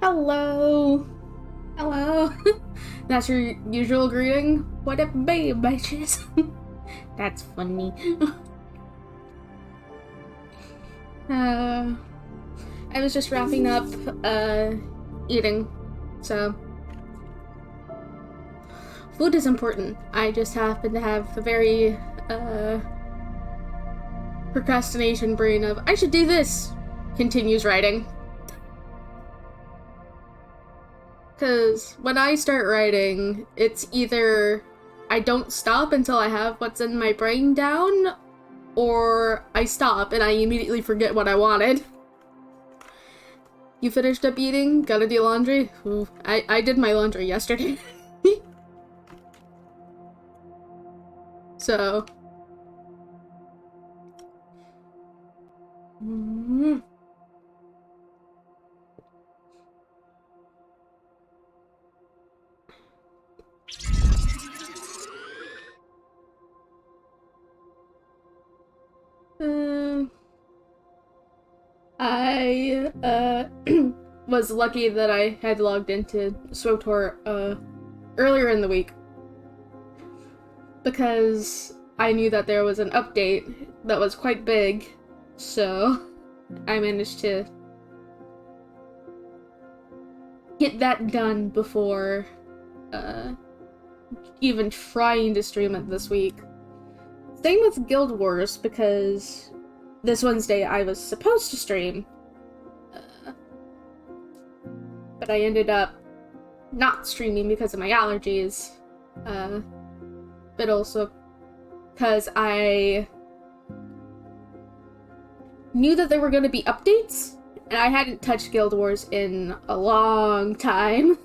Hello. Hello. That's your usual greeting? What up, babe, bitches? That's funny. uh, I was just wrapping up, eating, so. Food is important. I just happen to have a very, procrastination brain of, I should do this, continues writing. Because when I start writing, it's either I don't stop until I have what's in my brain down, or I stop and I immediately forget what I wanted. You finished up eating? Gotta do laundry? Ooh, I did my laundry yesterday. So. I was lucky that I had logged into SWTOR earlier in the week because I knew that there was an update that was quite big, so I managed to get that done before even trying to stream it this week. Same with Guild Wars, because this Wednesday I was supposed to stream, but I ended up not streaming because of my allergies, but also because I knew that there were going to be updates, and I hadn't touched Guild Wars in a long time,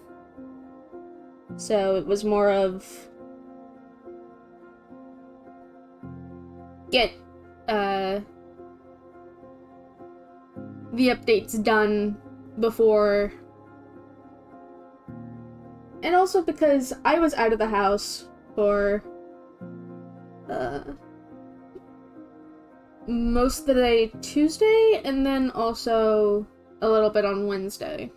so it was more of get the updates done before, and also because I was out of the house for most of the day Tuesday, and then also a little bit on Wednesday.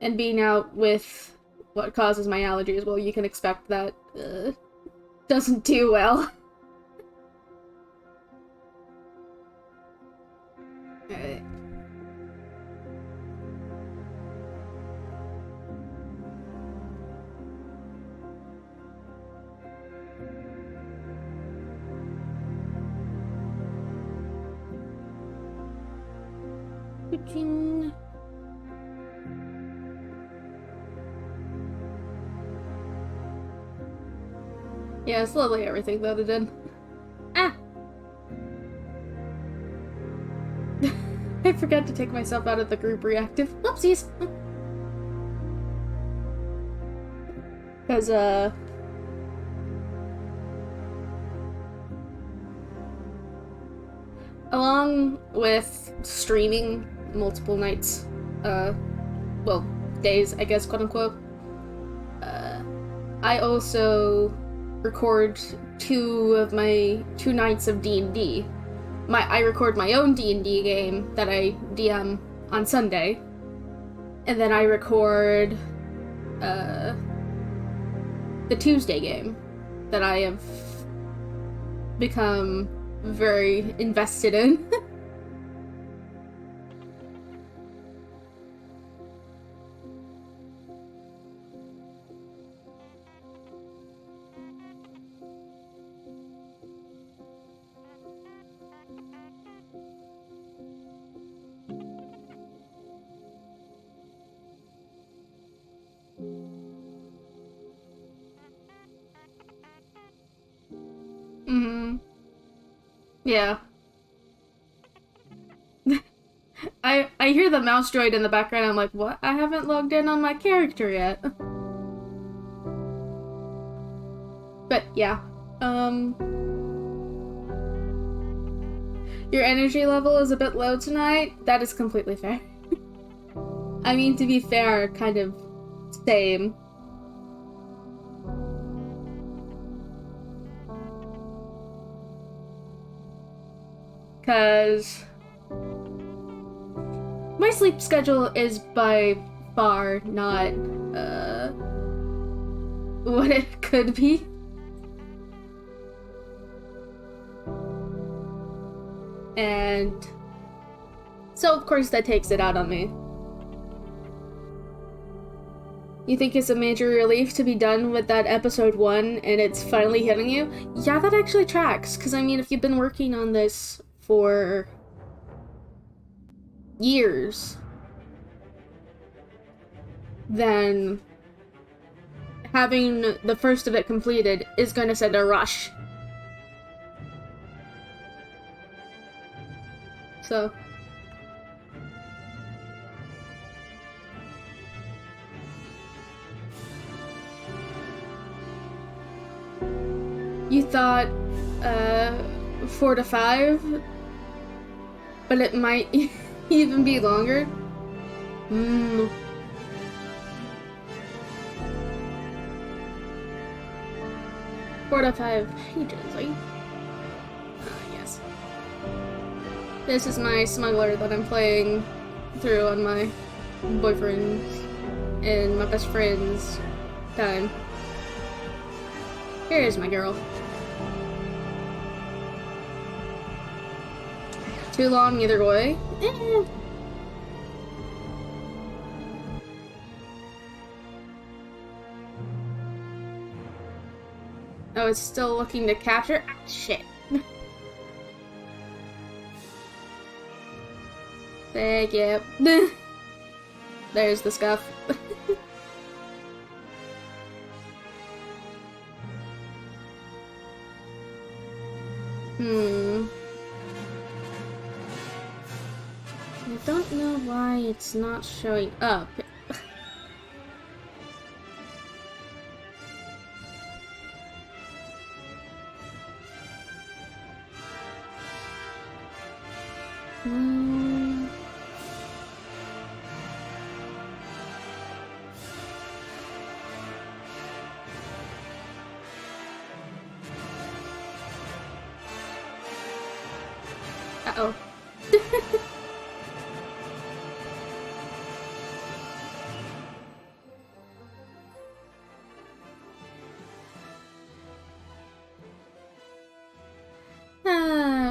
And being out with what causes my allergies, well, you can expect that doesn't do well. Alright. Switching. Yeah, it's lovely everything that it did. Ah! I forgot to take myself out of the group reactive. Whoopsies! Because, along with streaming multiple nights, well, days, I guess, quote-unquote, I also record two nights of D&D. I record my own D&D game that I DM on Sunday, and then I record the Tuesday game that I have become very invested in. Yeah. I hear the mouse droid in the background. I'm like, what? I haven't logged in on my character yet. But yeah. Your energy level is a bit low tonight. That is completely fair. I mean, to be fair, kind of same. Because My sleep schedule is by far not, what it could be. And so, of course, that takes it out on me. You think it's a major relief to be done with that episode 1 and it's finally hitting you? Yeah, that actually tracks, because I mean, if you've been working on this for years, then having the first of it completed is going to send a rush. So... You thought, 4 to 5? But it might even be longer? 4 to 5 pages, right? Yes. This is my smuggler that I'm playing through on my boyfriend's and my best friend's time. Here is my girl. Too long either way? Oh, it's still looking to capture? Ah, shit. Thank you. There's the scuff. I don't know why it's not showing up. Uh-oh.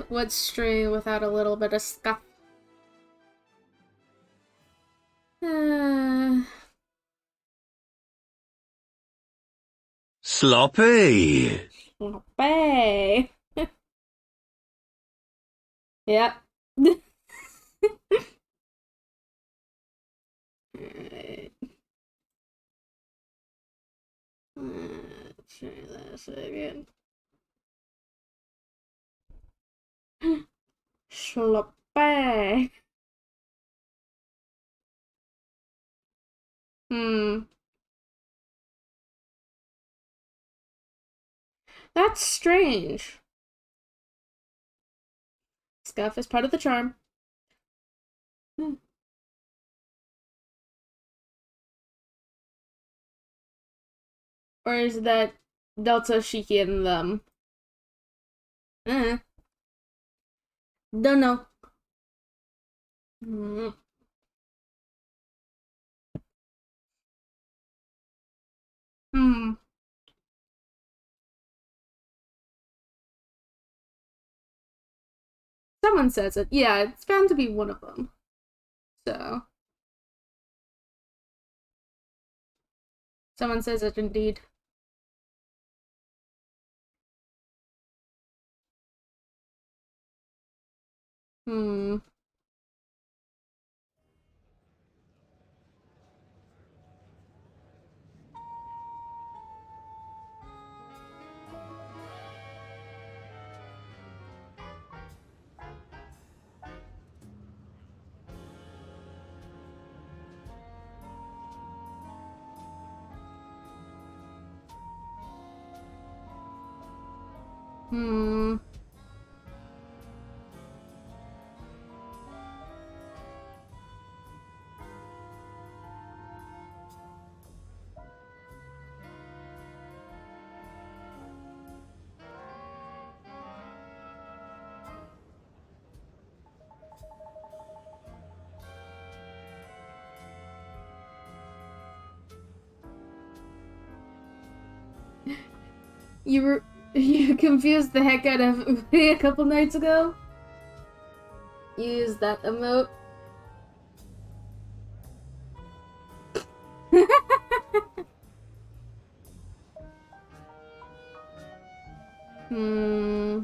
What's stray without a little bit of scuff? Sloppy! Sloppy! Yep. Alright. Let's try this again. Sloppy! That's strange. Scuff is part of the charm. Or is that Delta Shiki in them? Don't know. Someone says it. Yeah, it's bound to be one of them. So. Someone says it indeed. You confused the heck out of Uwe a couple nights ago? You used that emote. Hmm.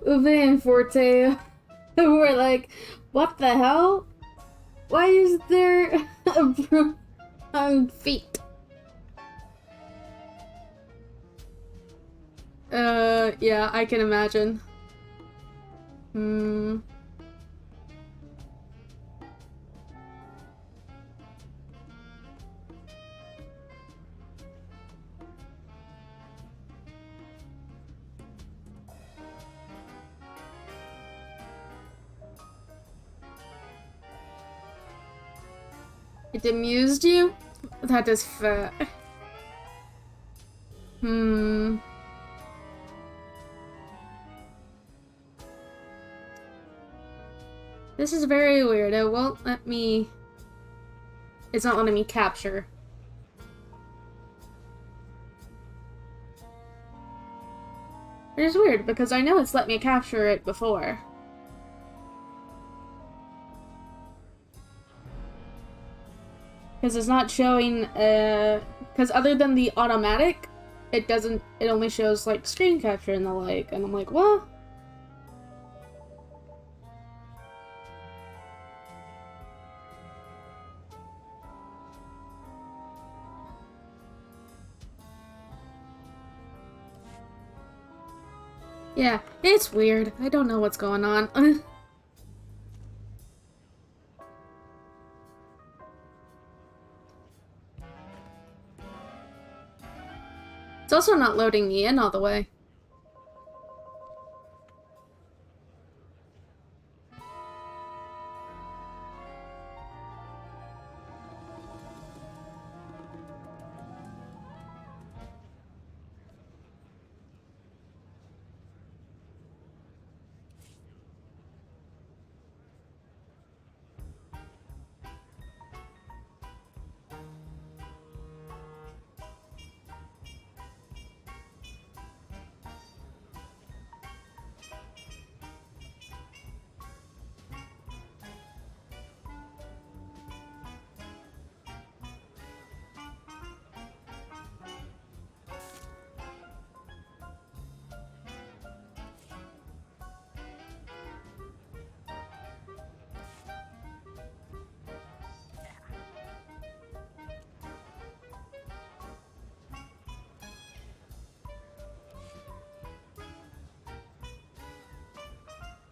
Uwe and Forte were like, what the hell? Why is there a broom on feet? Yeah, I can imagine. Hmm. It amused you? That is fair. Hmm. This is very weird. It won't let me... It's not letting me capture. It is weird, because I know it's let me capture it before. Because it's not showing, because other than the automatic, it only shows, like, screen capture and the like, and I'm like, what? Yeah, it's weird. I don't know what's going on. It's also not loading me in all the way.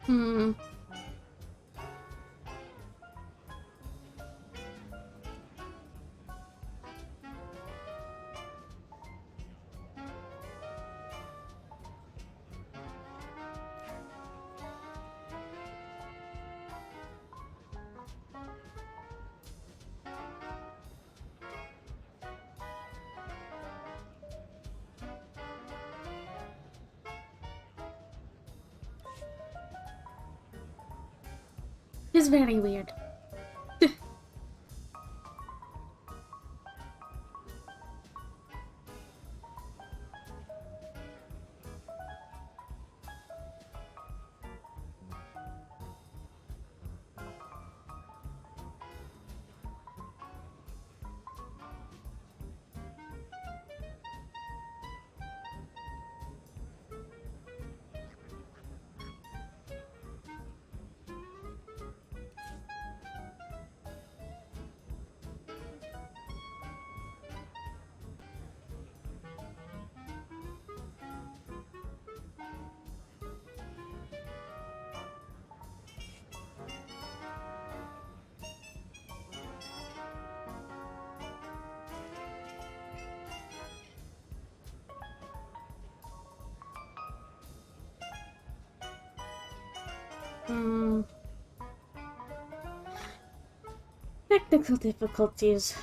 Hmm. It's very weird. Technical difficulties.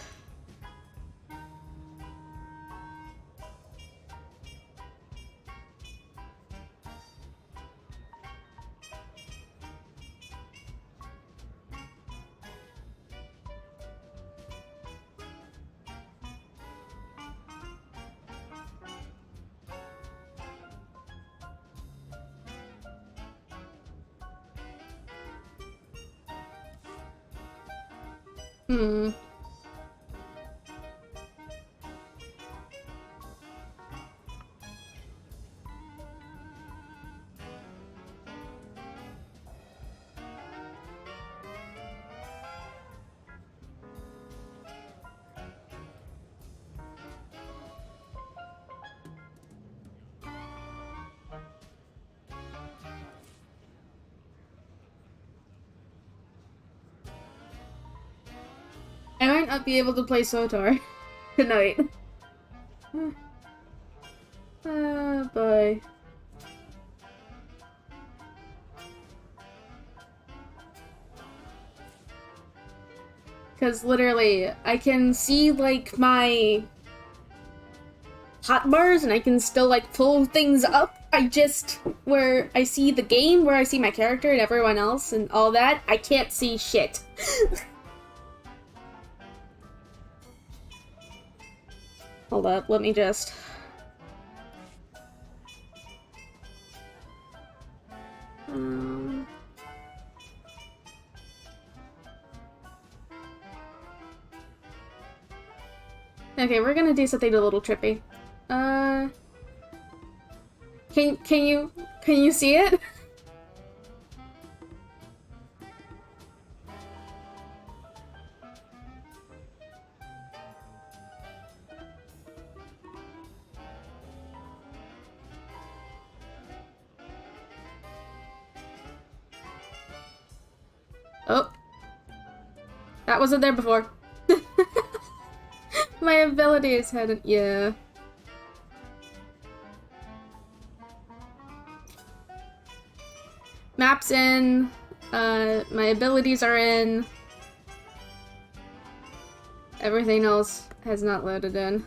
I might not be able to play SWTOR tonight. Boy. Because literally, I can see, like, my hotbars and I can still, like, pull things up. I just, where I see the game, where I see my character and everyone else and all that, I can't see shit. Hold up, let me just... Okay, we're gonna do something a little trippy. Can you see it? Oh. That wasn't there before. My abilities hadn't... yeah. Map's in. My abilities are in. Everything else has not loaded in.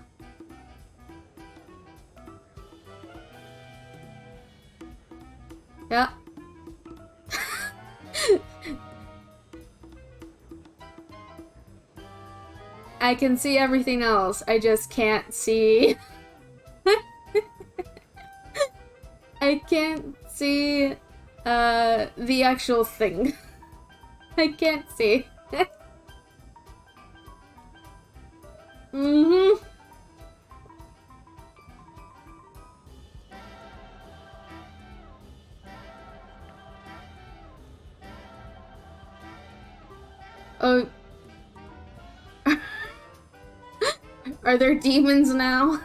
Yeah. I can see everything else, I just can't see... I can't see, the actual thing. I can't see. Mm-hmm. Oh... Are there demons now?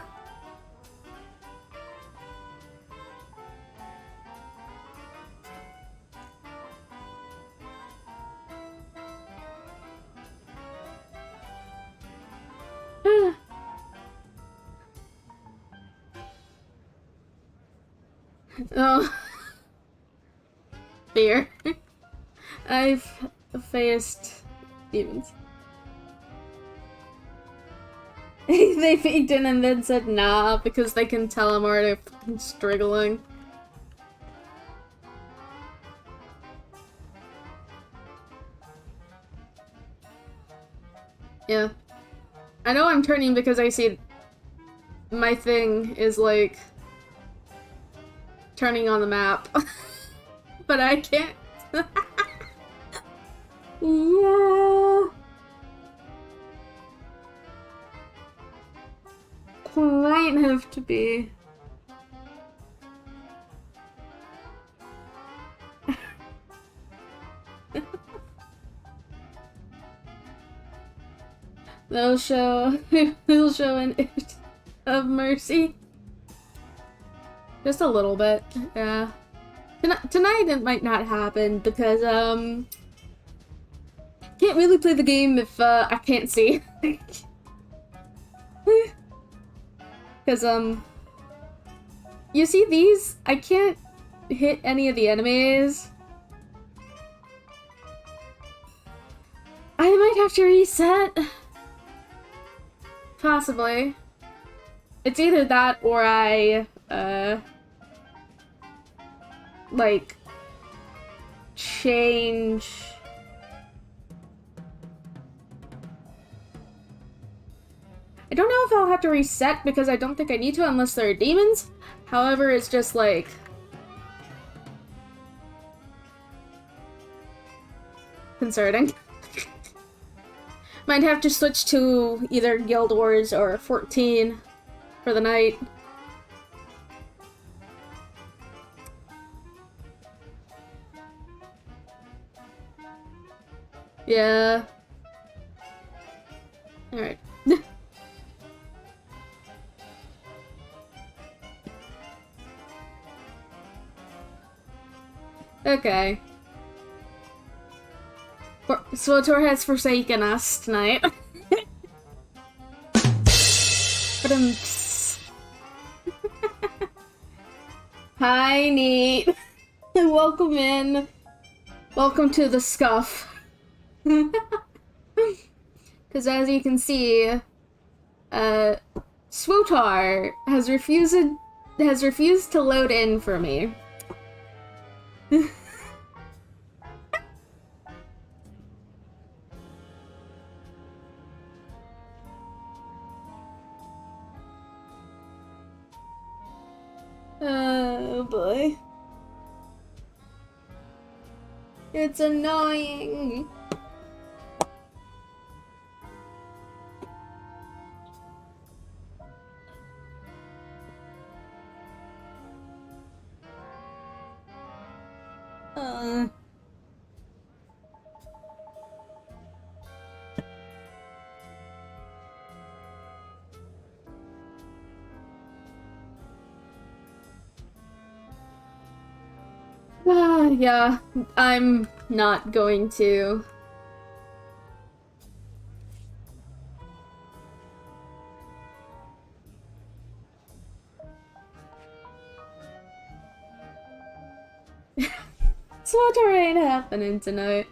Oh. Fear. I've faced demons. They peeked in and then said nah because they can tell I'm already struggling. Yeah. I know I'm turning because I see my thing is like turning on the map. But I can't. Yeah. Might have to be. They'll show an act of mercy. Just a little bit, yeah. Tonight it might not happen because can't really play the game if I can't see. Because, you see these? I can't hit any of the enemies. have to reset. Possibly. It's either that or I, like, change... I don't know if I'll have to reset because I don't think I need to unless there are demons. However, it's just like... concerning. Might have to switch to either Guild Wars or 14 for the night. Yeah. Alright. Okay. SWTOR has forsaken us tonight. Hi, Neat. Welcome in. Welcome to the scuff. Because as you can see, SWTOR has refused to load in for me. Oh boy. It's annoying. Yeah, I'm not going to. SWTOR ain't happening tonight.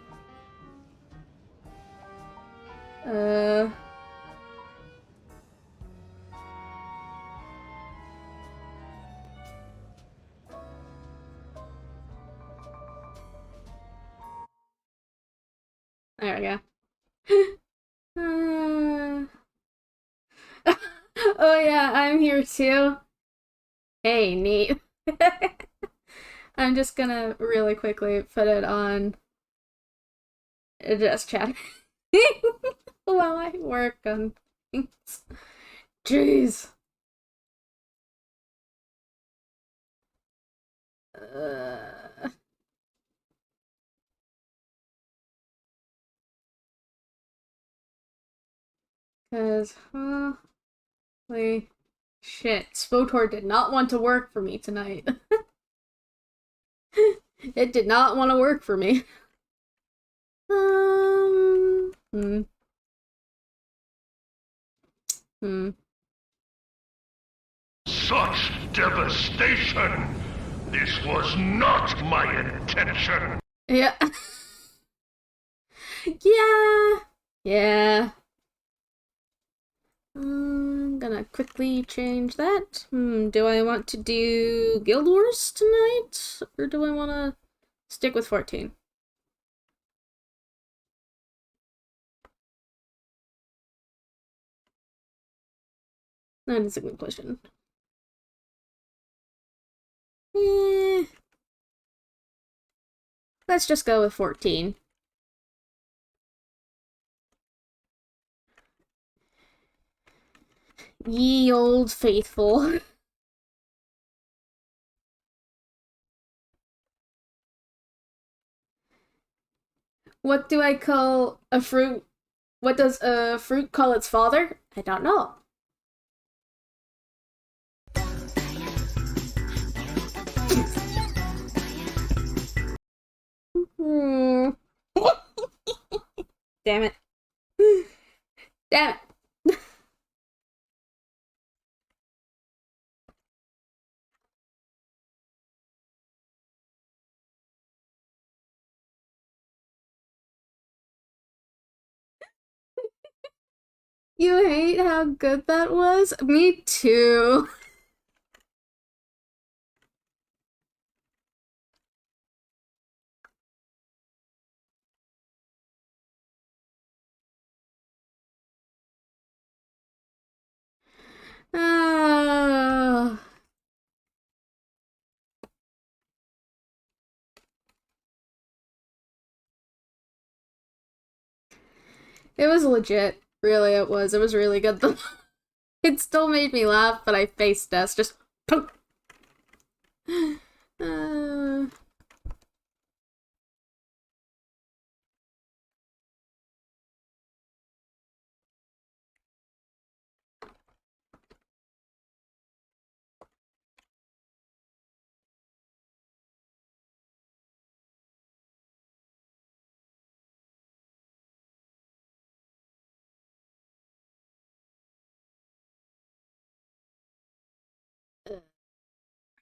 There we go. Oh yeah, I'm here too. Hey, neat. I'm just gonna really quickly put it on just chat while I work on things. Jeez. Cause, holy shit, SWTOR did not want to work for me tonight. It did not want to work for me. Such devastation! This was not my intention! Yeah. Yeah. I'm gonna quickly change that. Do I want to do Guild Wars tonight? Or do I want to stick with 14? That is a good question. Let's just go with 14. Ye old faithful. What do I call a fruit? What does a fruit call its father? I don't know. Damn it. Damn it. You hate how good that was? Me too. Oh. It was legit. Really, it was. It was really good though. It still made me laugh, but I faced us. Just punk. Uh,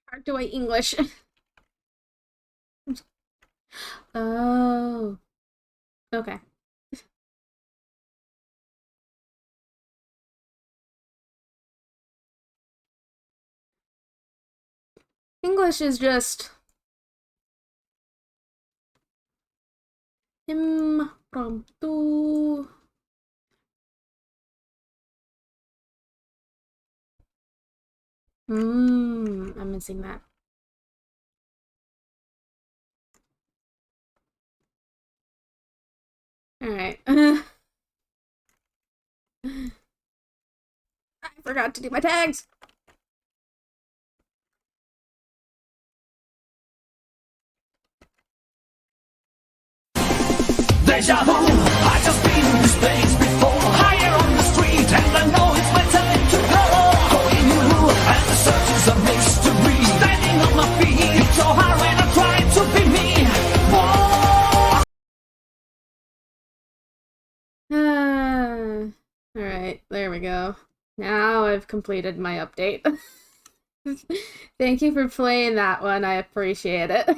How do I English? Oh. Okay. English is just impromptu. I'm missing that. Alright. I forgot to do my tags. Deja vu, I just been in this place before. Higher on the street, and I know it's my time to go. Going new, and the search is a mystery. Standing on my feet, it's so hard when I try to be me. Alright, there we go. Now I've completed my update. Thank you for playing that one, I appreciate it.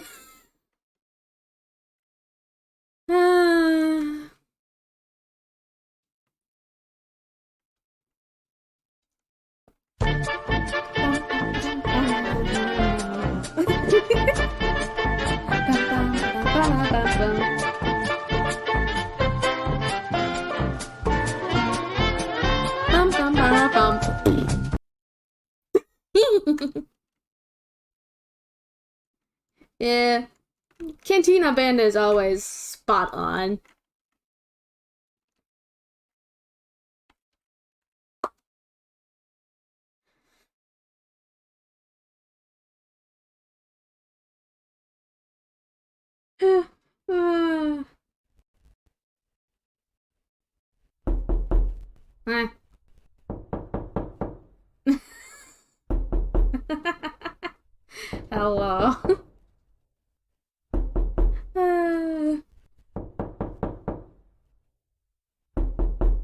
Yeah, Cantina Band is always spot on. Hello.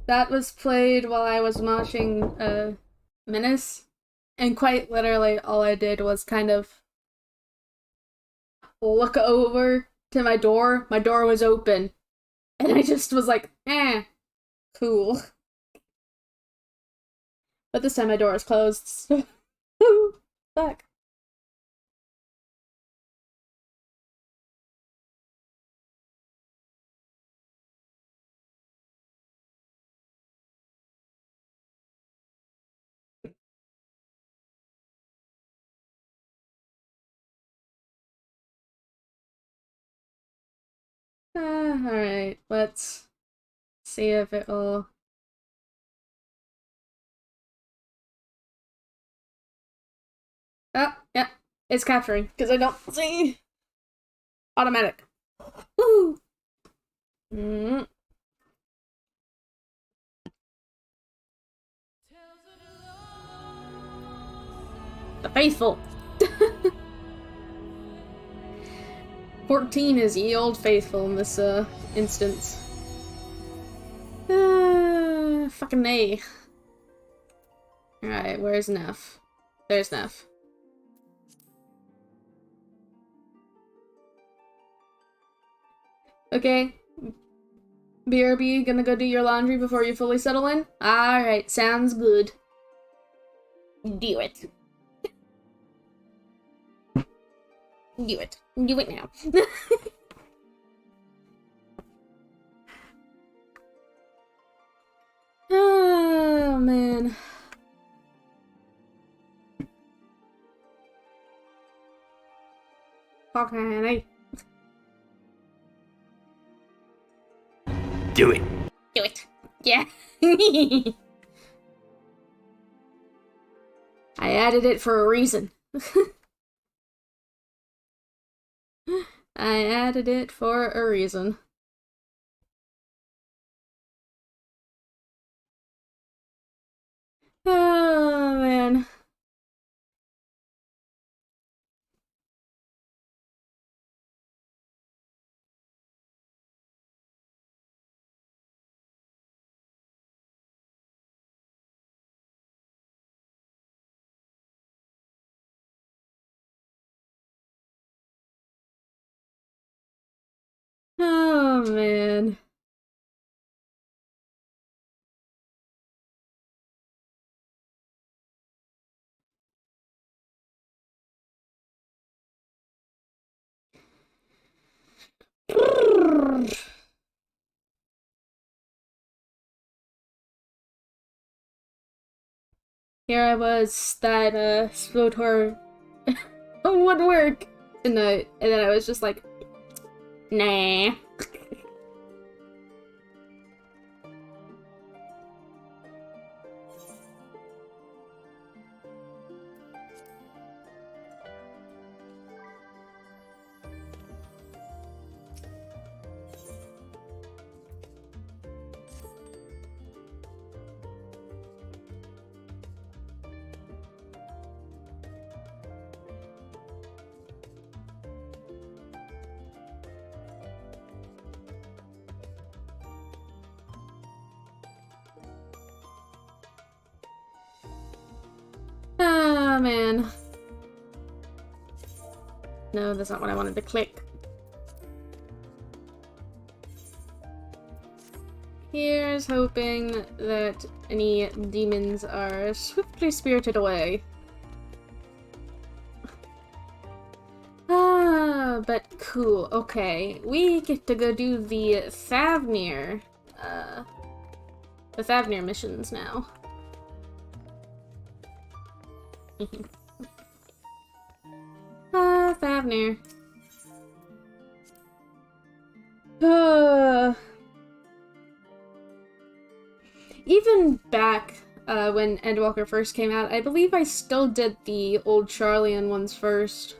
That was played while I was watching Menace, and quite literally all I did was kind of look over to my door. My door was open, and I just was like, cool. But this time my door is closed. So fuck. Alright, let's see if it'll... Oh, yeah, it's capturing, because I don't see... Automatic. Woo! Mm. The faithful. 14 is ye old faithful in this instance. Fucking A. Alright, where's Neff? There's Neff. Okay. BRB, gonna go do your laundry before you fully settle in? Alright, sounds good. Do it. Do it. Do it now. Oh, man. Okay. Do it. Do it. Yeah. I added it for a reason. I added it for a reason. Oh, man. Oh, man. Here I was, that SWTOR would work tonight, and then I was just like, nah. Oh, man. No, that's not what I wanted to click. Here's hoping that any demons are swiftly spirited away. Ah, but cool. Okay, we get to go do the Thavnir missions now. Thavnir. Even back when Endwalker first came out, I believe I still did the old Charlian ones first.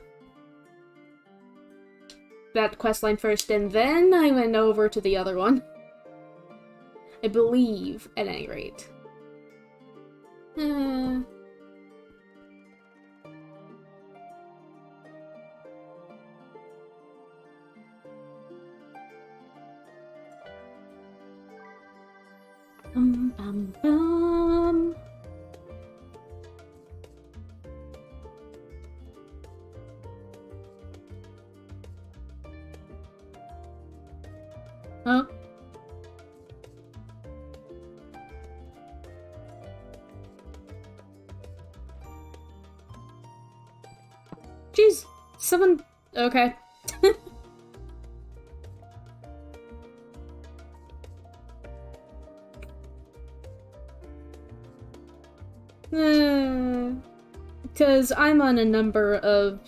That questline first, and then I went over to the other one. I believe, at any rate. Bum, bum. Huh? Jeez, someone... Okay. Because I'm on a number of,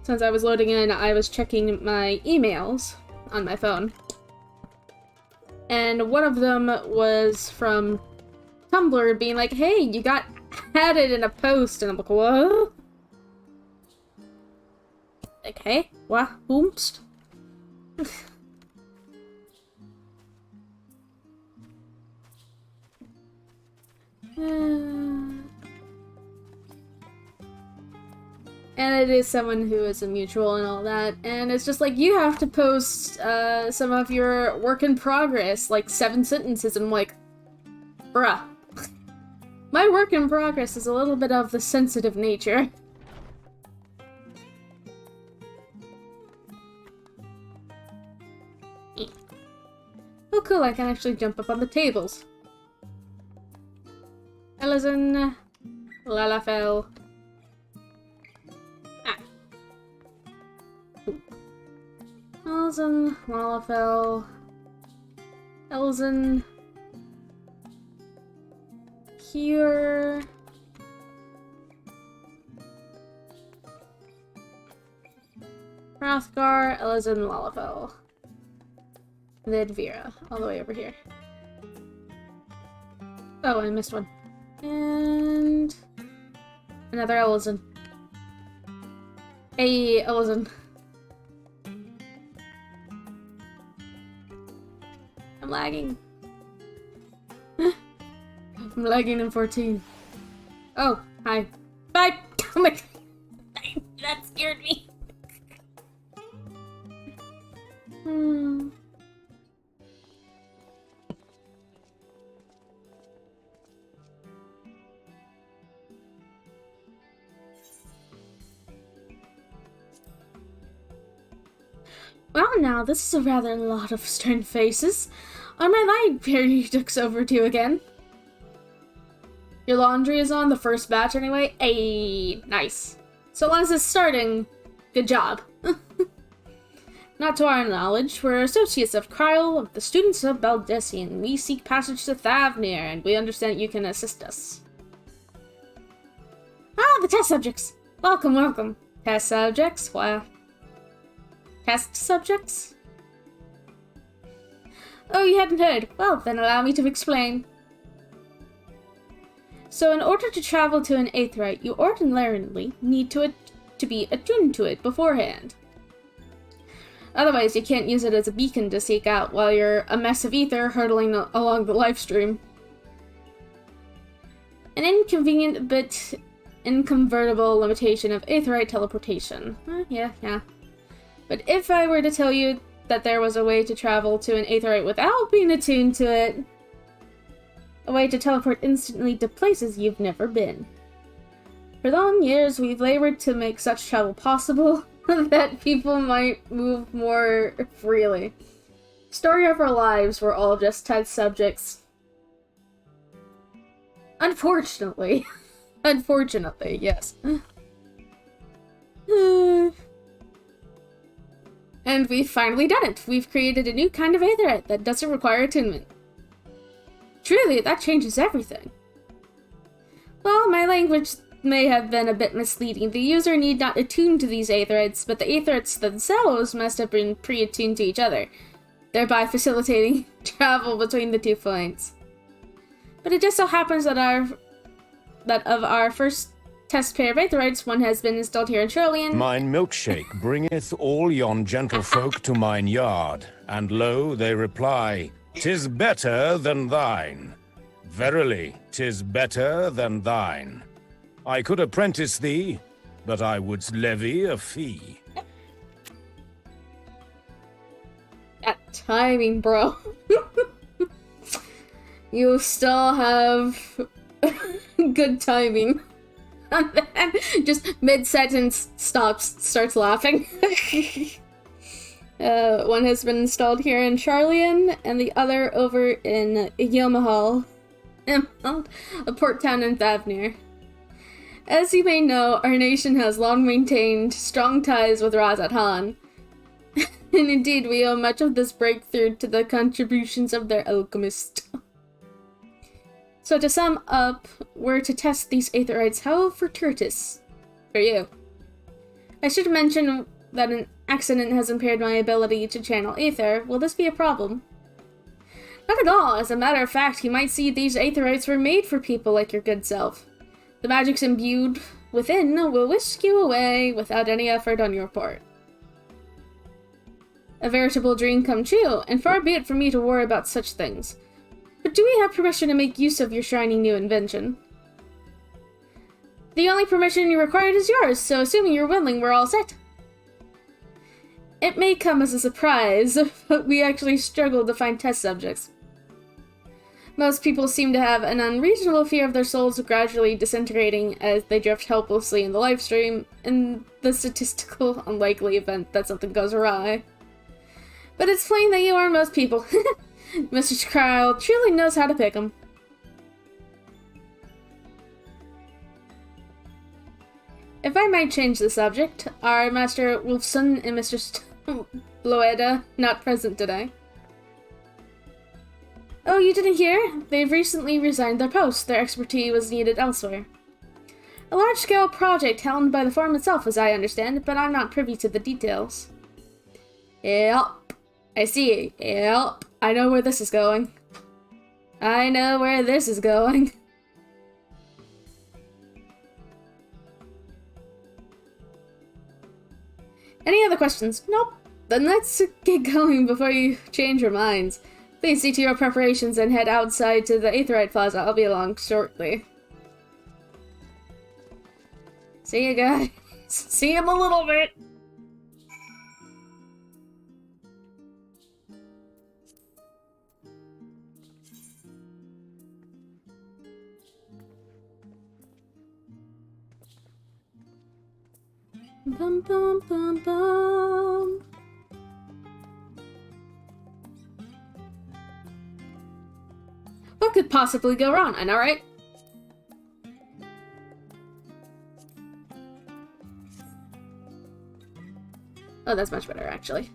since I was loading in, I was checking my emails on my phone. And one of them was from Tumblr being like, hey, you got added in a post, and I'm like, what? Okay, what? Whomst? And it is someone who is a mutual and all that, and it's just like, you have to post some of your work in progress, like 7 sentences, and I'm like, bruh. My work in progress is a little bit of the sensitive nature. Oh cool, I can actually jump up on the tables. Ellison, Lalafell. Ah. Ellison, Lalafell. Elzen. Here. Hrothgar, Ellison, Lalafell. And then Vera, all the way over here. Oh, I missed one. And another Ellison. Hey, Ellison. I'm lagging. I'm lagging in 14. Oh, hi. Bye! Oh my god. That scared me. Well, now, this is a rather lot of stern faces. On my line, Perry looks over to you again. Your laundry is on the first batch anyway? Ayy, nice. So long as it's starting, good job. Not to our knowledge, we're associates of Kryle, of the students of Baldessian. We seek passage to Thavnir, and we understand you can assist us. Ah, the test subjects! Welcome, welcome. Test subjects? Why? Test subjects? Oh, you hadn't heard. Well, then allow me to explain. So, in order to travel to an aetheryte, you ordinarily need to be attuned to it beforehand. Otherwise, you can't use it as a beacon to seek out while you're a mess of ether hurtling along the livestream. An inconvenient but inconvertible limitation of aetheryte teleportation. Yeah. But if I were to tell you that there was a way to travel to an aetheryte without being attuned to it, a way to teleport instantly to places you've never been. For long years, we've labored to make such travel possible, that people might move more freely. Story of our lives were all just test subjects. Unfortunately. Unfortunately, yes. And we've finally done it. We've created a new kind of aetheryte that doesn't require attunement. Truly, that changes everything. Well, my language may have been a bit misleading. The user need not attune to these aetherites, but the aetherites themselves must have been pre-attuned to each other, thereby facilitating travel between the two points. But it just so happens that of our first test pair of aetherites, one has been installed here in Charlian. Mine milkshake bringeth all yon gentlefolk to mine yard, and lo, they reply, "'Tis better than thine. Verily, 'tis better than thine. I could apprentice thee, but I would levy a fee." That timing, bro. You still have good timing. And then, just mid-sentence, starts laughing. One has been installed here in Charlian, and the other over in Yomahal, a port town in Thavnir. As you may know, our nation has long maintained strong ties with Razat Han. And indeed, we owe much of this breakthrough to the contributions of their alchemist. So to sum up, we're to test these aetherites how fortuitous for you. I should mention that an accident has impaired my ability to channel aether. Will this be a problem? Not at all. As a matter of fact, you might see these aetherites were made for people like your good self. The magics imbued within will whisk you away without any effort on your part. A veritable dream come true, and far be it from me to worry about such things. But do we have permission to make use of your shiny new invention? The only permission you required is yours, so assuming you're willing, we're all set. It may come as a surprise, but we actually struggled to find test subjects. Most people seem to have an unreasonable fear of their souls gradually disintegrating as they drift helplessly in the livestream, in the statistical unlikely event that something goes awry. But it's plain that you are most people. Mr. Crowell truly knows how to pick 'em. If I might change the subject, are Master Wolfson and Mr. Bloeda not present today? Oh, you didn't hear? They've recently resigned their posts. Their expertise was needed elsewhere. A large-scale project helmed by the forum itself, as I understand it, but I'm not privy to the details. Yep. I see. Yep. I know where this is going. I know where this is going. Any other questions? Nope. Then let's get going before you change your minds. Please see to your preparations and head outside to the Aetherite Plaza. I'll be along shortly. See you guys. See you in a little bit. Bum bum bum bum. What could possibly go wrong? I know, right? Oh, that's much better, actually.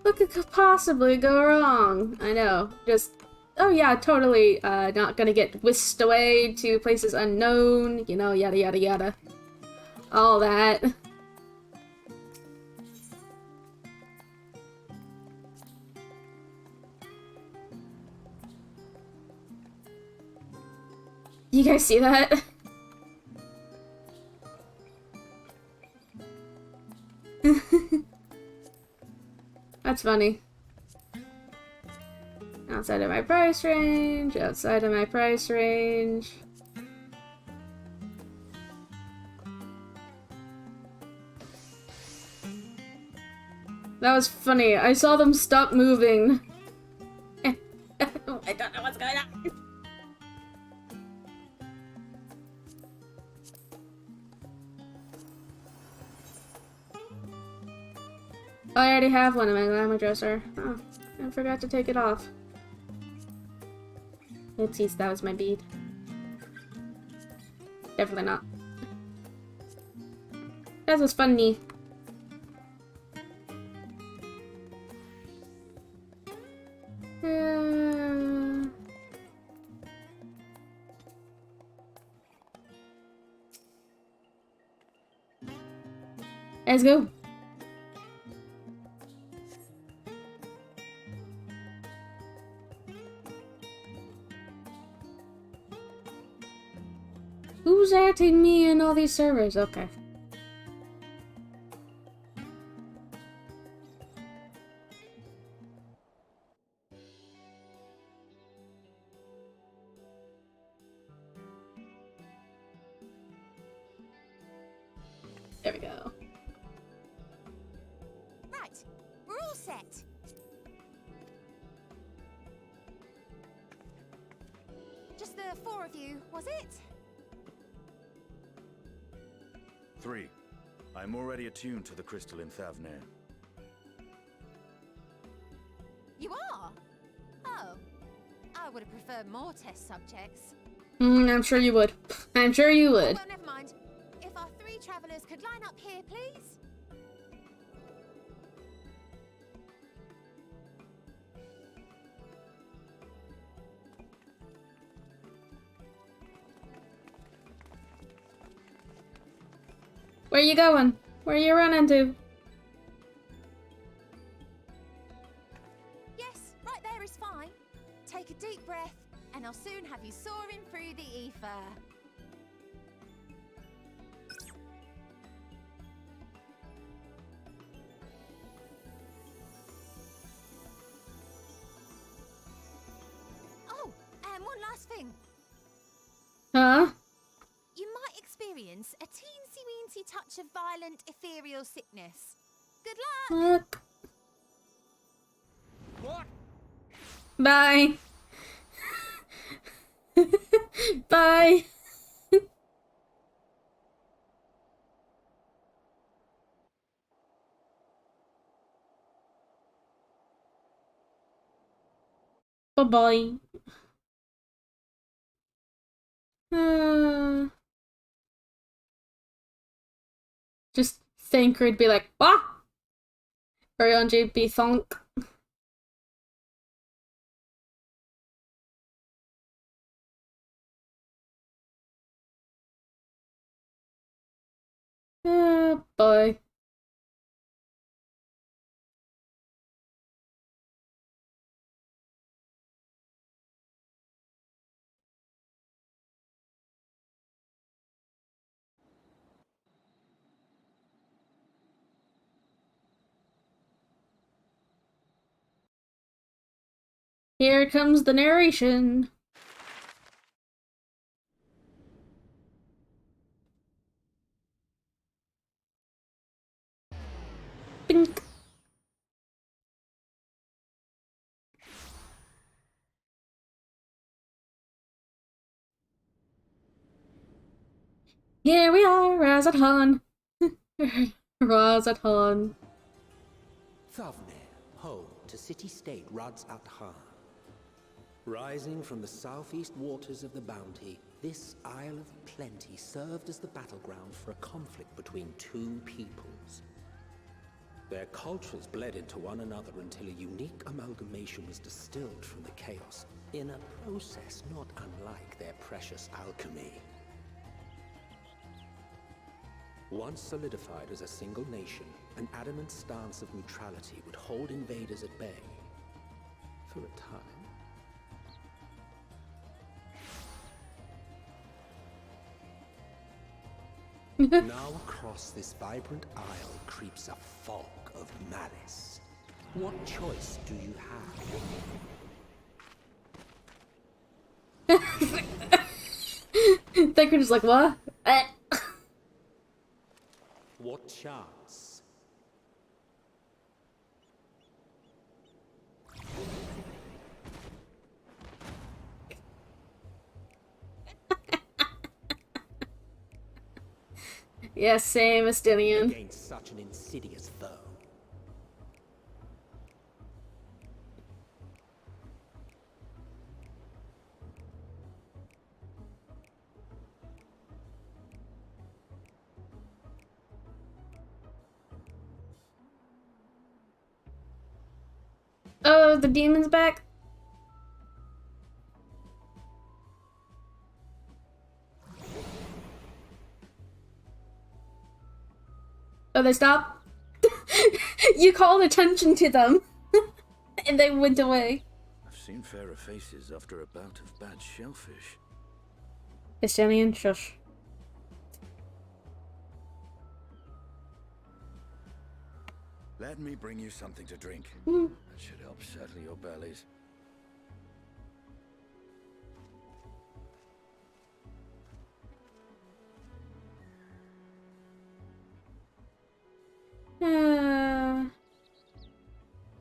What could possibly go wrong? I know. Just, oh yeah, totally not gonna get whisked away to places unknown, you know, yada yada yada. All that. You guys see that? That's funny. Outside of my price range, outside of my price range. That was funny. I saw them stop moving. I don't know what's going on. I already have one in my glamour dresser. Oh, I forgot to take it off. Oopsies, that was my bead. Definitely not. That was funny. Let's go. Who's adding me in all these servers? Okay. There we go. Right, we're all set. Just the 4 of you, was it? 3. I'm already attuned to the crystal in Thavnir. You are? Oh. I would have preferred more test subjects. I'm sure you would. I'm sure you would. Well, never mind. If our 3 travelers could line up here, please. Where you going? Where you running to? Yes, right there is fine. Take a deep breath, and I'll soon have you soaring through the ether. Oh, and one last thing. Huh? You might experience a teensy-weensy touch of violent ethereal sickness. Good luck! What? Bye. Bye. Bye-bye. Just think we'd be like, bah! Or on JP thonk. Bye. Here comes the narration. Bink. Here we are, Razathan. Razathan. Thavnir, home to city-state Rads at Han. Rising from the southeast waters of the Bounty, this Isle of Plenty served as the battleground for a conflict between two peoples. Their cultures bled into one another until a unique amalgamation was distilled from the chaos, in a process not unlike their precious alchemy. Once solidified as a single nation, an adamant stance of neutrality would hold invaders at bay for a time. Now across this vibrant isle creeps a fog of malice. What choice do you have? Thinker just like, what? What chance? Yes, same, Estinian. Against such an insidious foe. Oh, the demon's back? Oh, they stopped? You called attention to them. And they went away. I've seen fairer faces after a bout of bad shellfish. Estinian, shush. Let me bring you something to drink. Mm. That should help settle your bellies.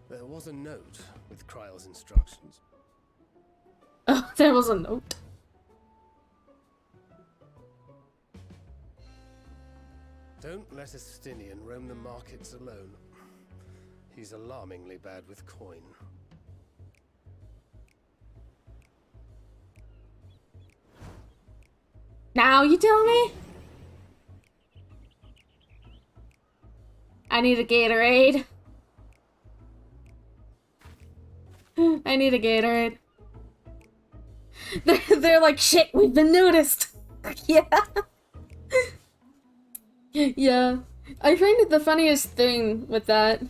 There was a note with Kryle's instructions. Oh, there was a note. Don't let Estinian roam the markets alone. He's alarmingly bad with coin. Now you tell me? I need a Gatorade. I need a Gatorade. They're like, shit, we've been noticed. Yeah. Yeah. I find it the funniest thing with that.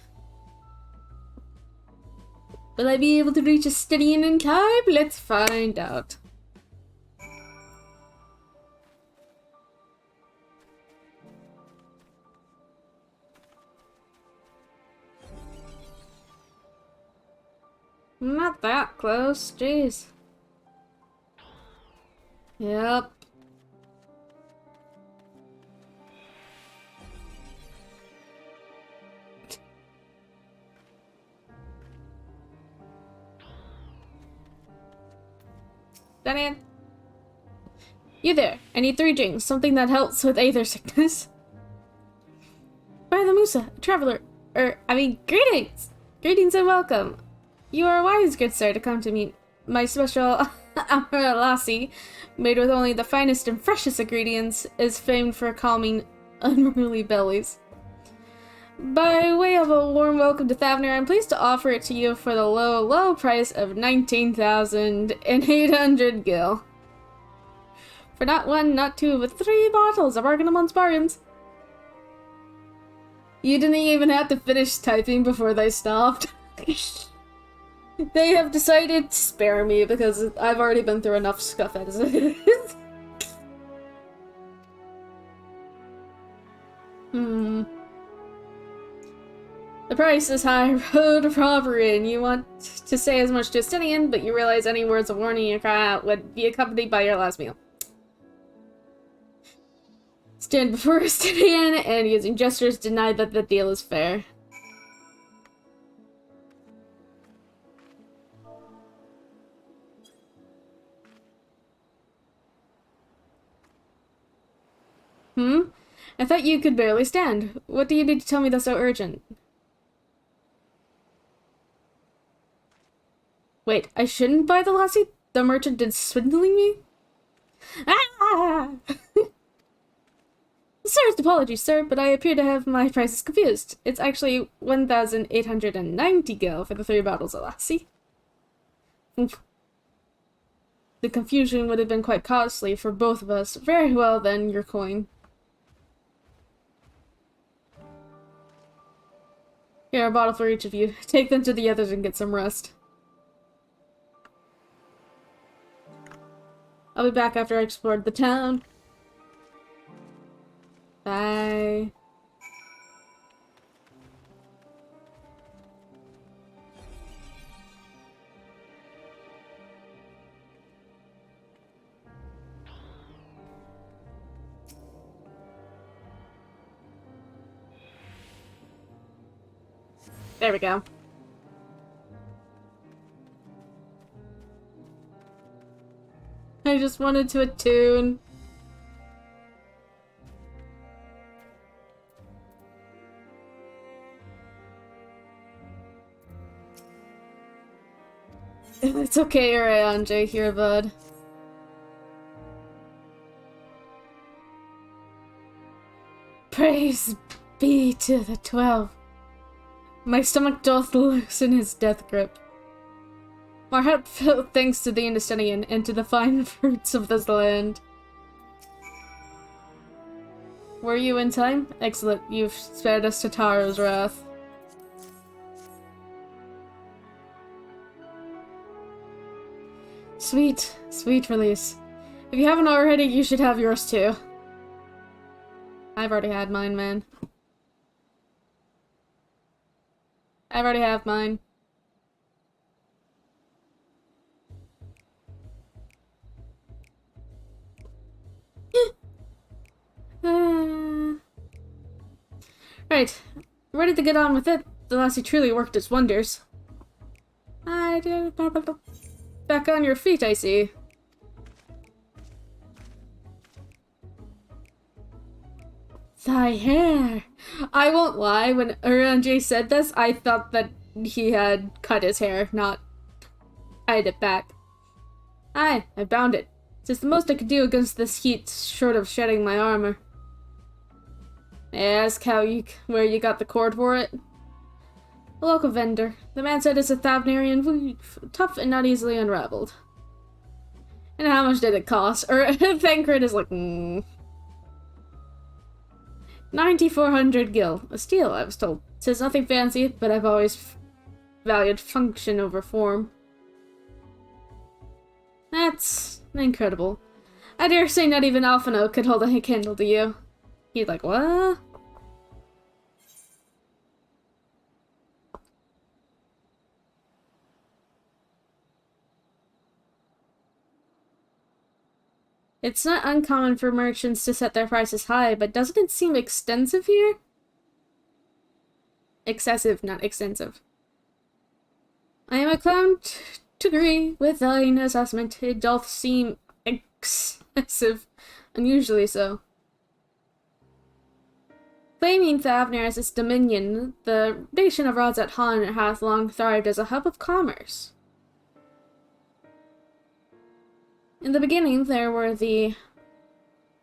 Will I be able to reach Estinian in time? Let's find out. Not that close, jeez. Yep. Daniel. You there. I need 3 drinks, something that helps with aether sickness. By the Musa, traveler. Greetings! Greetings and welcome. You are wise, good sir, to come to me My special Amara lassie, made with only the finest and freshest ingredients, is famed for calming unruly bellies. By way of a warm welcome to Thavner, I'm pleased to offer it to you for the low, low price of 19,800 gil. For not one, not two, but 3 bottles, a bargain amongst bargains. You didn't even have to finish typing before they stopped. They have decided to spare me because I've already been through enough scuff as it is. The price is high, road robbery, and you want to say as much to Justinian, but you realize any words of warning you cry out would be accompanied by your last meal. Stand before Justinian and using gestures deny that the deal is fair. I thought you could barely stand. What do you need to tell me that's so urgent? Wait, I shouldn't buy the lassie? The merchant is swindling me? Ah! Sir's apologies, sir, but I appear to have my prices confused. It's actually 1,890 gil for the 3 bottles of lassie. Oof. The confusion would have been quite costly for both of us. Very well, then, your coin. Here, a bottle for each of you. Take them to the others and get some rest. I'll be back after I explored the town. Bye. There we go. I just wanted to attune. It's okay, Anjay, here, bud. Praise be to the 12. My stomach doth loosen his death grip. My heartfelt thanks to the Industinian and to the fine fruits of this land. Were you in time? Excellent, you've spared us to Taro's wrath. Sweet, sweet release. If you haven't already, you should have yours too. I've already had mine, man. I've already have mine. Right, ready to get on with it. The lassie truly worked its wonders. I do. Back on your feet, I see. Thy hair. I won't lie, when Uranjay said this, I thought that he had cut his hair, not tied it back. Aye, I bound it. 'Tis the most I could do against this heat, short of shedding my armor. May I ask where you got the cord for it? A local vendor. The man said it's a Thavnarian weave, tough and not easily unraveled. And how much did it cost? Or Thancred is like, 9,400 gil. A steal, I was told. Says nothing fancy, but I've always valued function over form. That's incredible. I dare say not even Alphino could hold a candle to you. He's like, what? It's not uncommon for merchants to set their prices high, but doesn't it seem extensive here? Excessive, not extensive. I am inclined to agree with thine assessment. It doth seem excessive, unusually so. Claiming Thavner as its dominion, the nation of Rodzat Han hath long thrived as a hub of commerce. In the beginning, there were the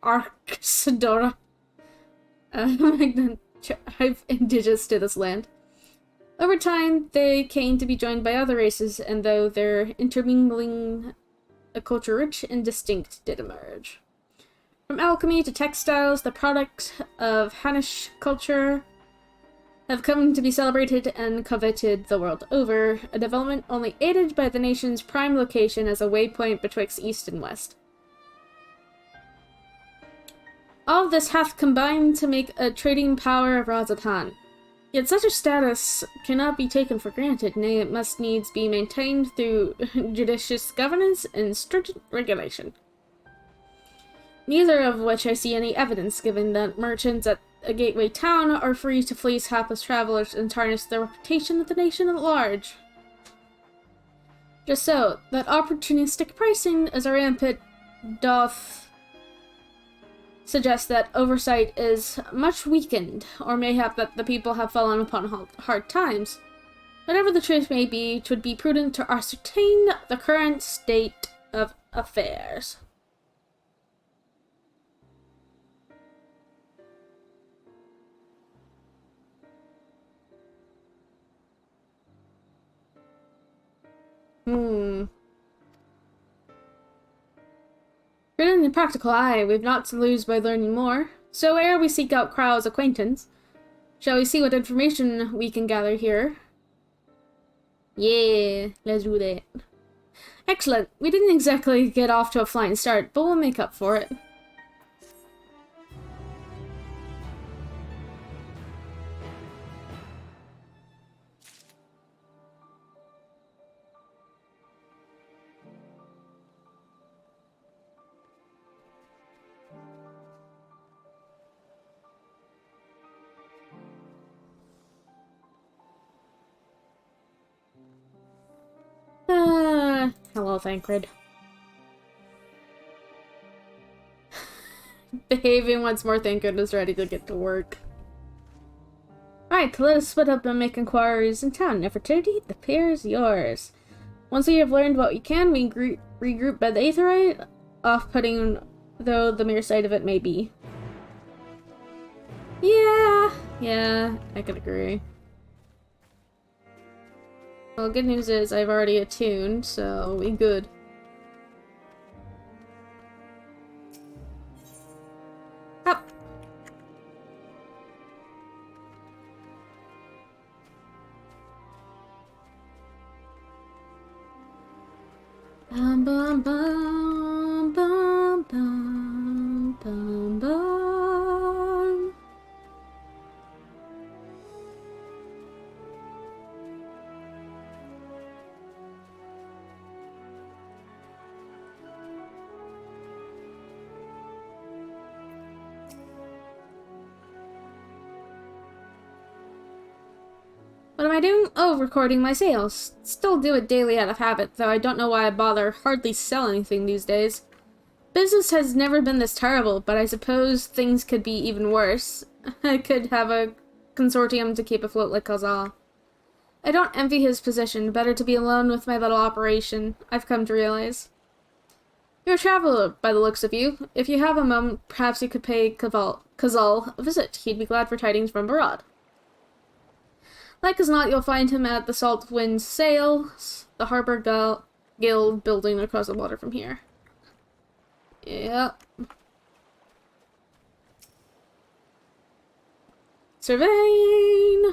SWTOR, indigenous to this land. Over time, they came to be joined by other races, and though their intermingling, a culture rich and distinct did emerge. From alchemy to textiles, the products of Hannish culture have come to be celebrated and coveted the world over, a development only aided by the nation's prime location as a waypoint betwixt east and west. All this hath combined to make a trading power of Razatan. Yet such a status cannot be taken for granted, nay, it must needs be maintained through judicious governance and stringent regulation. Neither of which I see any evidence, given that merchants at a gateway town are free to fleece hapless travelers and tarnish the reputation of the nation at large. Just so, that opportunistic pricing as a rampant doth suggest that oversight is much weakened, or mayhap that the people have fallen upon hard times. Whatever the truth may be, 'twould be prudent to ascertain the current state of affairs. Prudent and practical, aye, we've naught to lose by learning more. So ere we seek out Crow's acquaintance, shall we see what information we can gather here? Yeah, let's do that. Excellent. We didn't exactly get off to a flying start, but we'll make up for it. Hello, Thancred. Behaving once more, Thancred is ready to get to work. Right, let us split up and make inquiries in town. Nefertiti, the pier is yours. Once we have learned what we can, we regroup by the Aetherite, off-putting though the mere sight of it may be. Yeah, I could agree. Well, good news is I've already attuned, so we good. Up. Bum bum bum bum bum bum bum. What am I doing? Oh, recording my sales. Still do it daily out of habit, though I don't know why I bother hardly sell anything these days. Business has never been this terrible, but I suppose things could be even worse. I could have a consortium to keep afloat like Khazal. I don't envy his position. Better to be alone with my little operation, I've come to realize. You're a traveler, by the looks of you. If you have a moment, perhaps you could pay Khazal a visit. He'd be glad for tidings from abroad. Like as not, you'll find him at the Salt Wind Sails, the Harbor Guild building across the water from here. Yep. Surveying!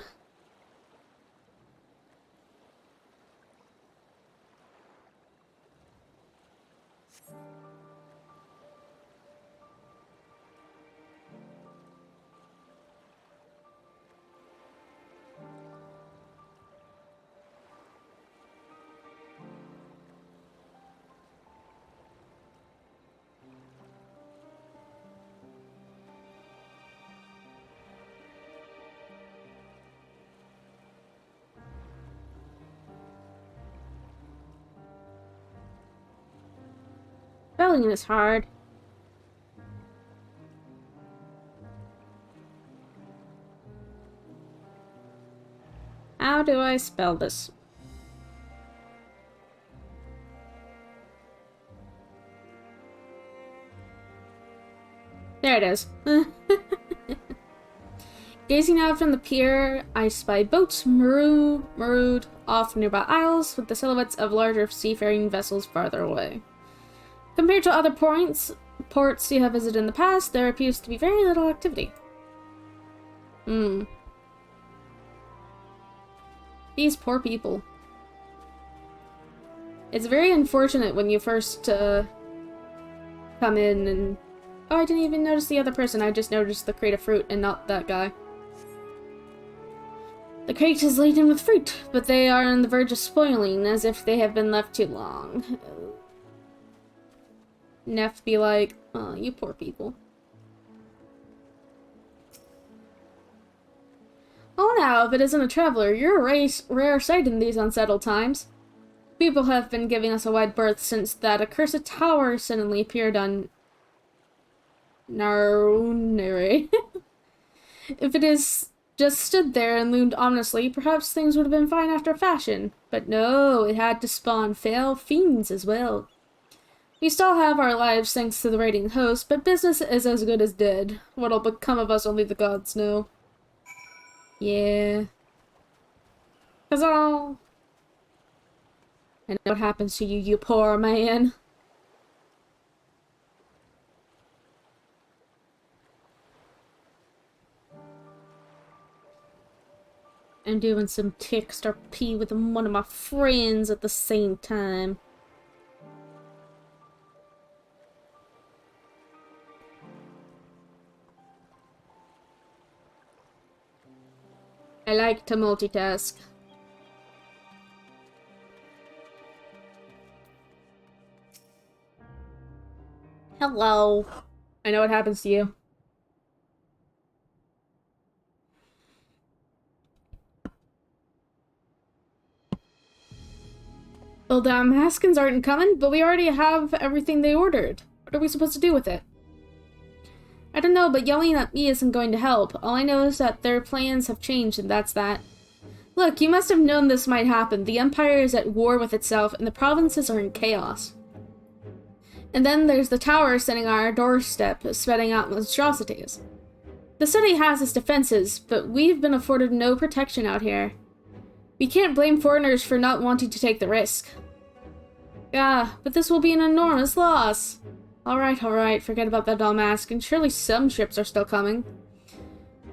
Spelling is hard. How do I spell this? There it is. Gazing out from the pier, I spy boats marooned off nearby isles with the silhouettes of larger seafaring vessels farther away. Compared to other ports you have visited in the past, there appears to be very little activity. These poor people. It's very unfortunate when you first come in and... Oh, I didn't even notice the other person. I just noticed the crate of fruit and not that guy. The crate is laden with fruit, but they are on the verge of spoiling, as if they have been left too long. Neff be like, oh, you poor people. Oh, now, if it isn't a traveler, you're a rare sight in these unsettled times. People have been giving us a wide berth since that accursed tower suddenly appeared on Narunere. If it is just stood there and loomed ominously, perhaps things would have been fine after a fashion. But no, it had to spawn foul fiends as well. We still have our lives thanks to the raiding host, but business is as good as dead. What'll become of us only the gods know. Yeah. Cause I know what happens to you, you poor man. I'm doing some text RP with one of my friends at the same time. I like to multitask. Hello. I know what happens to you. Well, the Haskins aren't coming, but we already have everything they ordered. What are we supposed to do with it? I don't know, but yelling at me isn't going to help. All I know is that their plans have changed, and that's that. Look, you must have known this might happen. The Empire is at war with itself, and the provinces are in chaos. And then there's the tower sitting on our doorstep, spreading out monstrosities. The city has its defenses, but we've been afforded no protection out here. We can't blame foreigners for not wanting to take the risk. Yeah, but this will be an enormous loss. Alright, forget about that doll mask, and surely some ships are still coming.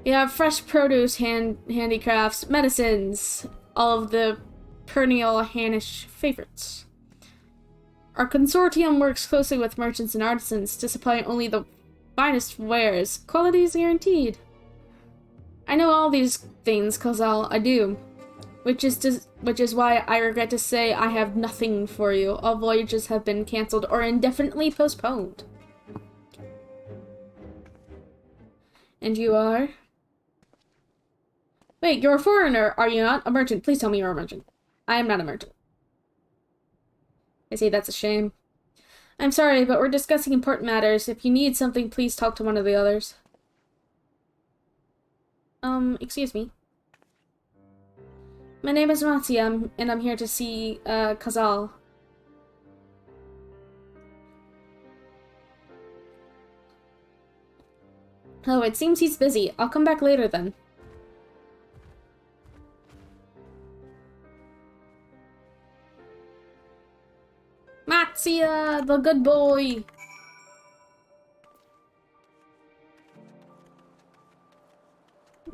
You have fresh produce, handicrafts, medicines, all of the perennial Hannish favorites. Our consortium works closely with merchants and artisans to supply only the finest wares. Quality is guaranteed. I know all these things, Cozal, I do. Which is why I regret to say I have nothing for you. All voyages have been cancelled or indefinitely postponed. And you are? Wait, you're a foreigner, are you not? A merchant. Please tell me you're a merchant. I am not a merchant. I see, that's a shame. I'm sorry, but we're discussing important matters. If you need something, please talk to one of the others. Excuse me. My name is Mattia, and I'm here to see, Cazal. Oh, it seems he's busy. I'll come back later, then. Mattia, the good boy!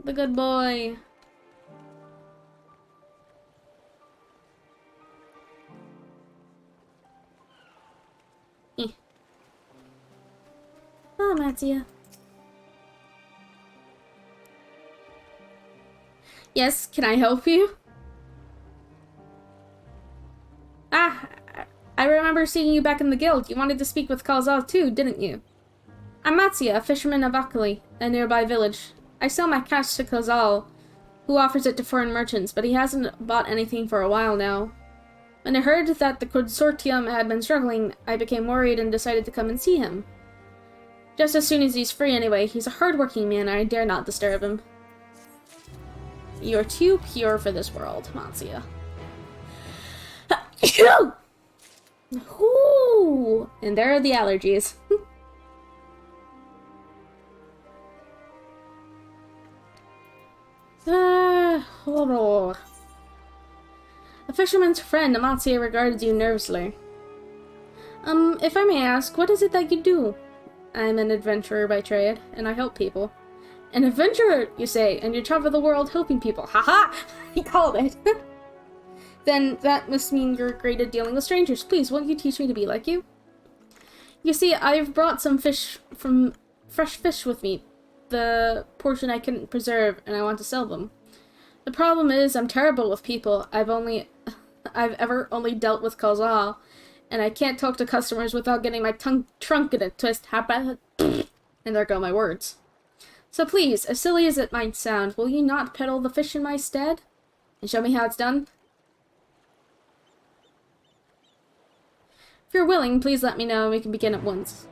The good boy. Oh, Mattia. Yes, can I help you? Ah, I remember seeing you back in the guild. You wanted to speak with Kalzal too, didn't you? I'm Mattia, a fisherman of Akali, a nearby village. I sell my catch to Kalzal, who offers it to foreign merchants, but he hasn't bought anything for a while now. When I heard that the consortium had been struggling, I became worried and decided to come and see him. Just as soon as he's free anyway. He's a hard-working man, and I dare not disturb him. You're too pure for this world, Matsia. Ooh, and there are the allergies. Oh. A fisherman's friend, Amatsuya, regards you nervously. If I may ask, what is it that you do? I'm an adventurer by trade, and I help people. An adventurer, you say, and you travel the world helping people. Haha! He called it! Then that must mean you're great at dealing with strangers. Please, won't you teach me to be like you? You see, I've brought some fresh fish with me. The portion I couldn't preserve, and I want to sell them. The problem is, I'm terrible with people. I've ever only dealt with Kazal, and I can't talk to customers without getting my trunk in a twist. And there go my words. So please, as silly as it might sound, will you not peddle the fish in my stead? And show me how it's done? If you're willing, please let me know and we can begin at once.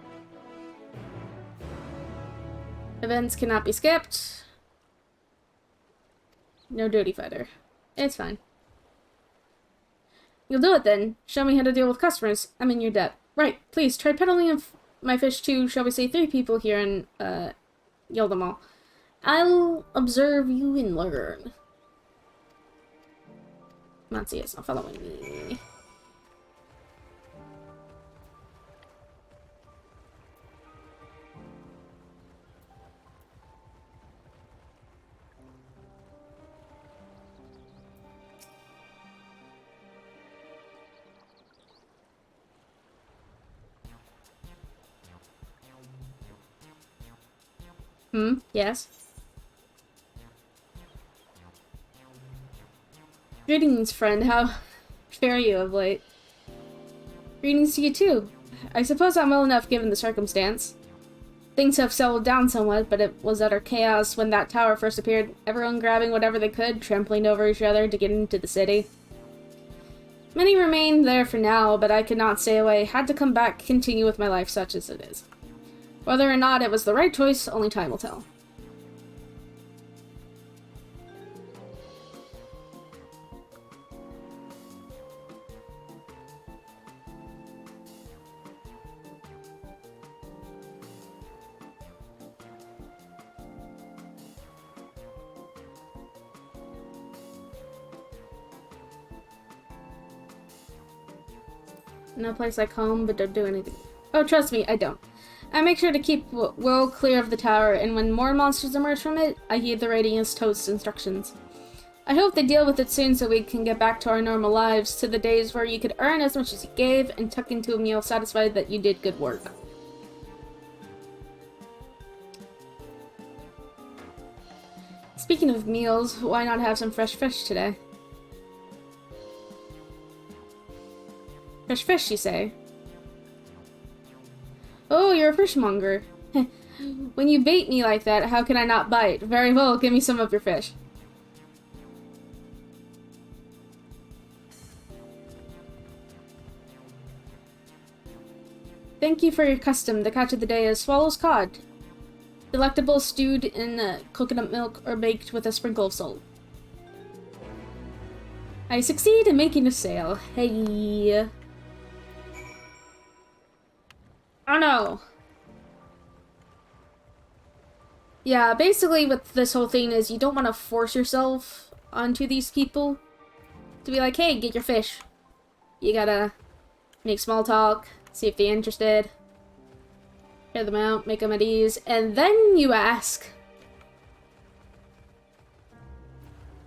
Events cannot be skipped. No dirty fighter. It's fine. You'll do it then. Show me how to deal with customers. I'm in your debt. Right, please, try peddling my fish to, shall we say, 3 people here in, Yeldamal. I'll observe you and learn. Matsuya is not following me. Yes? Greetings, friend. How fare you of late? Greetings to you, too. I suppose I'm well enough given the circumstance. Things have settled down somewhat, but it was utter chaos when that tower first appeared, everyone grabbing whatever they could, trampling over each other to get into the city. Many remained there for now, but I could not stay away, had to come back, continue with my life such as it is. Whether or not it was the right choice, only time will tell. No place like home, but don't do anything. Oh, trust me, I don't. I make sure to keep well clear of the tower, and when more monsters emerge from it, I heed the Radiance Toad's instructions. I hope they deal with it soon so we can get back to our normal lives, to the days where you could earn as much as you gave and tuck into a meal satisfied that you did good work. Speaking of meals, why not have some fresh fish today? Fresh fish, you say? Oh, you're a fishmonger. When you bait me like that, how can I not bite? Very well, give me some of your fish. Thank you for your custom. The catch of the day is swallows cod. Delectable, stewed in coconut milk or baked with a sprinkle of salt. I succeed in making a sale. Hey. Oh no. Yeah, basically what this whole thing is, you don't want to force yourself onto these people. To be like, hey, get your fish. You gotta make small talk, see if they're interested. Hear them out, make them at ease, and then you ask.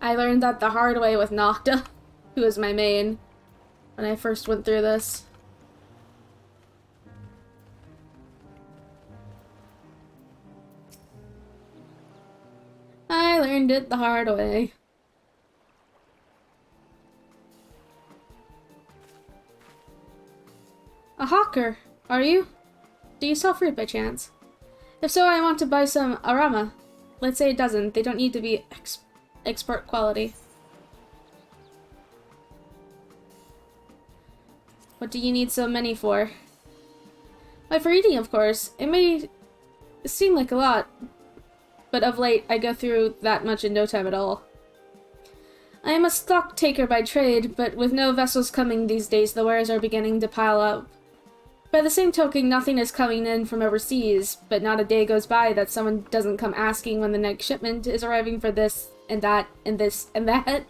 I learned that the hard way with Nocta, who was my main, when I first went through this. I learned it the hard way. A hawker, are you? Do you sell fruit by chance? If so, I want to buy some arama. Let's say a dozen. They don't need to be expert quality. What do you need so many for? Why, for eating, of course. It may seem like a lot, but of late, I go through that much in no time at all. I am a stock taker by trade, but with no vessels coming these days, the wares are beginning to pile up. By the same token, nothing is coming in from overseas, but not a day goes by that someone doesn't come asking when the next shipment is arriving for this and that and this and that.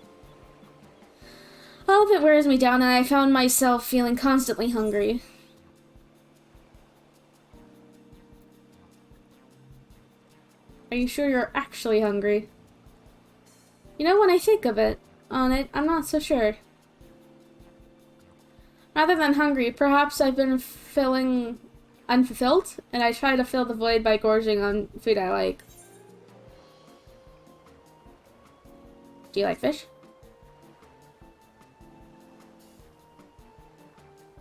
All of it wears me down, and I found myself feeling constantly hungry. Are you sure you're actually hungry? You know, when I think on it, I'm not so sure. Rather than hungry, perhaps I've been feeling unfulfilled, and I try to fill the void by gorging on food I like. Do you like fish?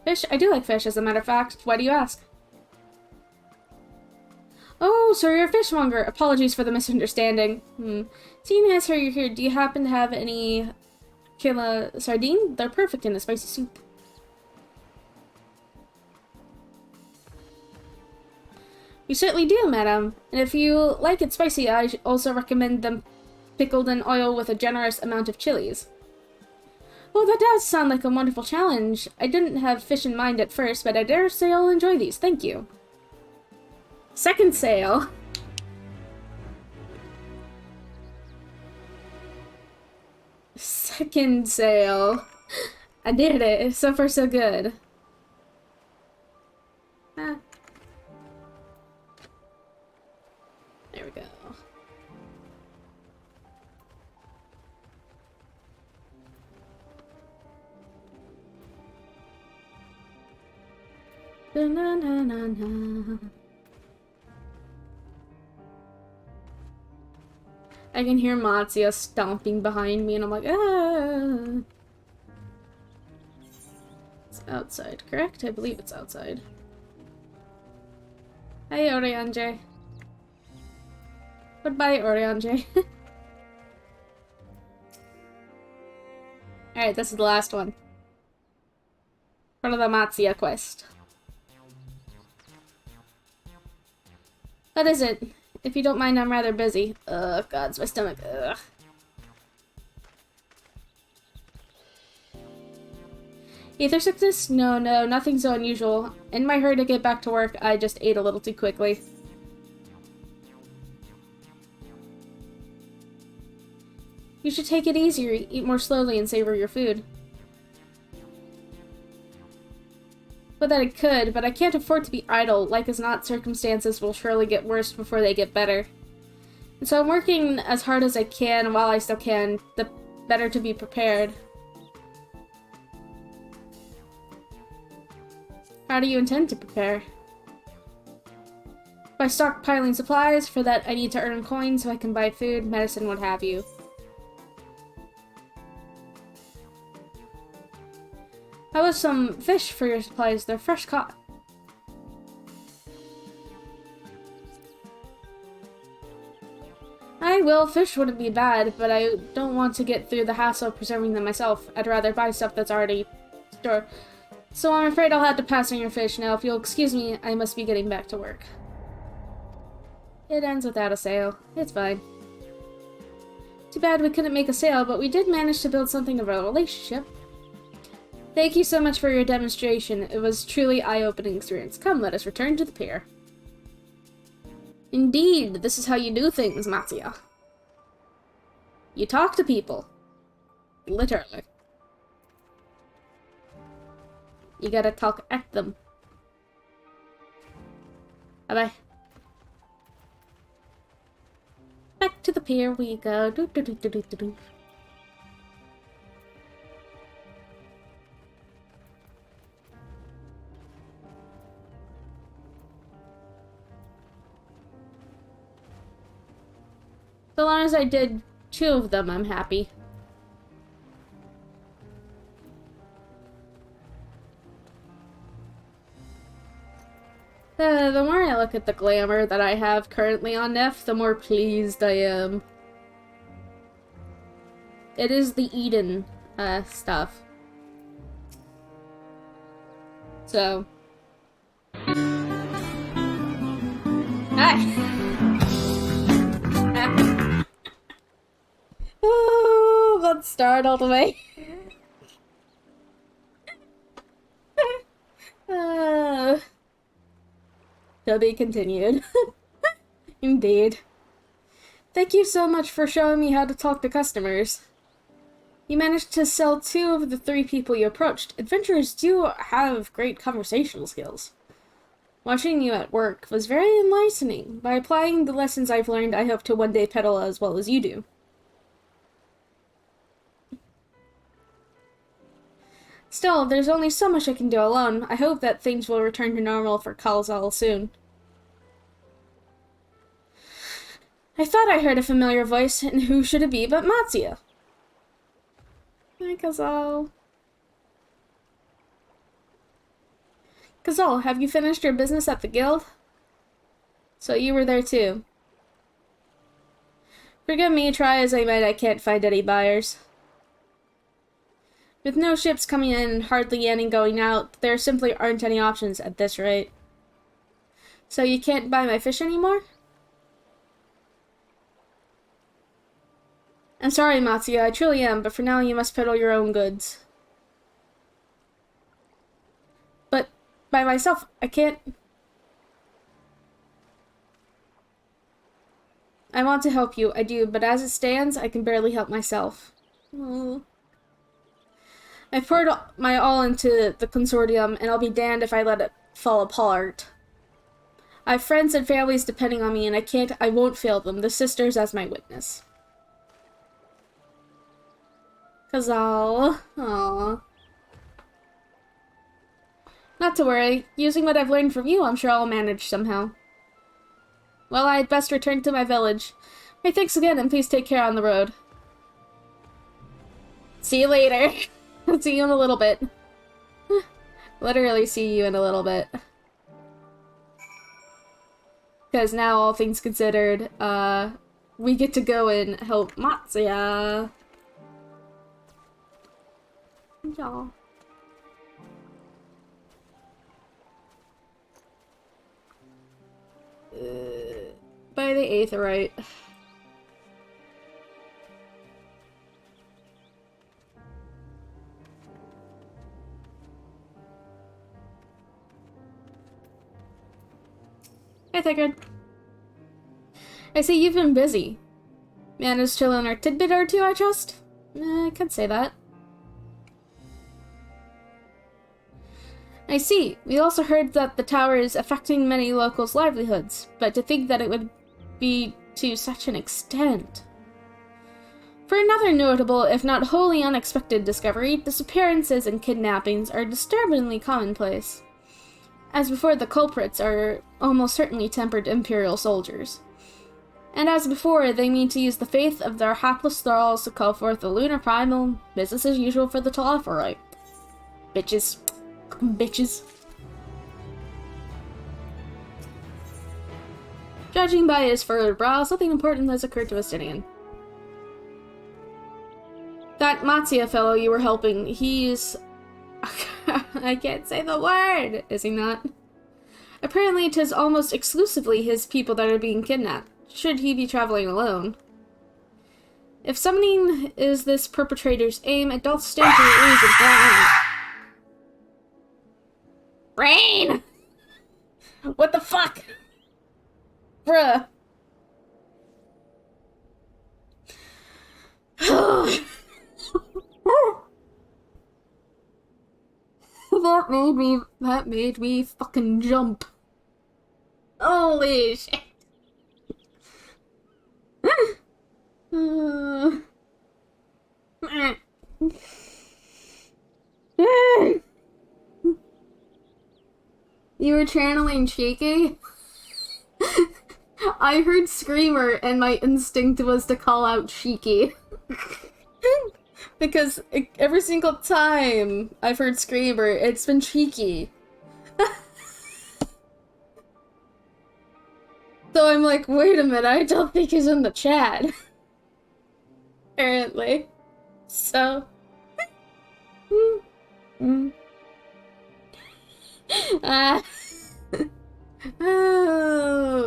Fish? I do like fish, as a matter of fact. Why do you ask? Oh, so you're a fishmonger. Apologies for the misunderstanding. Seeing as how you're here, do you happen to have any killer sardine? They're perfect in a spicy soup. You certainly do, madam. And if you like it spicy, I also recommend them pickled in oil with a generous amount of chilies. Well, that does sound like a wonderful challenge. I didn't have fish in mind at first, but I dare say I'll enjoy these. Thank you. Second sale. Second sale. I did it. So far, so good. Ah. There we go. Da-na-na-na-na. I can hear Matsuya stomping behind me, and I'm like, ah. It's outside, correct? I believe it's outside. Hey, Oriange. Goodbye, Oriange. Alright, this is the last one. Part of the Matsuya quest. What is it? If you don't mind, I'm rather busy. Ugh, God, it's my stomach. Ugh. Ether sickness? No, nothing so unusual. In my hurry to get back to work, I just ate a little too quickly. You should take it easier, eat more slowly, and savor your food. But that I could, but I can't afford to be idle. Like as not, circumstances will surely get worse before they get better. And so I'm working as hard as I can while I still can, the better to be prepared. How do you intend to prepare? By stockpiling supplies. For that I need to earn coins so I can buy food, medicine, what have you. How about some fish for your supplies? They're fresh caught. I will. Fish wouldn't be bad, but I don't want to get through the hassle of preserving them myself. I'd rather buy stuff that's already stored. So I'm afraid I'll have to pass on your fish. Now, if you'll excuse me, I must be getting back to work. It ends without a sale. It's fine. Too bad we couldn't make a sale, but we did manage to build something of a relationship. Thank you so much for your demonstration. It was truly eye-opening experience. Come, let us return to the pier. Indeed, this is how you do things, Matsuya. You talk to people. Literally. You gotta talk at them. Bye-bye. Back to the pier we go. Do do do do do do do. So long as I did 2 of them, I'm happy. The more I look at the glamour that I have currently on Neff, the more pleased I am. It is the Eden stuff. So. Hi! Oh, let's start all the way. To be continued. Indeed. Thank you so much for showing me how to talk to customers. You managed to sell 2 of the 3 people you approached. Adventurers do have great conversational skills. Watching you at work was very enlightening. By applying the lessons I've learned, I hope to one day peddle as well as you do. Still, there's only so much I can do alone. I hope that things will return to normal for Kalzal soon. I thought I heard a familiar voice, and who should it be but Matsuya? Hi, Kazal. Kazal, have you finished your business at the guild? So you were there too. Forgive me, try as I might, I can't find any buyers. With no ships coming in and hardly any going out, there simply aren't any options at this rate. So you can't buy my fish anymore? I'm sorry, Matsuya, I truly am, but for now you must peddle your own goods. But by myself, I can't... I want to help you, I do, but as it stands, I can barely help myself. I poured my all into the consortium, and I'll be damned if I let it fall apart. I have friends and families depending on me, and I won't fail them, the sisters as my witness. Kazal. Aww. Not to worry. Using what I've learned from you, I'm sure I'll manage somehow. Well, I had best return to my village. Hey, thanks again, and please take care on the road. See you later. I'll see you in a little bit. Literally see you in a little bit. Because now, all things considered, we get to go and help Matsuya. Y'all. By the Aetherite. Hey, Thigrid. I see you've been busy. Managed to learn a tidbit or two, I trust? I could say that. I see. We also heard that the tower is affecting many locals' livelihoods, but to think that it would be to such an extent. For another notable, if not wholly unexpected discovery, disappearances and kidnappings are disturbingly commonplace. As before, the culprits are almost certainly tempered Imperial soldiers. And as before, they mean to use the faith of their hapless thralls to call forth the lunar primal, business as usual for the Telephorite. Bitches. Bitches. Judging by his furrowed brow, something important has occurred to Estinian. That Matsuya fellow you were helping, he's... I can't say the word, is he not? Apparently it is almost exclusively his people that are being kidnapped, should he be traveling alone. If summoning is this perpetrator's aim, it doth stand to reason that... Rain! What the fuck? Bruh. That made me fucking jump. Holy shit. You were channeling Cheeky? I heard Screamer and my instinct was to call out Cheeky. Because every single time I've heard Screamer, it's been Cheeky. So I'm like, wait a minute, I don't think he's in the chat. Apparently. So... Oh.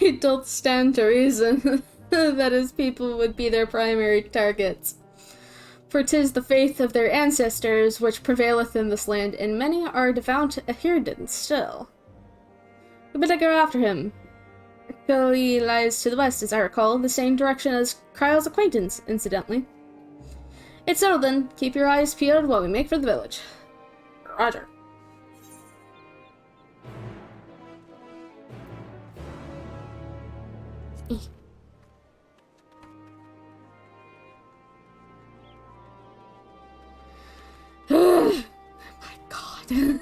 It don't stand to reason that his people would be their primary targets. For 'tis the faith of their ancestors which prevaileth in this land, and many are devout adherents still. We better go after him. Gully lies to the west, as I recall, the same direction as Kryle's acquaintance, incidentally. It's settled then. Keep your eyes peeled while we make for the village. Roger. Oh my god.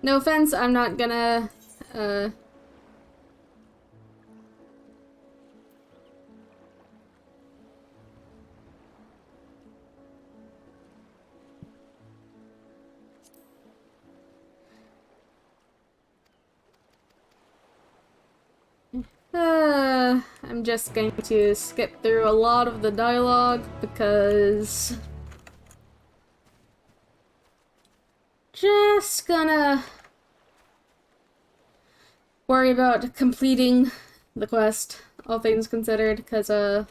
No offense, I'm not gonna, I'm just going to skip through a lot of the dialogue because... Just gonna worry about completing the quest, all things considered, because, again,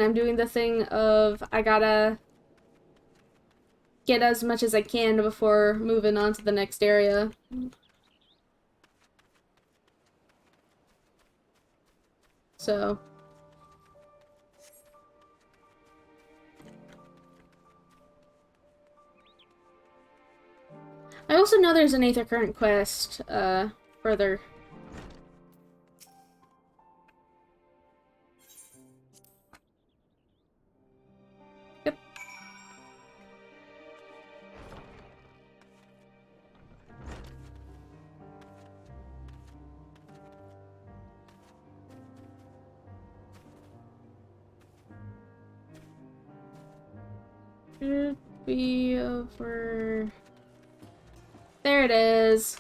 I'm doing the thing of I gotta get as much as I can before moving on to the next area. So... I also know there's an Aether Current quest, further. Yep. Should be over... There it is.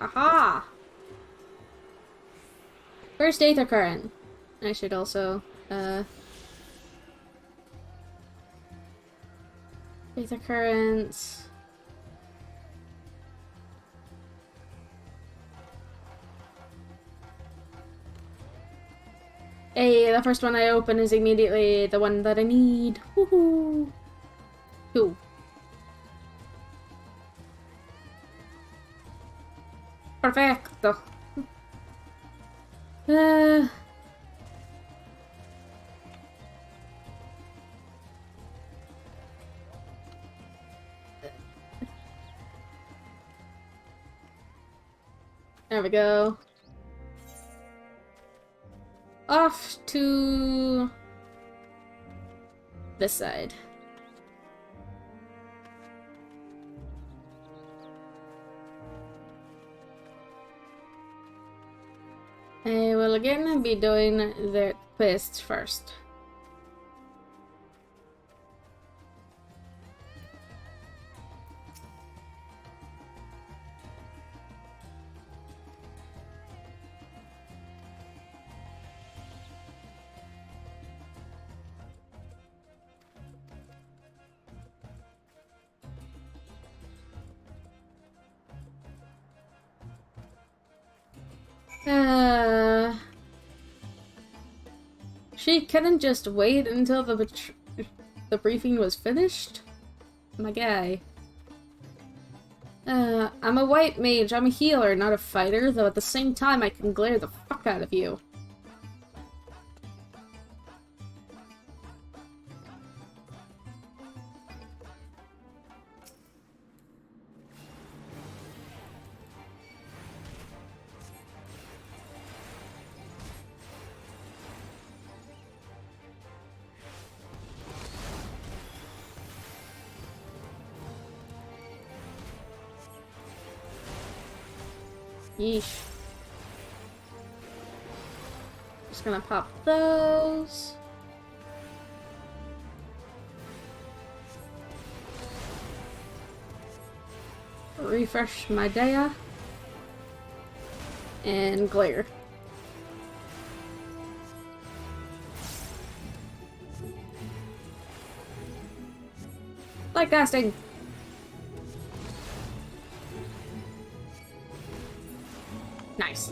Aha! First Aether Current. I should also, Aether Currents. Hey, the first one I open is immediately the one that I need. Woohoo! Cool. Perfecto. There we go. Off to this side. I will again be doing the quests first. She couldn't just wait until the briefing was finished? My guy. I'm a white mage. I'm a healer, not a fighter, though at the same time I can glare the fuck out of you. Yeesh. Just gonna pop those. Refresh my data. And glare. Like casting. Nice.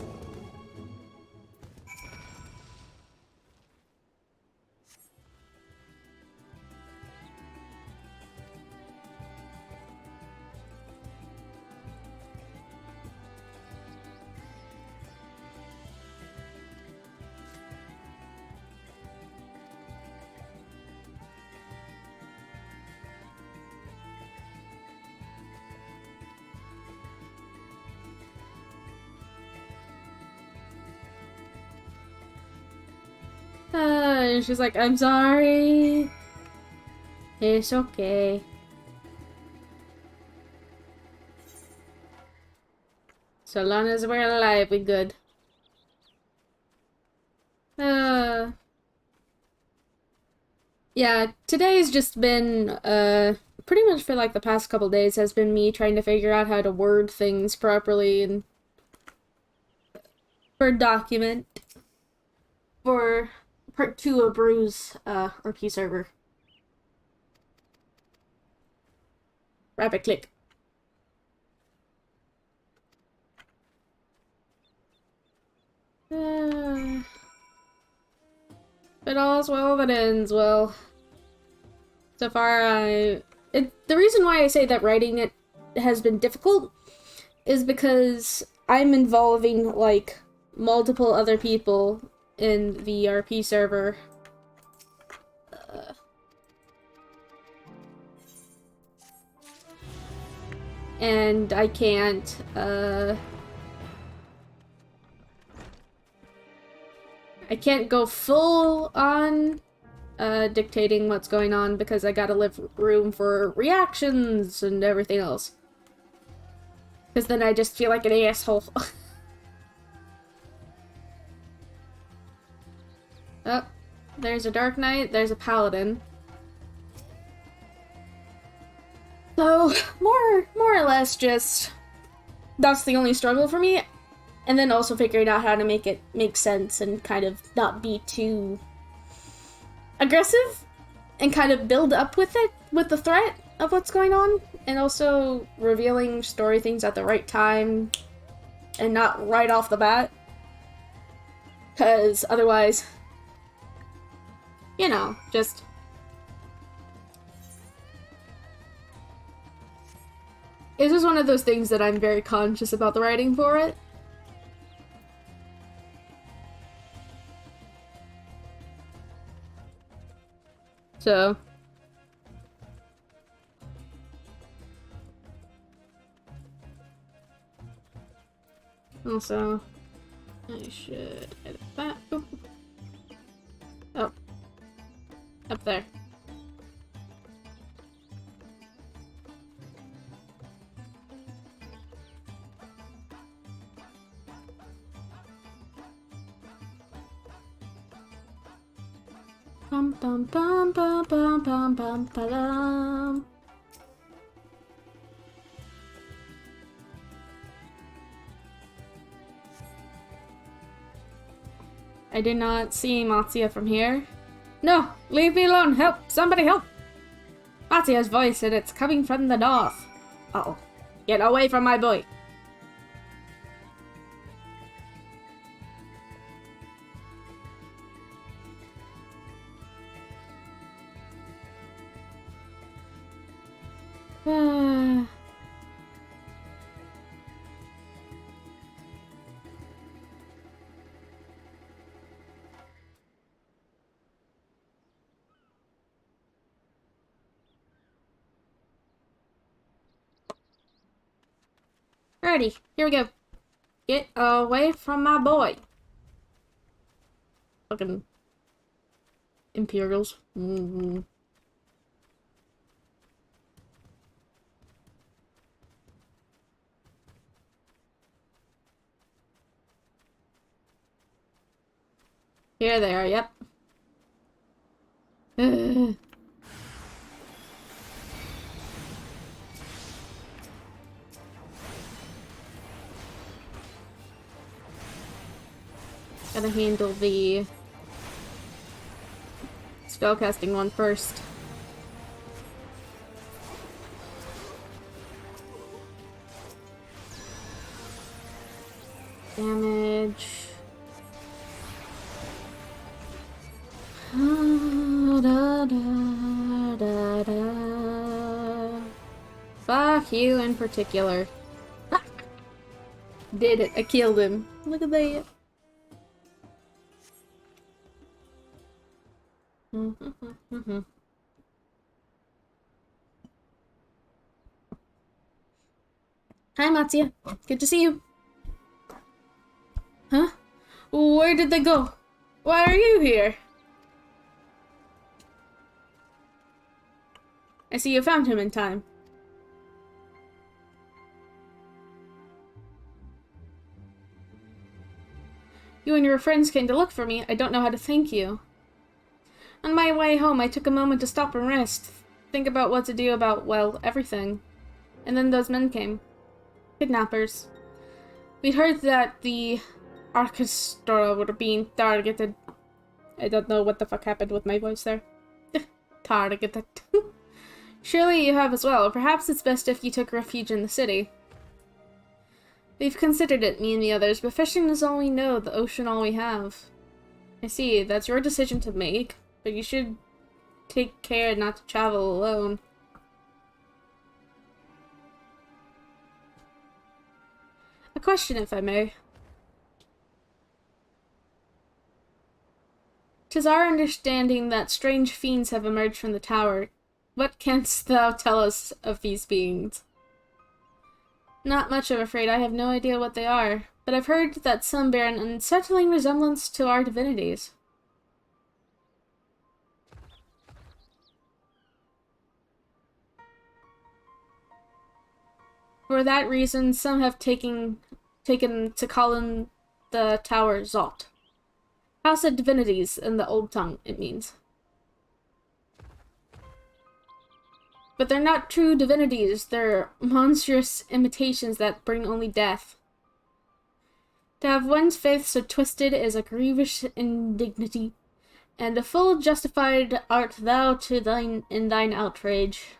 She's like, I'm sorry. It's okay. So long as we're alive, we good. Yeah, today's just been, pretty much for like the past couple days has been me trying to figure out how to word things properly and for document for part 2 of Brew's, RP server. Rabbit click. But all's well that ends well. So far, the reason why I say that writing it has been difficult is because I'm involving, like, multiple other people in the RP server. And I can't, I can't go full on dictating what's going on because I gotta leave room for reactions and everything else. Because then I just feel like an asshole. Oh, there's a Dark Knight, there's a Paladin. So, more or less just, that's the only struggle for me. And then also figuring out how to make it make sense and kind of not be too aggressive and kind of build up with it, with the threat of what's going on. And also revealing story things at the right time and not right off the bat. Because otherwise, you know, just... It's just one of those things that I'm very conscious about the writing for it. So... Also, I should edit that. Oop. Oh. Up there. Bum bum bum bum bum bum bum ba-dum. I did not see Matsuya from here. No! Leave me alone! Help! Somebody help! Matsuya's voice, and it's coming from the north. Uh-oh. Get away from my boy! Alrighty, here we go. Get away from my boy. Fucking Imperials. Mm-hmm. Here they are, yep. Gotta handle the spellcasting one first. Damage. Da, da, da, da. Fuck you in particular. Ah! Did it. I killed him. Look at that. Hi, Matsuya. Good to see you. Huh? Where did they go? Why are you here? I see you found him in time. You and your friends came to look for me. I don't know how to thank you. On my way home, I took a moment to stop and rest. Think about what to do about, well, everything. And then those men came. Kidnappers. We heard that the orchestra were being targeted. I don't know what the fuck happened with my voice there. Targeted. Surely you have as well. Perhaps it's best if you took refuge in the city. We've considered it, me and the others, but fishing is all we know, the ocean all we have. I see, that's your decision to make, but you should take care not to travel alone. A question, if I may. 'Tis our understanding that strange fiends have emerged from the tower. What canst thou tell us of these beings? Not much, I'm afraid. I have no idea what they are, but I've heard that some bear an unsettling resemblance to our divinities. For that reason, some have taken to calling the Tower Zot. House of Divinities in the old tongue, it means. But they're not true divinities, they're monstrous imitations that bring only death. To have one's faith so twisted is a grievous indignity, and a full justified art thou to in thine outrage.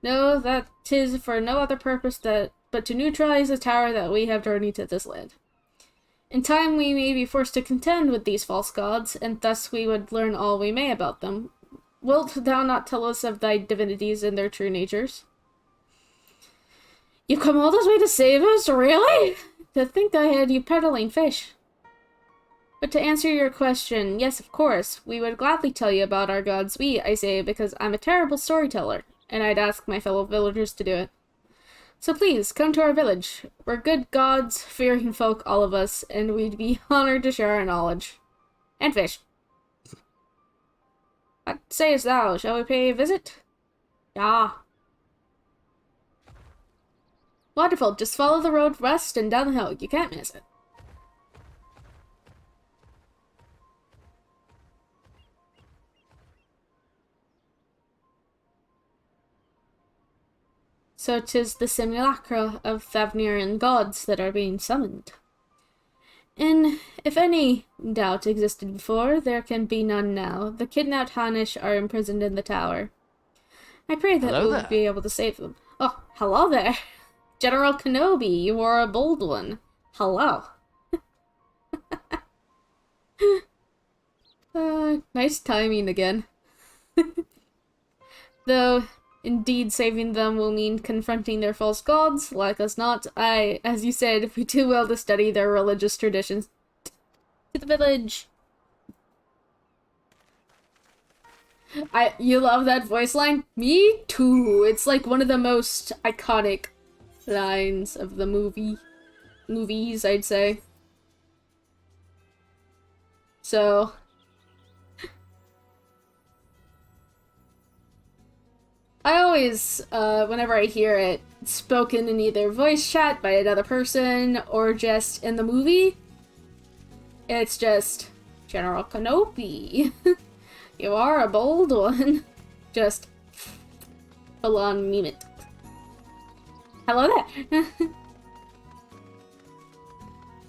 Know that 'tis for no other purpose but to neutralize the tower that we have journeyed to this land. In time we may be forced to contend with these false gods, and thus we would learn all we may about them. Wilt thou not tell us of thy divinities and their true natures? You come all this way to save us, really? To think I had you peddling fish. But to answer your question, yes, of course, we would gladly tell you about our gods. I say, because I'm a terrible storyteller, and I'd ask my fellow villagers to do it. So please, come to our village. We're good gods, fearing folk, all of us, and we'd be honored to share our knowledge. And fish. What sayest thou? Shall we pay a visit? Yeah. Wonderful. Just follow the road west and down the hill. You can't miss it. So 'tis the simulacra of Thavnirian gods that are being summoned. And if any doubt existed before, there can be none now. The kidnapped Hanish are imprisoned in the tower. I pray that we'll be able to save them. Oh, hello there. General Kenobi, you are a bold one. Hello. Nice timing again. Though, indeed, saving them will mean confronting their false gods, like us not. As you said, we do well to study their religious traditions. To the village! You love that voice line? Me too! It's like one of the most iconic lines of the movies, I'd say. So... I always, whenever I hear it spoken in either voice chat by another person or just in the movie, it's just, General Kenobi, you are a bold one. Just full on meme it. Hello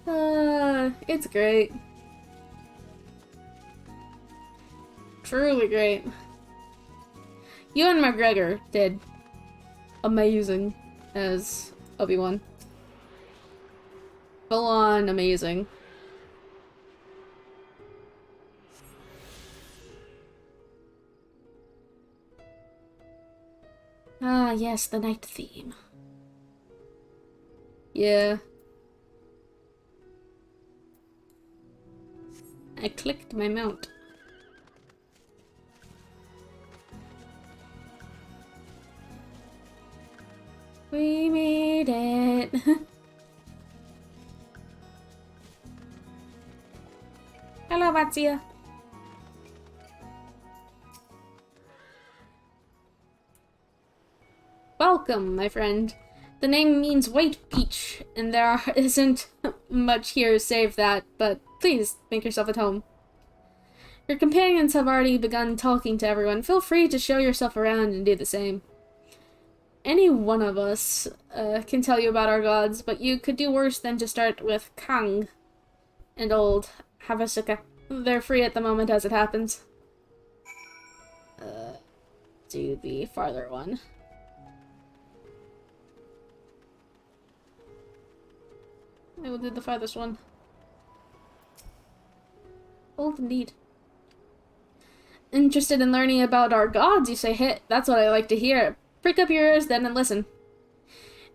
there! It's great. Truly great. Ewan McGregor did amazing as Obi-Wan. Full on amazing. Ah, yes, the night theme. Yeah. I clicked my mount. We made it. Hello, Matsuya. Welcome, my friend. The name means white peach, and there isn't much here save that, but please make yourself at home. Your companions have already begun talking to everyone. Feel free to show yourself around and do the same. Any one of us can tell you about our gods, but you could do worse than to start with Kang and old Havasuka. They're free at the moment as it happens. Do the farther one. I will do the farthest one. Old indeed. Interested in learning about our gods, you say? Hit. That's what I like to hear. Prick up your ears then and listen.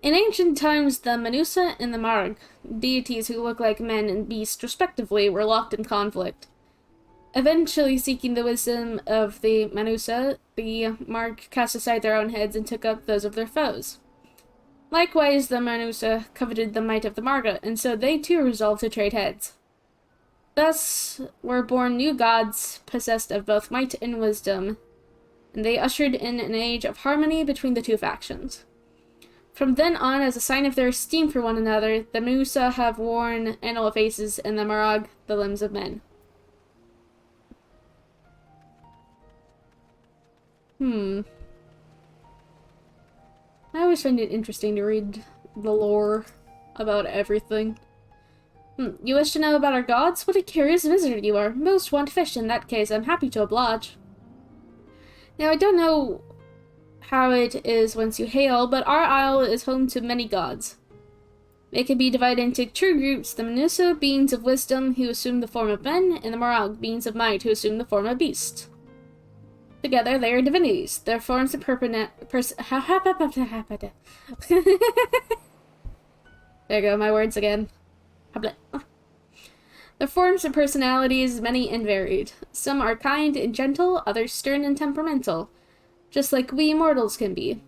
In ancient times, the Manusa and the Marg, deities who look like men and beasts respectively, were locked in conflict. Eventually seeking the wisdom of the Manusa, the Marg cast aside their own heads and took up those of their foes. Likewise, the Manusa coveted the might of the Marga, and so they too resolved to trade heads. Thus were born new gods possessed of both might and wisdom, and they ushered in an age of harmony between the two factions. From then on, as a sign of their esteem for one another, the Manusa have worn animal faces and the Marag the limbs of men. I always find it interesting to read the lore about everything. You wish to know about our gods? What a curious visitor you are. Most want fish. In that case, I'm happy to oblige. Now, I don't know how it is whence you hail, but our isle is home to many gods. They can be divided into two groups: the Manusa, beings of wisdom who assume the form of men, and the Marag, beings of might who assume the form of beasts. Together, they are divinities. Their forms and There you go, my words again. Their forms and personalities many and varied. Some are kind and gentle, others stern and temperamental, just like we mortals can be.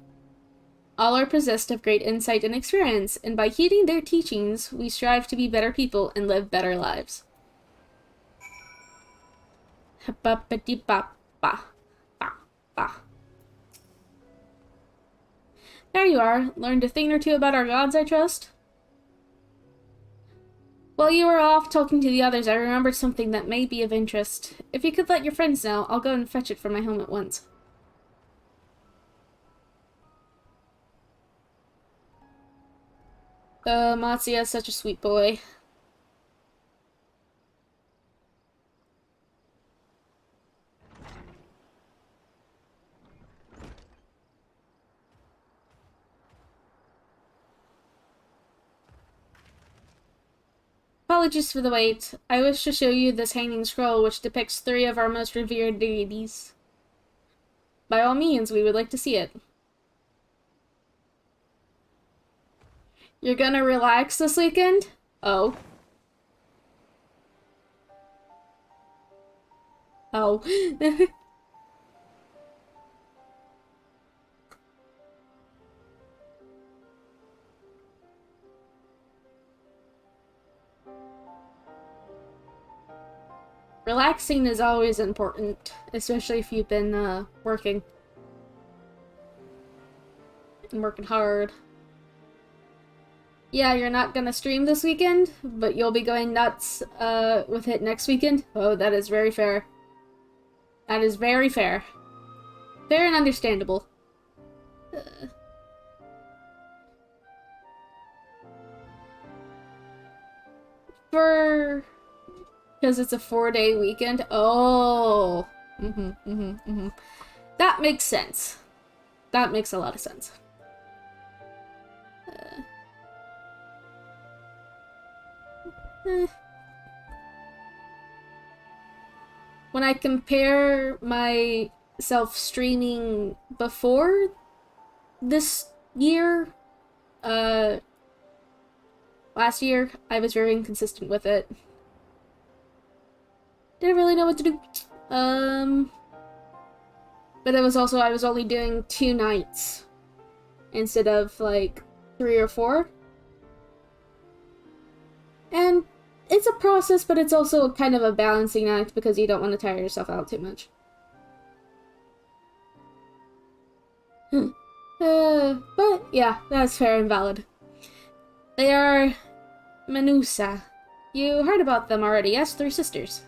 All are possessed of great insight and experience, and by heeding their teachings, we strive to be better people and live better lives. There you are. Learned a thing or two about our gods, I trust? While you were off talking to the others, I remembered something that may be of interest. If you could let your friends know, I'll go and fetch it from my home at once. Matsuya is such a sweet boy. Apologies for the wait. I wish to show you this hanging scroll which depicts 3 of our most revered deities. By all means, we would like to see it. You're gonna relax this weekend? Oh. Oh. Relaxing is always important, especially if you've been, working. And working hard. Yeah, you're not gonna stream this weekend, but you'll be going nuts, with it next weekend? Oh, that is very fair. That is very fair. Fair and understandable. Because it's a 4-day weekend? Oh. That makes sense. That makes a lot of sense. When I compare myself streaming before this year, last year, I was very inconsistent with it. Didn't really know what to do. But it was also, I was only doing 2 nights instead of, like, 3 or 4. And it's a process, but it's also kind of a balancing act because you don't want to tire yourself out too much. But yeah, that's fair and valid. They are Menusa. You heard about them already, yes? 3 sisters.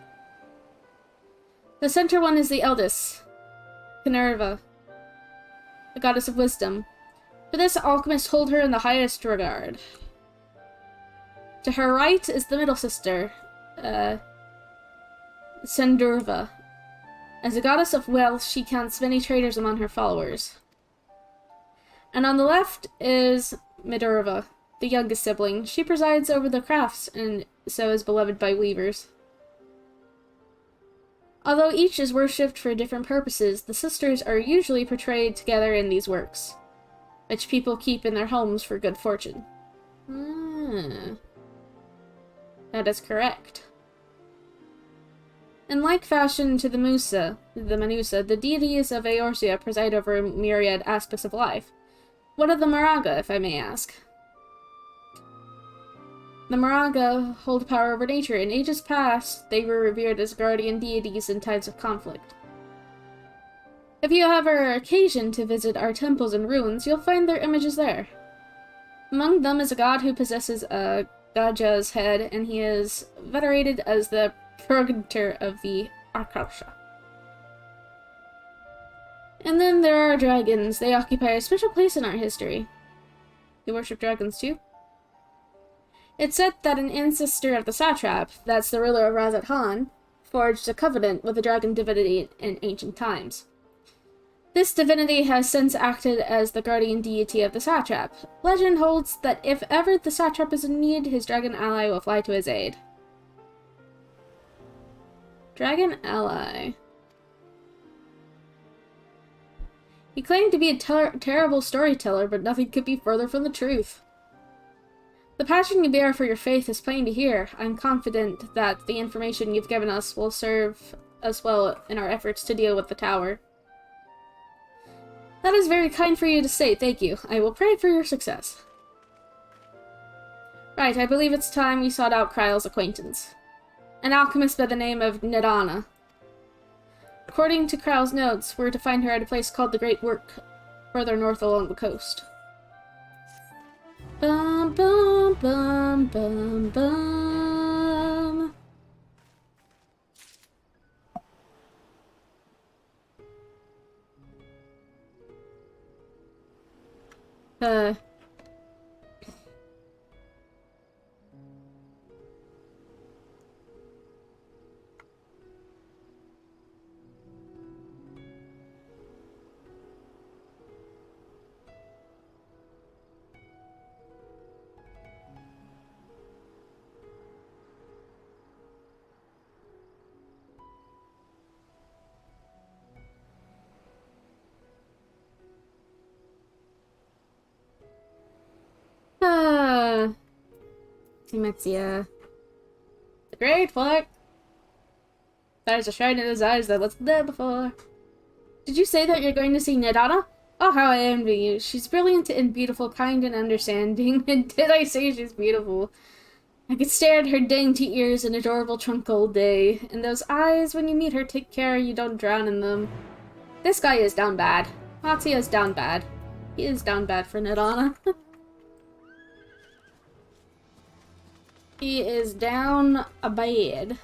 The center one is the eldest, Minerva, the goddess of wisdom. For this, alchemists hold her in the highest regard. To her right is the middle sister, Sendurva. As a goddess of wealth, she counts many traders among her followers. And on the left is Minerva, the youngest sibling. She presides over the crafts and so is beloved by weavers. Although each is worshipped for different purposes, the sisters are usually portrayed together in these works, which people keep in their homes for good fortune. That is correct. In like fashion to the Menusa, the deities of Eorzea preside over myriad aspects of life. What of the Moraga, if I may ask? The Moraga hold power over nature. In ages past, they were revered as guardian deities in times of conflict. If you have ever occasion to visit our temples and ruins, you'll find their images there. Among them is a god who possesses a Gaja's head, and he is venerated as the progenitor of the Akasha. And then there are dragons. They occupy a special place in our history. You worship dragons too? It's said that an ancestor of the satrap, that's the ruler of Razat Han, forged a covenant with the dragon divinity in ancient times. This divinity has since acted as the guardian deity of the satrap. Legend holds that if ever the satrap is in need, his dragon ally will fly to his aid. Dragon ally. He claimed to be a terrible storyteller, but nothing could be further from the truth. The passion you bear for your faith is plain to hear. I'm confident that the information you've given us will serve us well in our efforts to deal with the tower. That is very kind for you to say, thank you. I will pray for your success. Right, I believe it's time we sought out Kryle's acquaintance. An alchemist by the name of Nidana. According to Kryle's notes, we're to find her at a place called the Great Work, further north along the coast. Bum bum bum bum bum. Timexia. The Great Fork. There's a shine in his eyes that wasn't there before. Did you say that you're going to see Nidana? Oh, how I envy you. She's brilliant and beautiful, kind and understanding. And did I say she's beautiful? I could stare at her dainty ears and adorable trunk all day. And those eyes, when you meet her, take care you don't drown in them. This guy is down bad. Matsuya is down bad. He is down bad for Nidana. He is down a bed.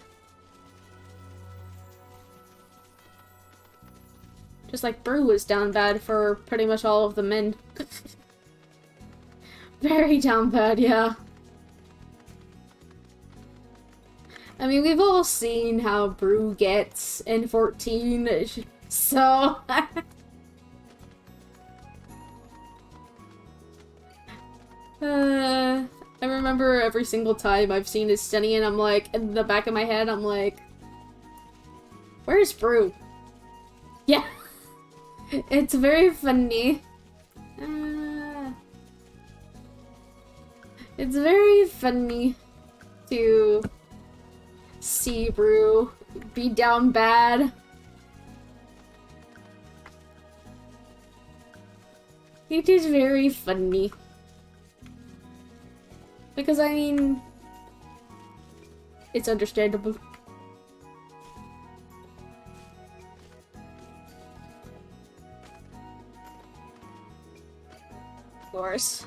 Just like Brew was down bad for pretty much all of the men. Very down bad, yeah. I mean, we've all seen how Brew gets in 14, so... I remember every single time I've seen Estinian, I'm like, in the back of my head, I'm like, where's Brew? Yeah. It's very funny. It's very funny to see Brew be down bad. It is very funny. Because, I mean, it's understandable. Of course.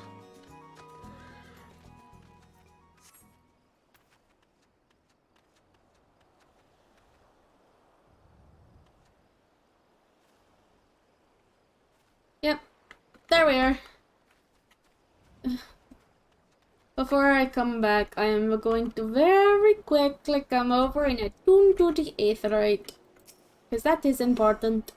Yep. There we are. Before I come back, I am going to very quickly come over and attune to the Aetherite. Because that is important.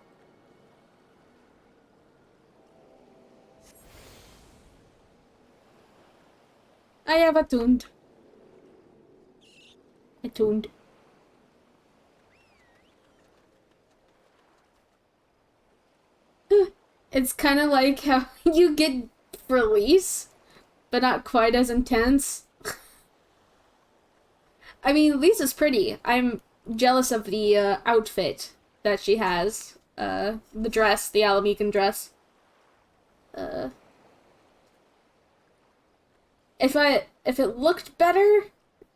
I have attuned. Attuned. It's kind of like how you get release, but not quite as intense. I mean, Lisa's pretty. I'm jealous of the outfit that she has. The dress, the Alamecan dress. If it looked better,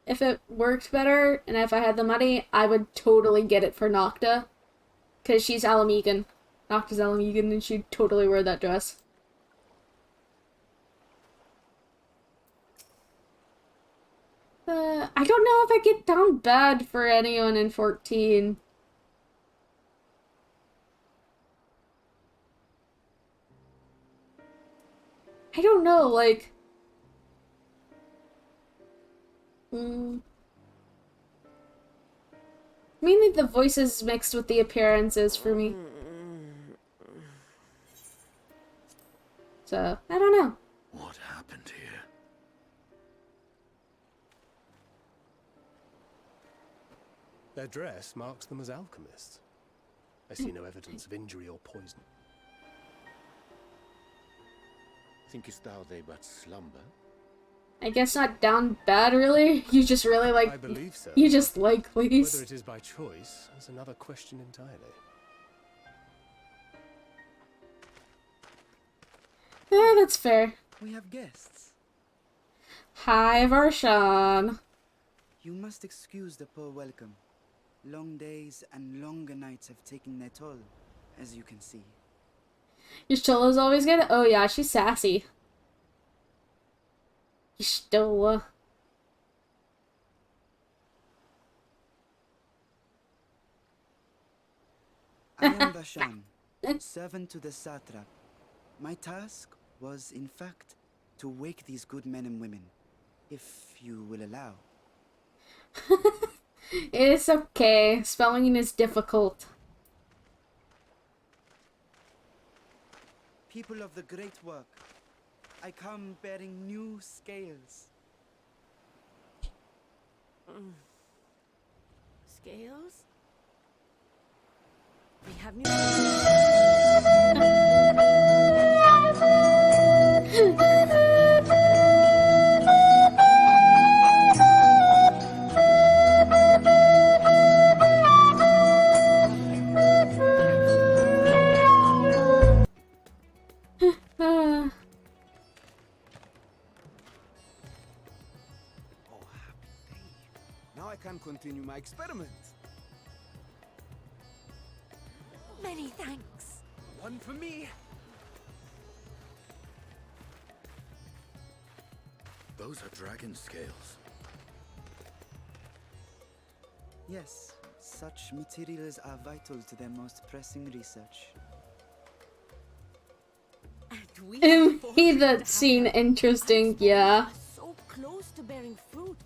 if it worked better, and if I had the money, I would totally get it for Nocta. Because she's Alamecan. Nocta's Alamecan, and she'd totally wear that dress. I don't know if I get down bad for anyone in 14. I don't know, like... Mainly the voices mixed with the appearances for me. So, I don't know. What happened here? Their dress marks them as alchemists. I see no evidence of injury or poison. Thinkest thou they but slumber? I guess not down bad, really. You just really like... I believe so. You just like Lise. Whether it is by choice is another question entirely. Yeah, that's fair. We have guests. Hi, Varshan. You must excuse the poor welcome. Long days and longer nights have taken their toll, as you can see. Yashtola's always good? Oh yeah, she's sassy. Yashtola. I am Vashan, servant to the satrap. My task was, in fact, to wake these good men and women, if you will allow. It's okay. Spelling is difficult. People of the great work, I come bearing new scales. Scales? We have new... Now I can continue my experiment. Many thanks. One for me. Those are dragon scales. Yes, such materials are vital to their most pressing research. And we are fortunate That to scene have them. interesting, And yeah. are so close to bearing fruit.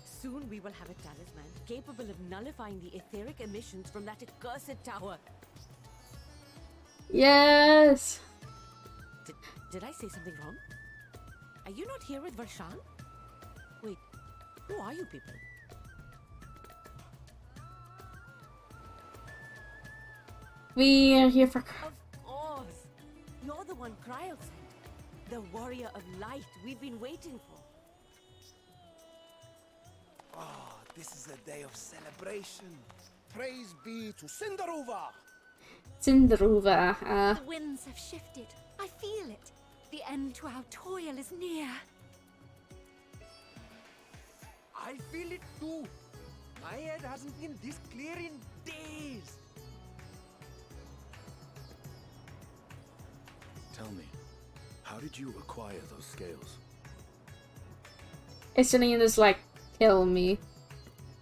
Soon we will have a talisman capable of nullifying the etheric emissions from that accursed tower. Yes. Did I say something wrong? Are you not here with Varshan? Wait, who are you people? We are here for. Of course. You're the one Kryl sent. The warrior of light we've been waiting for. Oh, this is a day of celebration. Praise be to Cinderova. Cinderova. The winds have shifted. I feel it. The end to our toil is near. I feel it too. My head hasn't been this clear in days. Tell me, how did you acquire those scales? Estinian is like, kill me.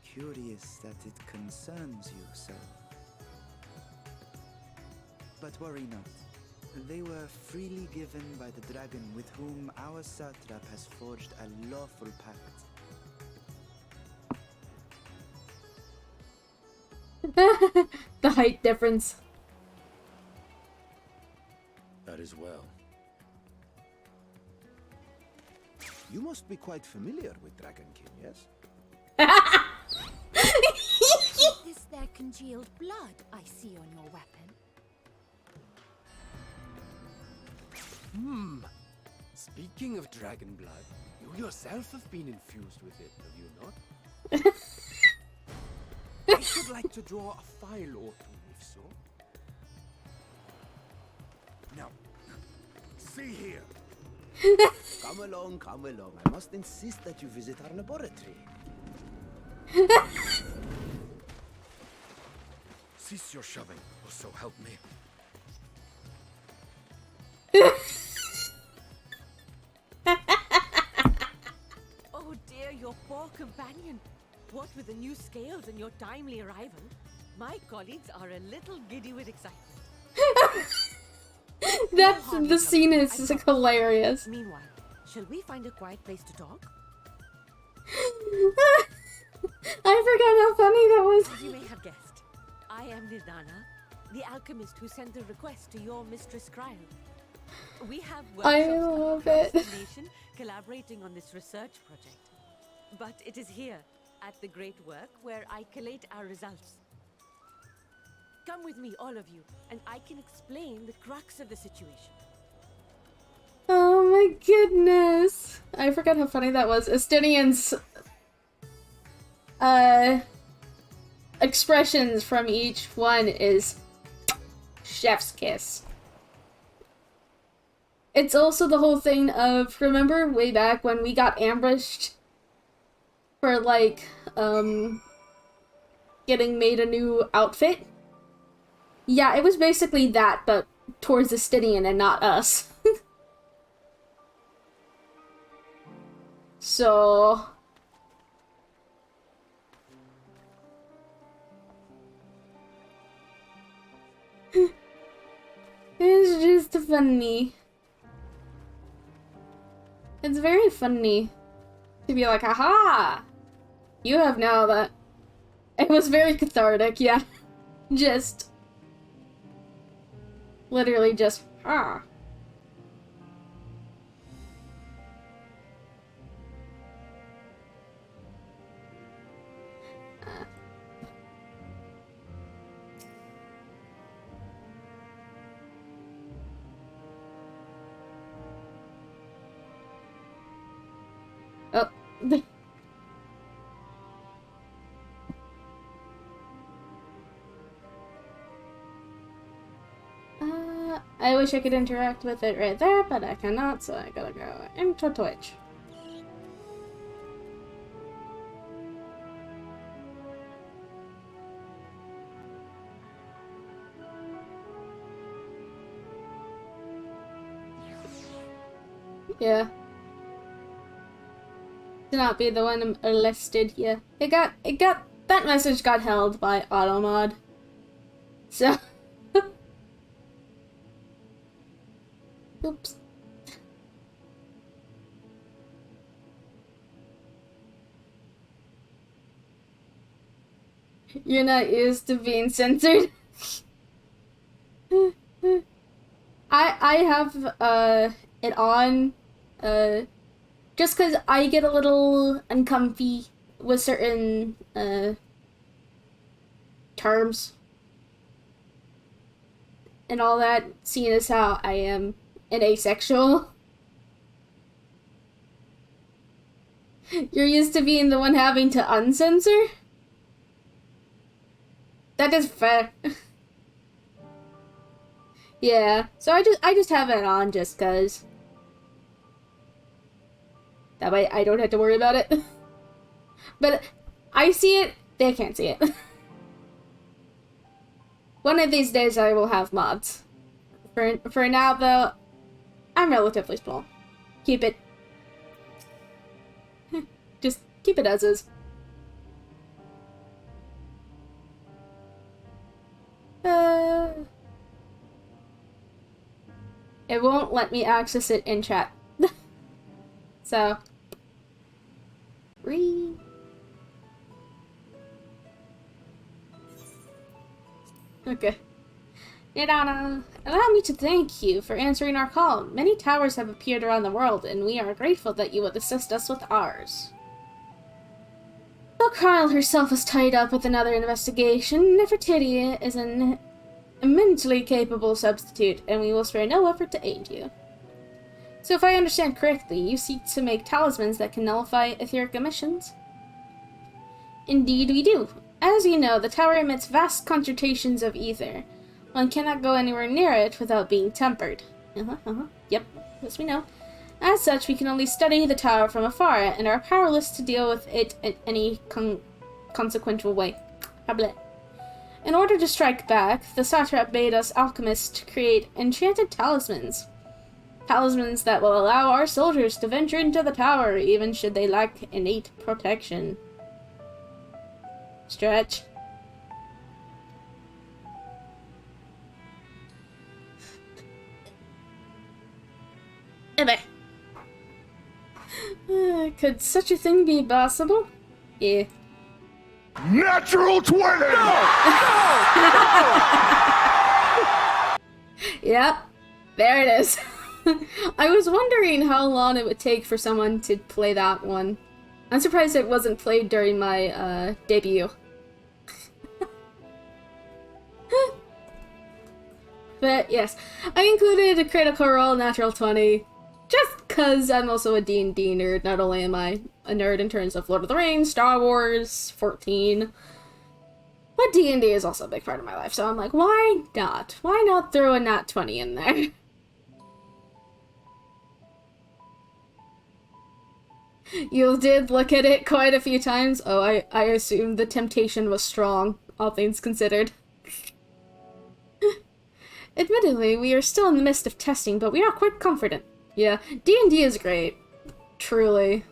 Curious that it concerns you so. But worry not. They were freely given by the dragon with whom our satrap has forged a lawful pact. The height difference. That is well. You must be quite familiar with Dragon King, yes? Is this their congealed blood I see on your weapon? Speaking of dragon blood, you yourself have been infused with it, have you not? I should like to draw a file or two, if so. Now, see here. Come along, come along. I must insist that you visit our laboratory. Cease your shoving, or so help me. Oh dear, your poor companion. What with the new scales and your timely arrival, my colleagues are a little giddy with excitement. That's the scene is hilarious. Meanwhile, shall we find a quiet place to talk? I forgot how funny that was. As you may have guessed, I am Nidana, the alchemist who sent the request to your mistress Kryl. We have I workshops love across it. the nation collaborating on this research project. But it is here, at the great work, where I collate our results. Come with me, all of you, and I can explain the crux of the situation. Oh my goodness. I forgot how funny that was. Estinian's expressions from each one is chef's kiss. It's also the whole thing of, remember way back when we got ambushed for like getting made a new outfit? Yeah, it was basically that, but towards Estinian and not us. So it's just funny. It's very funny to be like, aha! You have now that. It was very cathartic, yeah. Just. Literally just, ah. Oh. I wish I could interact with it right there, but I cannot, so I gotta go into Twitch. Yeah. To not be the one listed here. That message got held by Automod. So. Oops. You're not used to being censored. I have it on just because I get a little uncomfy with certain terms and all that, seeing as how I am an asexual. You're used to being the one having to uncensor? That is fair. Yeah, so I just have it on just cause. That way I don't have to worry about it. But I see it, they can't see it. One of these days I will have mods. For now though, I'm relatively small. Keep it. Just keep it as is. It won't let me access it in chat. So. Okay. Nidana, allow me to thank you for answering our call. Many towers have appeared around the world, and we are grateful that you would assist us with ours. Though Kyle herself is tied up with another investigation, Nefertiti is an immensely capable substitute, and we will spare no effort to aid you. So if I understand correctly, you seek to make talismans that can nullify etheric emissions? Indeed we do. As you know, the tower emits vast concentrations of ether. One cannot go anywhere near it without being tempered. Yep, yes we know. As such, we can only study the tower from afar, and are powerless to deal with it in any consequential way. In order to strike back, the satrap bade us alchemists to create enchanted talismans. Talismans that will allow our soldiers to venture into the tower, even should they lack innate protection. Stretch. Could such a thing be possible? Yeah. Natural 20! Yep, there it is. I was wondering how long it would take for someone to play that one. I'm surprised it wasn't played during my debut. But yes, I included a critical role natural 20 just cause I'm also a D&D nerd. Not only am I a nerd in terms of Lord of the Rings, Star Wars, 14, but D&D is also a big part of my life, so I'm like, why not? Why not throw a nat 20 in there? You did look at it quite a few times. Oh, I assume the temptation was strong, all things considered. Admittedly, we are still in the midst of testing, but we are quite confident. Yeah, D&D is great. Truly.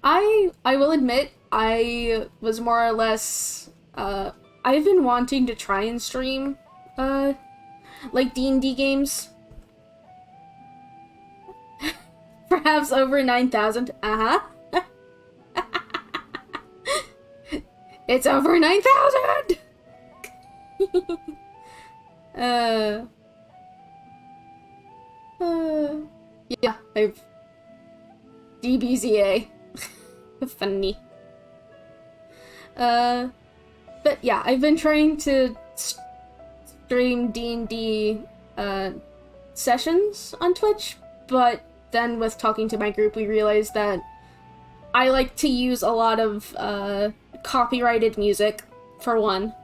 I will admit, I was more or less, I've been wanting to try and stream, like D&D games. Perhaps over 9,000. It's over 9,000! Yeah, I've... DBZA. Funny. But yeah, I've been trying to stream D&D, sessions on Twitch, but then with talking to my group, we realized that I like to use a lot of, copyrighted music, for one.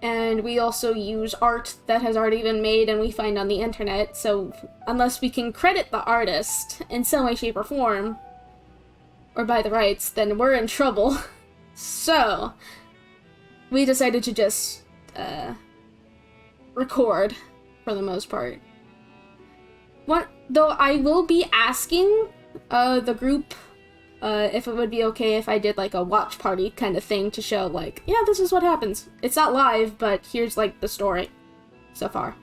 And we also use art that has already been made and we find on the internet, so unless we can credit the artist in some way, shape, or form, or buy the rights, then we're in trouble. So, we decided to just, record, for the most part. Though I will be asking, the group, if it would be okay if I did, like, a watch party kind of thing to show, like, yeah, this is what happens. It's not live, but here's, like, the story so far.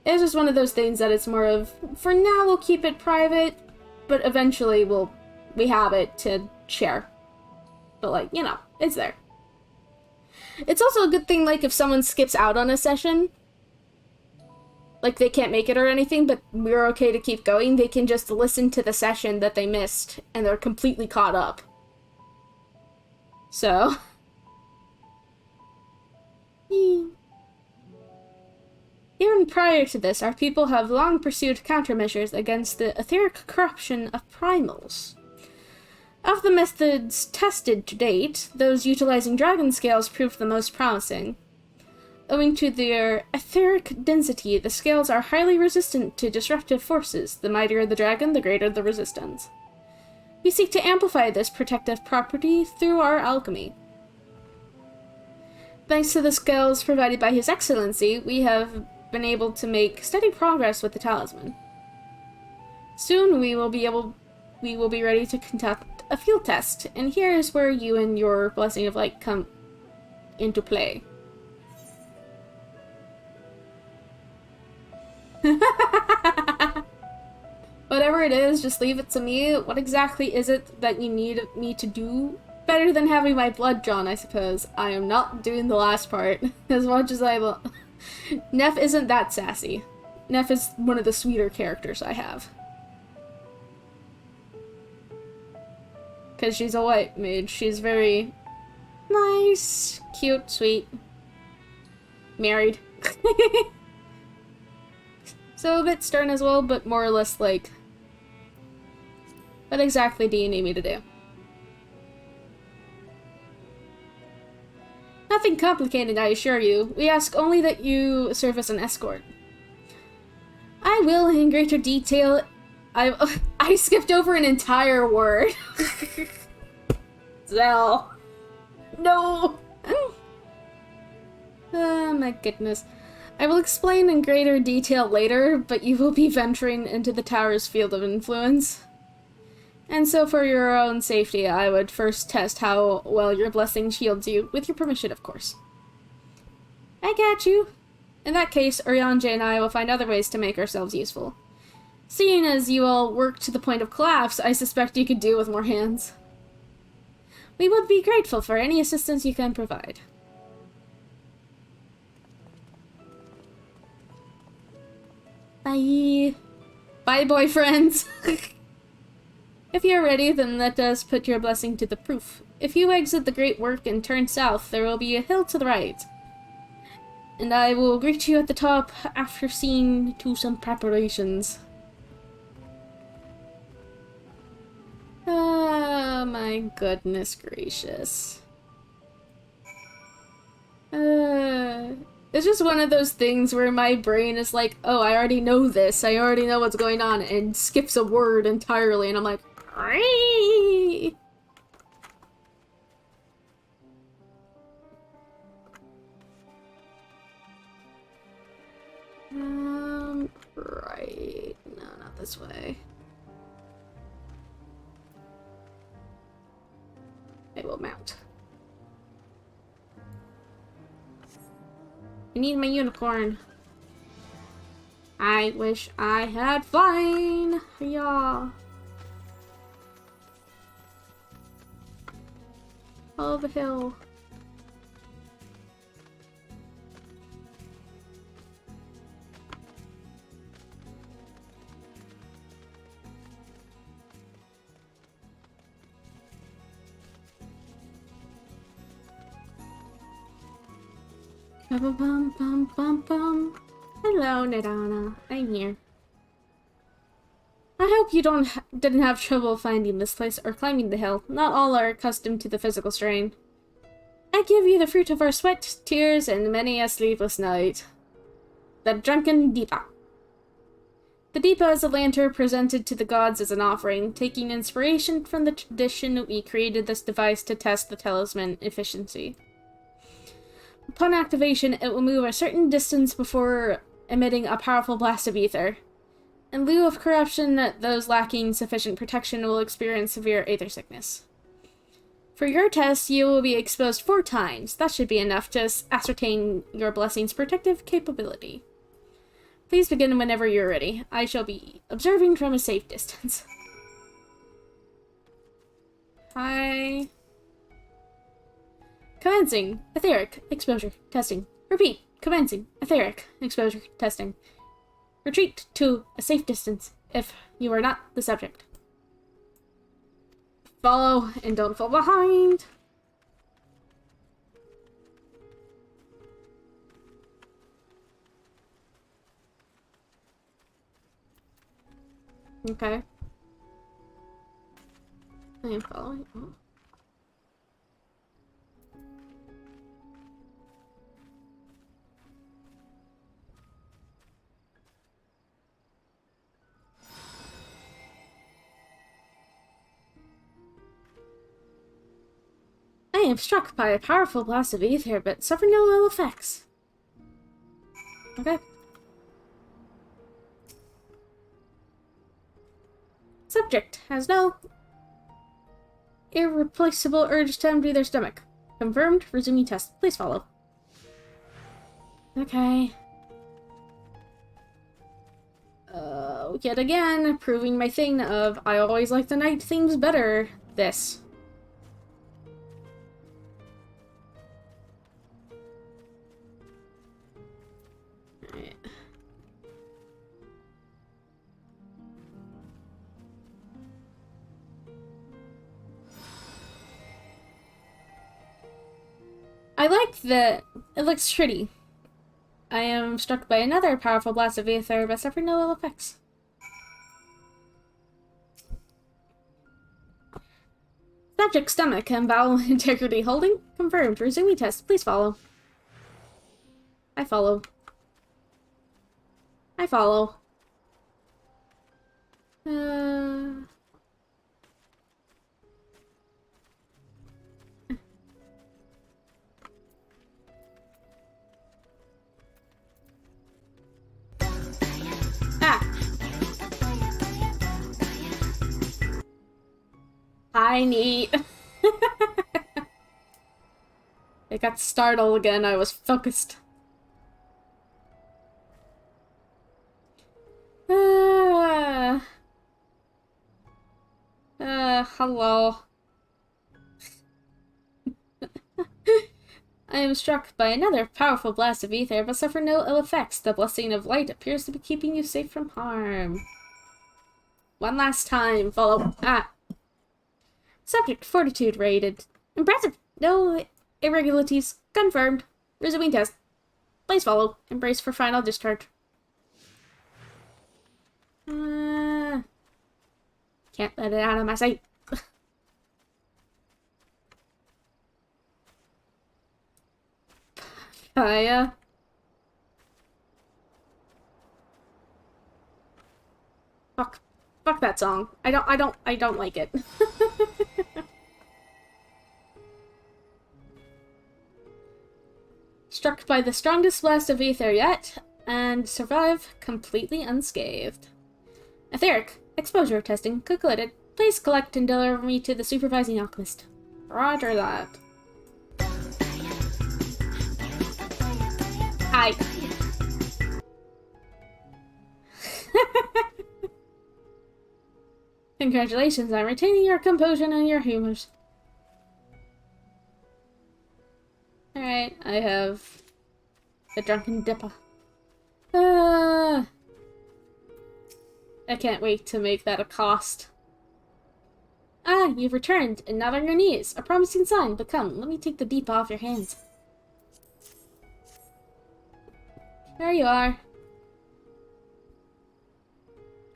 It's just one of those things that it's more of, for now we'll keep it private, but eventually we have it to share. But, like, you know, it's there. It's also a good thing, like, if someone skips out on a session, like, they can't make it or anything, but we're okay to keep going, they can just listen to the session that they missed, and they're completely caught up. So... Even prior to this, our people have long pursued countermeasures against the etheric corruption of primals. Of the methods tested to date, those utilizing dragon scales proved the most promising. Owing to their etheric density, the scales are highly resistant to disruptive forces. The mightier the dragon, the greater the resistance. We seek to amplify this protective property through our alchemy. Thanks to the scales provided by His Excellency, we have been able to make steady progress with the talisman. Soon we will be ready to conduct a field test, and here is where you and your Blessing of Light come into play. Whatever it is, just leave it to me. What exactly is it that you need me to do? Better than having my blood drawn, I suppose. I am not doing the last part, as much as I love. Neff isn't that sassy. Neff is one of the sweeter characters I have. Because she's a white mage. She's very nice, cute, sweet. Married. So a bit stern as well, but more or less like, what exactly do you need me to do? Nothing complicated, I assure you. We ask only that you serve as an escort. I will, in greater detail. I skipped over an entire word. Zell. No. Oh my goodness. I will explain in greater detail later, but you will be venturing into the tower's field of influence. And so for your own safety, I would first test how well your blessing shields you, with your permission, of course. I got you. In that case, Oryanje and I will find other ways to make ourselves useful. Seeing as you all work to the point of collapse, I suspect you could do with more hands. We would be grateful for any assistance you can provide. Bye. Bye, boyfriends. If you're ready, then let us put your blessing to the proof. If you exit the Great Work and turn south, there will be a hill to the right. And I will greet you at the top after seeing to some preparations. Oh my goodness gracious. It's just one of those things where my brain is like, oh, I already know this, I already know what's going on, and skips a word entirely, and I'm like, right. No, not this way. I will mount. I need my unicorn. I wish I had flying. Yeah. Follow the hill. Bum bum bum bum. Hello, Nidana. I'm here. I hope you didn't have trouble finding this place or climbing the hill. Not all are accustomed to the physical strain. I give you the fruit of our sweat, tears, and many a sleepless night. The drunken Deepa. The Deepa is a lantern presented to the gods as an offering. Taking inspiration from the tradition, we created this device to test the talisman efficiency. Upon activation, it will move a certain distance before emitting a powerful blast of ether. In lieu of corruption, those lacking sufficient protection will experience severe aether sickness. For your test, you will be exposed 4 times. That should be enough to ascertain your blessing's protective capability. Please begin whenever you're ready. I shall be observing from a safe distance. Hi. Commencing etheric exposure testing. Repeat. Commencing etheric exposure testing. Retreat to a safe distance if you are not the subject. Follow and don't fall behind. Okay. I am following. Oh. I am struck by a powerful blast of ether, but suffer no ill effects. Okay. Subject has no irreplaceable urge to empty their stomach. Confirmed. Resuming test. Please follow. Okay. Yet again, proving my thing of I always like the night themes better. This. Alright. I like that it looks pretty. I am struck by another powerful blast of ether, but suffer no ill effects. Subject stomach and bowel integrity holding. Confirmed. Resuming test. Please follow. I follow. I follow. Hi, neat. I got startled again. I was focused. Hello. I am struck by another powerful blast of ether, but suffer no ill effects. The blessing of light appears to be keeping you safe from harm. One last time. Follow. Subject fortitude rated. Impressive. No irregularities. Confirmed. Resuming test. Please follow. Embrace for final discharge. Can't let it out of my sight. Fuck that song. I don't like it. Struck by the strongest blast of ether yet, and survive completely unscathed. Etheric exposure testing concluded. Please collect and deliver me to the supervising alchemist. Roger that. Hi. Congratulations on retaining your composure and your humors. Alright, I have the Drunken Dipper. I can't wait to make that a cost. You've returned, and not on your knees. A promising sign, but come, let me take the deep off your hands. There you are.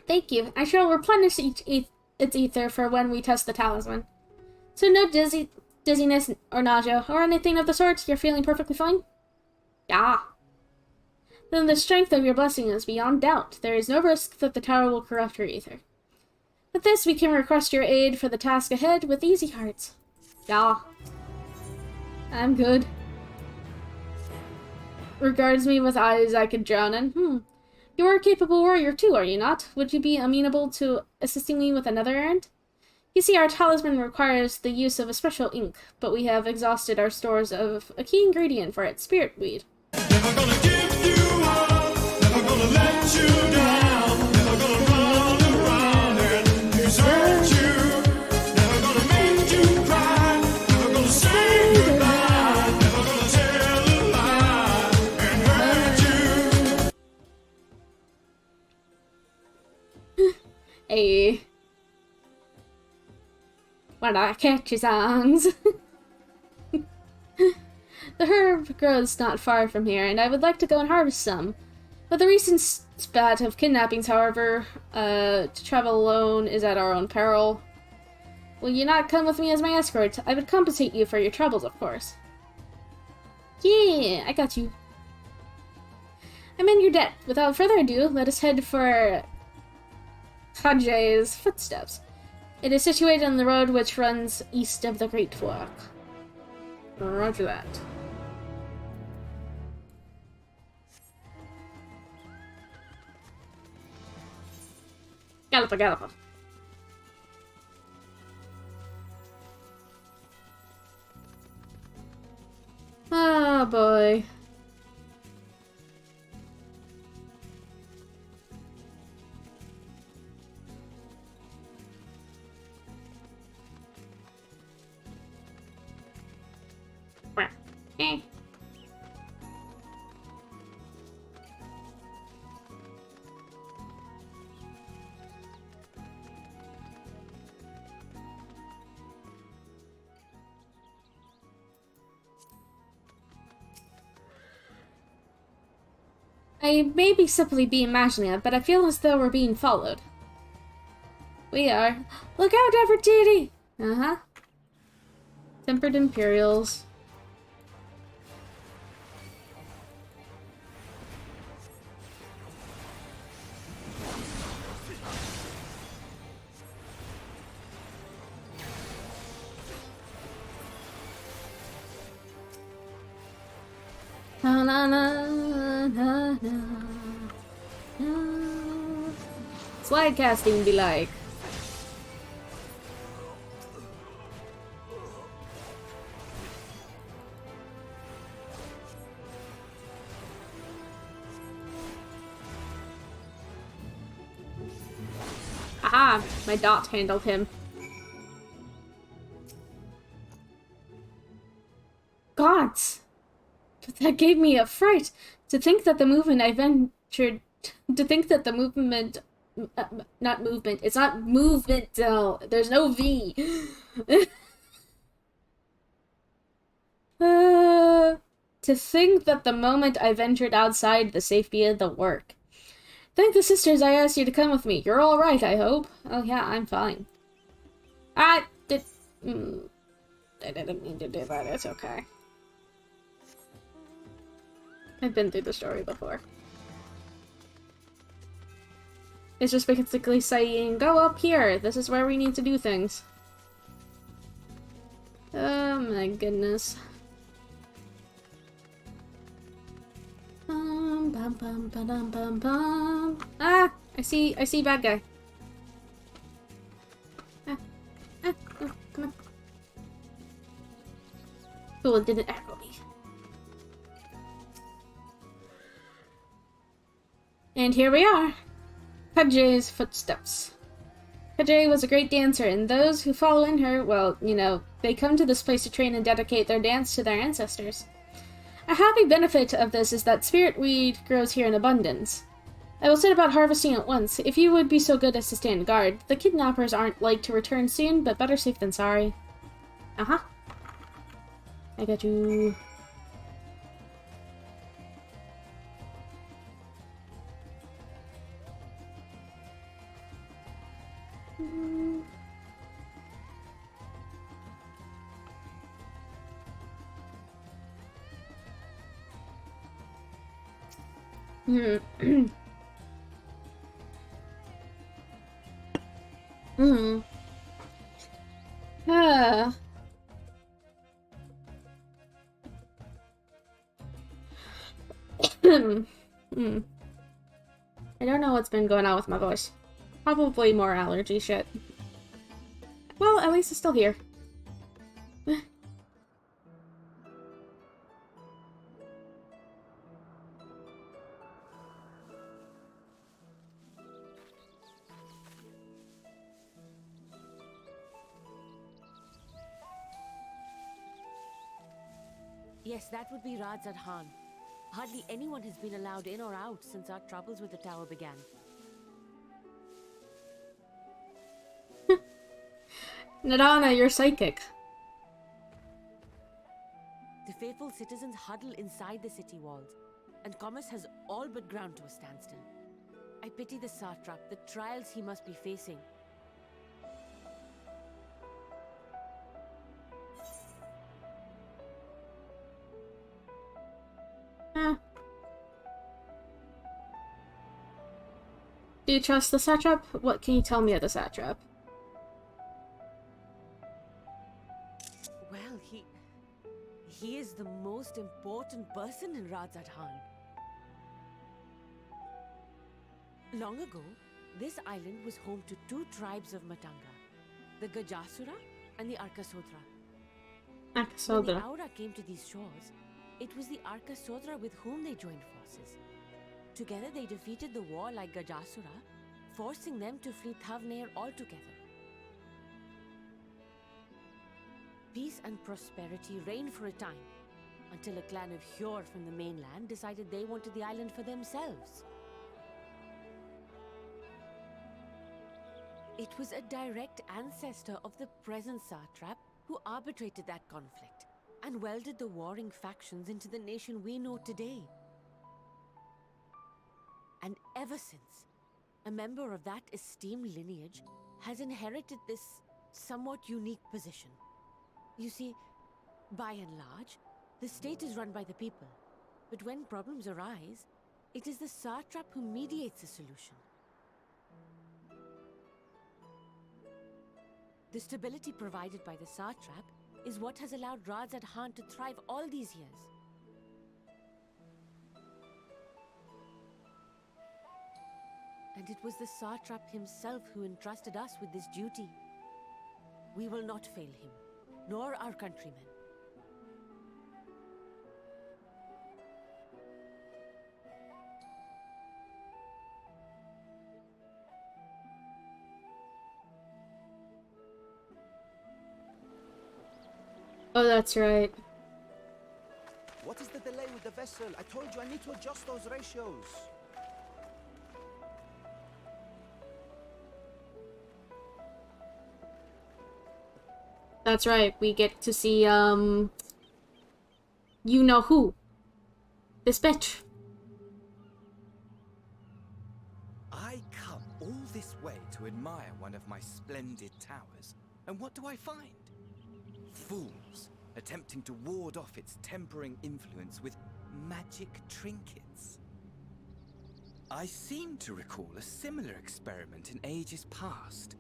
Thank you. I shall replenish its ether for when we test the talisman. So no dizziness or nausea or anything of the sort? You're feeling perfectly fine? Yeah. Then the strength of your blessing is beyond doubt. There is no risk that the tower will corrupt your ether. With this, we can request your aid for the task ahead with easy hearts. Yeah. I'm good. Regards me with eyes I could drown in. You are a capable warrior too, are you not? Would you be amenable to assisting me with another errand? You see, our talisman requires the use of a special ink, but we have exhausted our stores of a key ingredient for it, spirit weed. Never gonna give you up, never gonna let you down, never gonna run around and desert you, never gonna make you cry, never gonna say goodbye. Hey. What are catchy songs? The herb grows not far from here, and I would like to go and harvest some. But the recent spat of kidnappings, however, to travel alone is at our own peril. Will you not come with me as my escort? I would compensate you for your troubles, of course. Yeah, I got you. I'm in your debt. Without further ado, let us head for Hajj's footsteps. It is situated on the road which runs east of the Great Walk. Roger that. Gallop, gallop. Oh boy. Eh. I may be simply be imagining it, but I feel as though we're being followed. We are. Look out, Nefertiti! Uh-huh. Tempered Imperials. Na na na na na na. Slide casting be like. Aha! My dot handled him. Gods! But that gave me a fright. To think that the movement I ventured... To think that the movement... not movement. It's not movement, there's no V. To think that the moment I ventured outside the safety of the work. Thank the sisters I asked you to come with me. You're all right, I hope. Oh yeah, I'm fine. I didn't mean to do that. It's okay. I've been through the story before. It's just basically saying, go up here. This is where we need to do things. Oh my goodness. Bum, bum, bum, bum, bum, bum. Ah! I see bad guy. Oh, come on. Cool, it didn't aggro me. And here we are. Hajj's footsteps. Hajj was a great dancer, and those who follow in her, well, you know, they come to this place to train and dedicate their dance to their ancestors. A happy benefit of this is that spirit weed grows here in abundance. I will set about harvesting at once, if you would be so good as to stand guard. The kidnappers aren't like to return soon, but better safe than sorry. Uh-huh. I got you. Ah. I don't know what's been going on with my voice. Probably more allergy shit. Well, at least it's still here. Yes, that would be Radzat Han. Hardly anyone has been allowed in or out since our troubles with the tower began. Nadana, you're psychic. The faithful citizens huddle inside the city walls, and commerce has all but ground to a standstill. I pity the satrap, the trials he must be facing. Do you trust the satrap? What can you tell me of the satrap? Well, he is the most important person in Radzat-Han. Long ago, this island was home to two tribes of Matanga, the Gajasura and the Arkasodra. When the Aura came to these shores, it was the Arkasodra with whom they joined forces. Together they defeated the warlike Gajasura, forcing them to flee Thavnair altogether. Peace and prosperity reigned for a time, until a clan of Hjor from the mainland decided they wanted the island for themselves. It was a direct ancestor of the present satrap who arbitrated that conflict and welded the warring factions into the nation we know today. And ever since, a member of that esteemed lineage has inherited this somewhat unique position. You see, by and large, the state is run by the people. But when problems arise, it is the satrap who mediates a solution. The stability provided by the satrap is what has allowed Radzat-Han to thrive all these years. And it was the satrap himself who entrusted us with this duty. We will not fail him, nor our countrymen. Oh, that's right. What is the delay with the vessel? I told you I need to adjust those ratios. That's right. We get to see, you know who. This bitch. I come all this way to admire one of my splendid towers, and what do I find? Fools attempting to ward off its tempering influence with magic trinkets. I seem to recall a similar experiment in ages past.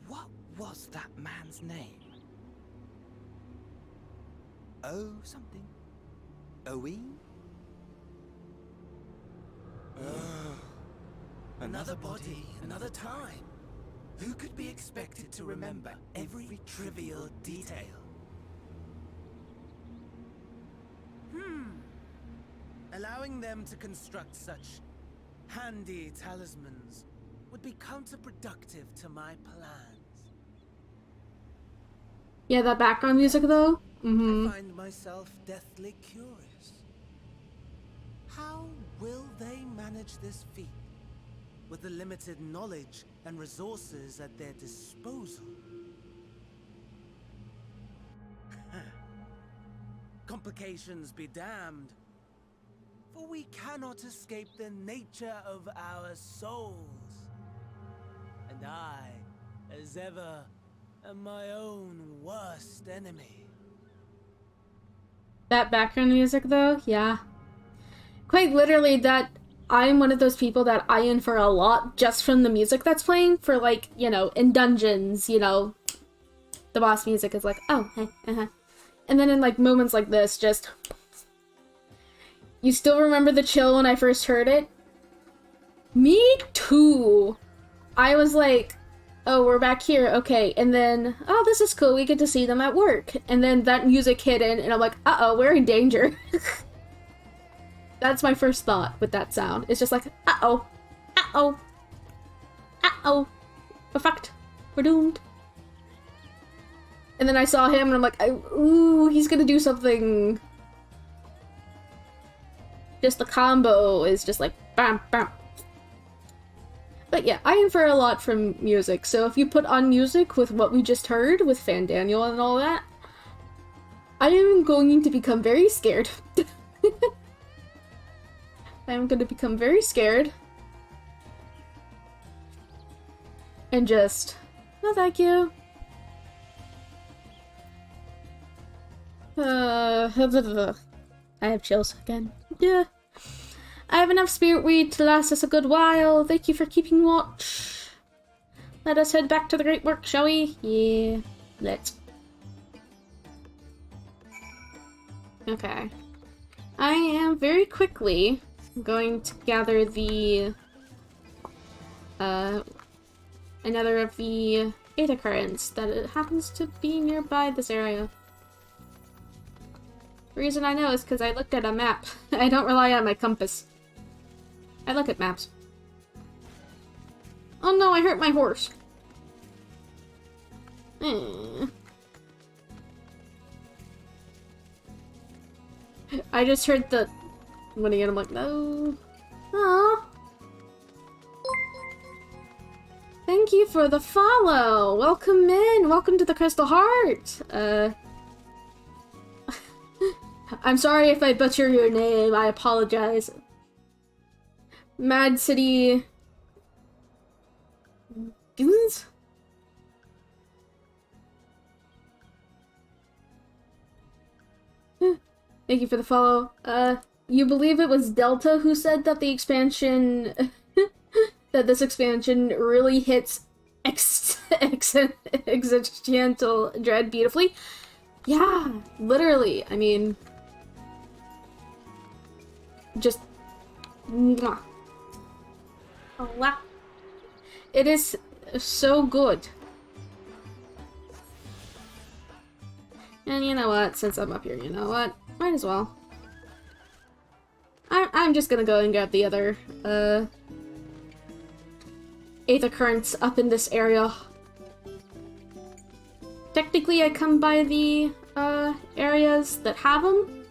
What was that man's name? Oh, something. Oe? Another body, another time. Who could be expected to remember every trivial detail? Allowing them to construct such handy talismans would be counterproductive to my plans. Yeah, that background music though? I find myself deathly curious. How will they manage this feat with the limited knowledge and resources at their disposal? Complications be damned, for we cannot escape the nature of our souls. And I, as ever, am my own worst enemy. That background music though, yeah. Quite literally that I'm one of those people that I infer a lot just from the music that's playing for, like, you know, in dungeons, you know, the boss music is like, oh, hey, And then in, like, moments like this, just... You still remember the chill when I first heard it? Me too! I was like, oh, we're back here, okay, and then, oh, this is cool, we get to see them at work. And then that music hit in, and I'm like, uh-oh, we're in danger. That's my first thought with that sound. It's just like, uh-oh, uh-oh, uh-oh, we're fucked, we're doomed. And then I saw him, and I'm like, ooh, he's gonna do something. Just the combo is just like, bam, bam. But yeah, I infer a lot from music, so if you put on music with what we just heard, with Fan Daniel and all that, I am going to become very scared. I am going to become very scared. And just, no thank you. I have chills again. Yeah. I have enough spirit weed to last us a good while. Thank you for keeping watch. Let us head back to the great work, shall we? Yeah, let's. Okay. I am very quickly going to gather the another of the Aether currents that it happens to be nearby this area. The reason I know is because I looked at a map. I don't rely on my compass. I look at maps. Oh no, I hurt my horse. I just heard the winning and I'm like, no. Aww. Thank you for the follow. Welcome in. Welcome to the Crystal Heart. I'm sorry if I butcher your name. I apologize. Mad City Goons? Thank you for the follow. You believe it was Delta who said that the expansion that this expansion really hits existential dread beautifully? Yeah, literally. I mean, just mwah. Oh, wow. It is so good. And you know what? Since I'm up here, you know what? Might as well. I'm just gonna go and grab the other, Aether currents up in this area. Technically, I come by the, areas that have them,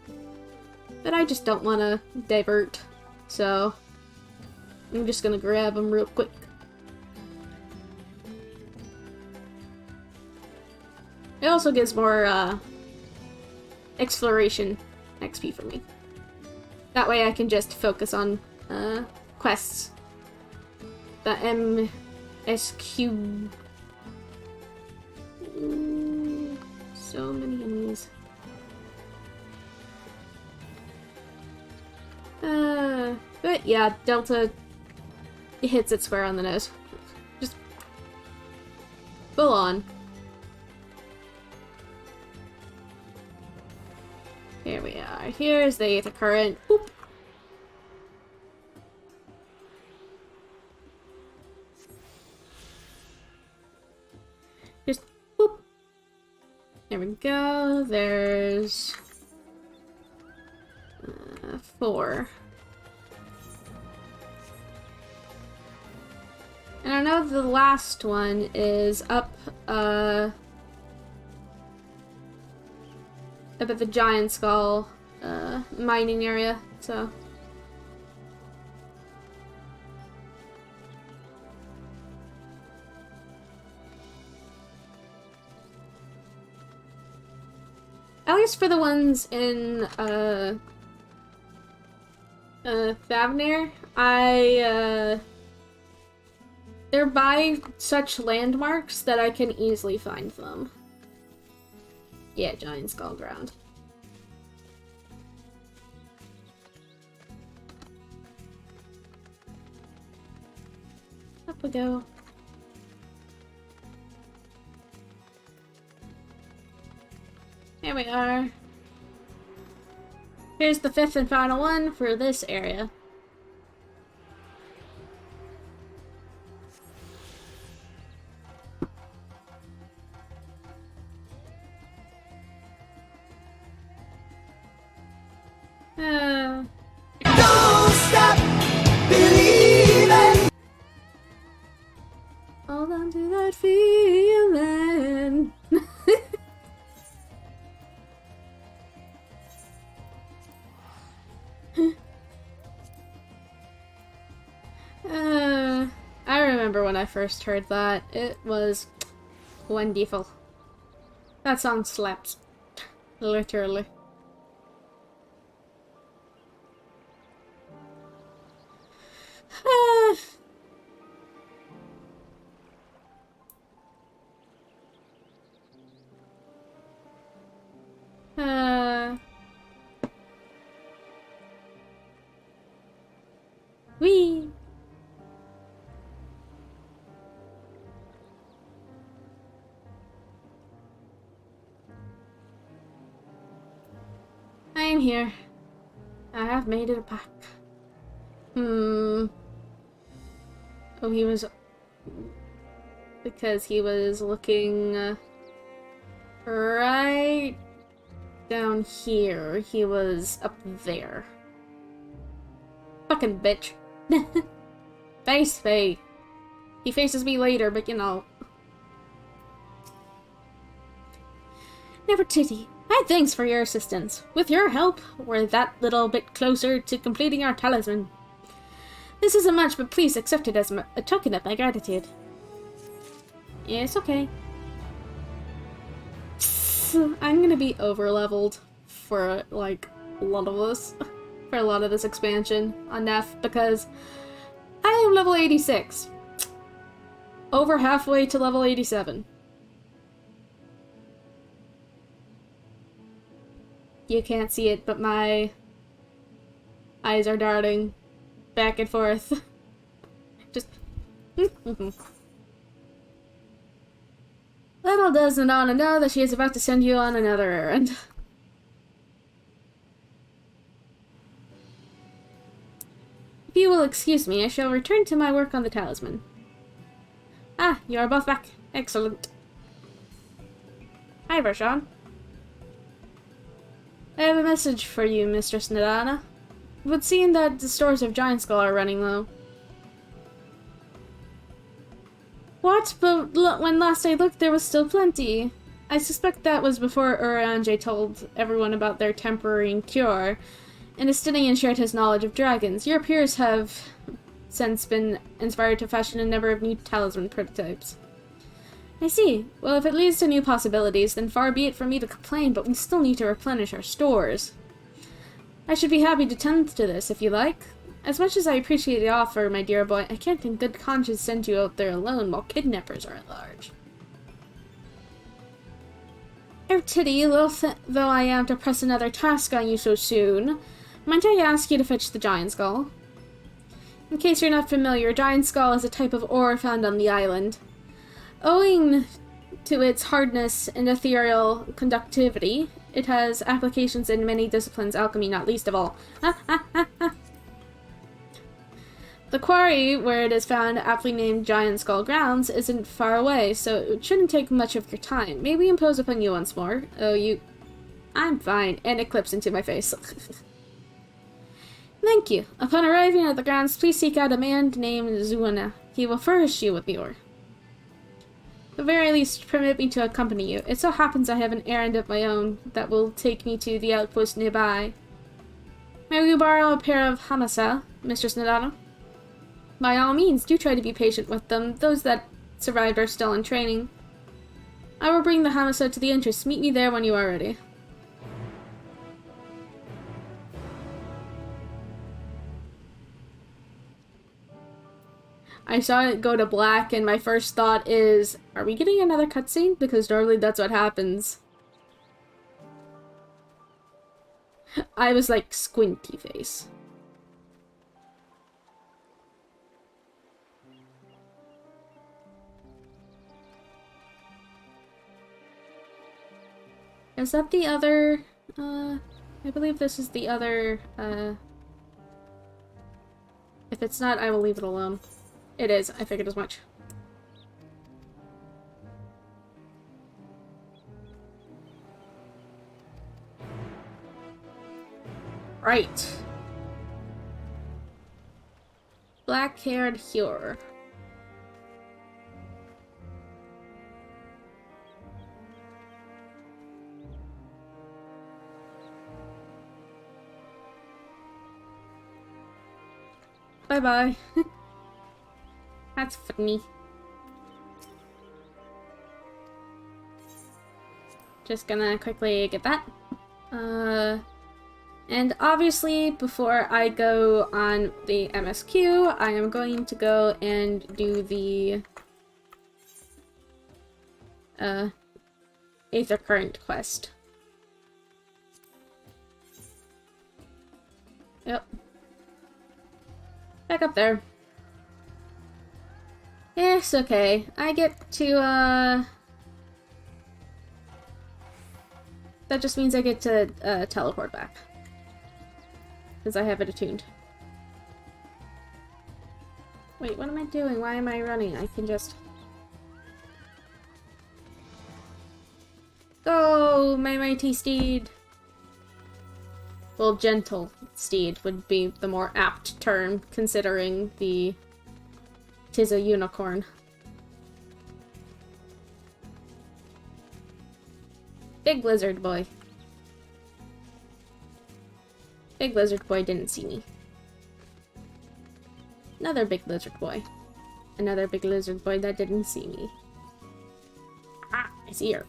but I just don't want to divert, so I'm just gonna grab them real quick. It also gives more, exploration XP for me. That way I can just focus on, quests. The MSQ... so many enemies. But yeah, Delta hits it square on the nose. Just full on. Here we are. Here's the Aether current. Boop. Just boop. There we go. There's 4. And I know the last one is up at the Giant Skull mining area, so. At least for the ones in Thavnir, they're by such landmarks that I can easily find them. Yeah, Giant Skull Ground. Up we go. Here we are. Here's the 5th and final one for this area. Don't stop believing. Hold on to that feeling. remember when I first heard that. It was wonderful. That song slaps. Literally. Wee. I am here. I have made it back. Oh, he was... Because he was looking... right down here. He was up there. Fucking bitch. Face. He faces me later, but you know. Nefertiti, my thanks for your assistance. With your help, we're that little bit closer to completing our talisman. This isn't much, but please accept it as a token of my gratitude. Yes, okay. I'm gonna be over-leveled for, like, a lot of this. For a lot of this expansion on Nef, because I am level 86. Over halfway to level 87. You can't see it, but my eyes are darting back and forth. Just... Little does Nadana know that she is about to send you on another errand. If you will excuse me, I shall return to my work on the talisman. Ah, you are both back. Excellent. Hi, Varshan. I have a message for you, Mistress Nadana. It would seem that the stores of Giant Skull are running low. What? But when last I looked, there was still plenty. I suspect that was before Uranje told everyone about their temporary cure, and Estinian shared his knowledge of dragons. Your peers have since been inspired to fashion a number of new talisman prototypes. I see. Well, if it leads to new possibilities, then far be it for me to complain, but we still need to replenish our stores. I should be happy to tend to this, if you like. As much as I appreciate the offer, my dear boy, I can't in good conscience send you out there alone while kidnappers are at large. Nefertiti, though I am to press another task on you so soon, might I ask you to fetch the Giant Skull? In case you're not familiar, Giant Skull is a type of ore found on the island. Owing to its hardness and ethereal conductivity, it has applications in many disciplines, alchemy not least of all. The quarry, where it is found, aptly named Giant Skull Grounds, isn't far away, so it shouldn't take much of your time. May we impose upon you once more? Oh, you... I'm fine. And it clips into my face. Thank you. Upon arriving at the grounds, please seek out a man named Zuana. He will furnish you with the ore. At the very least, permit me to accompany you. It so happens I have an errand of my own that will take me to the outpost nearby. May we borrow a pair of hamasa, Mistress Nadana? By all means, do try to be patient with them. Those that survived are still in training. I will bring the hamasa to the entrance. Meet me there when you are ready. I saw it go to black, and my first thought is, are we getting another cutscene? Because normally that's what happens. I was like, squinty face. Is that the other, I believe this is the other, if it's not, I will leave it alone. It is, I figured as much. Right. Black-haired Hure. Bye-bye. That's funny. Just gonna quickly get that. And obviously, before I go on the MSQ, I am going to go and do the Aether Current quest. Yep. Back up there. It's okay. I get to, that just means I get to, teleport back. Because I have it attuned. Wait, what am I doing? Why am I running? I can just... Go, my mighty steed! Well, gentle steed would be the more apt term, considering the... 'Tis a unicorn. Big lizard boy. Big lizard boy didn't see me. Another big lizard boy. Another big lizard boy that didn't see me. Ah, I see her.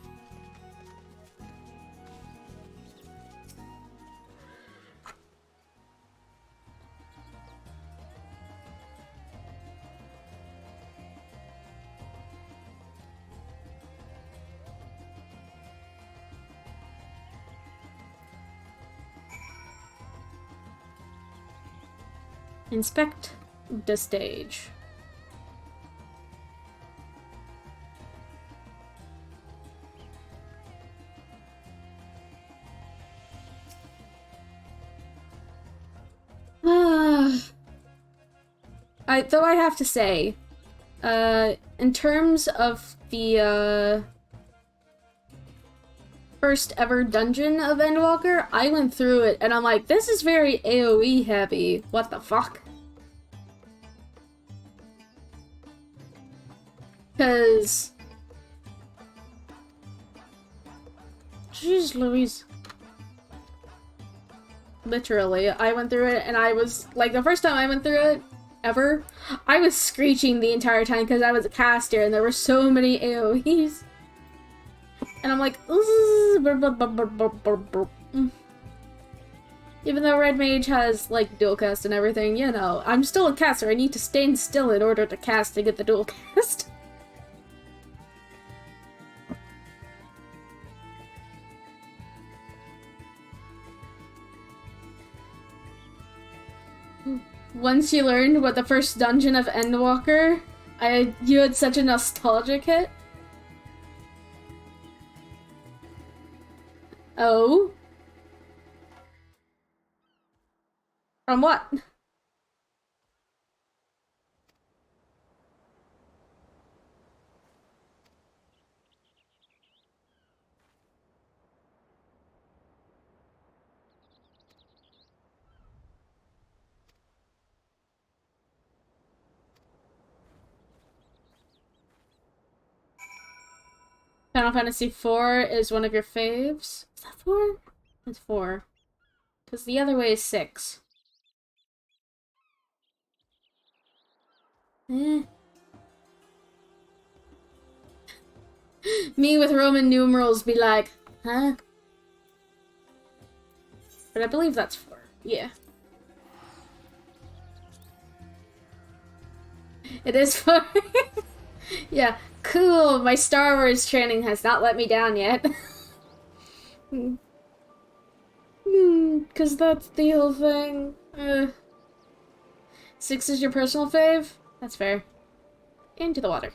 Inspect the stage. Though I have to say, in terms of the, first ever dungeon of Endwalker, I went through it and I'm like, this is very AoE heavy. What the fuck? Cause... Jeez Louise. Literally, I went through it and I was, like, the first time I went through it, ever, I was screeching the entire time because I was a caster and there were so many AoEs. And I'm like, even though Red Mage has, like, dual cast and everything, you know, I'm still a caster. I need to stand still in order to cast to get the dual cast. Once you learned what the first dungeon of Endwalker, you had such a nostalgic hit. Oh? From what? Final Fantasy IV is one of your faves? Is that 4? It's 4. Because the other way is 6. Eh. Me with Roman numerals be like, huh? But I believe that's 4. Yeah. It is 4. Yeah. Cool, my Star Wars training has not let me down yet. Cause that's the whole thing. 6 is your personal fave? That's fair. Into the water.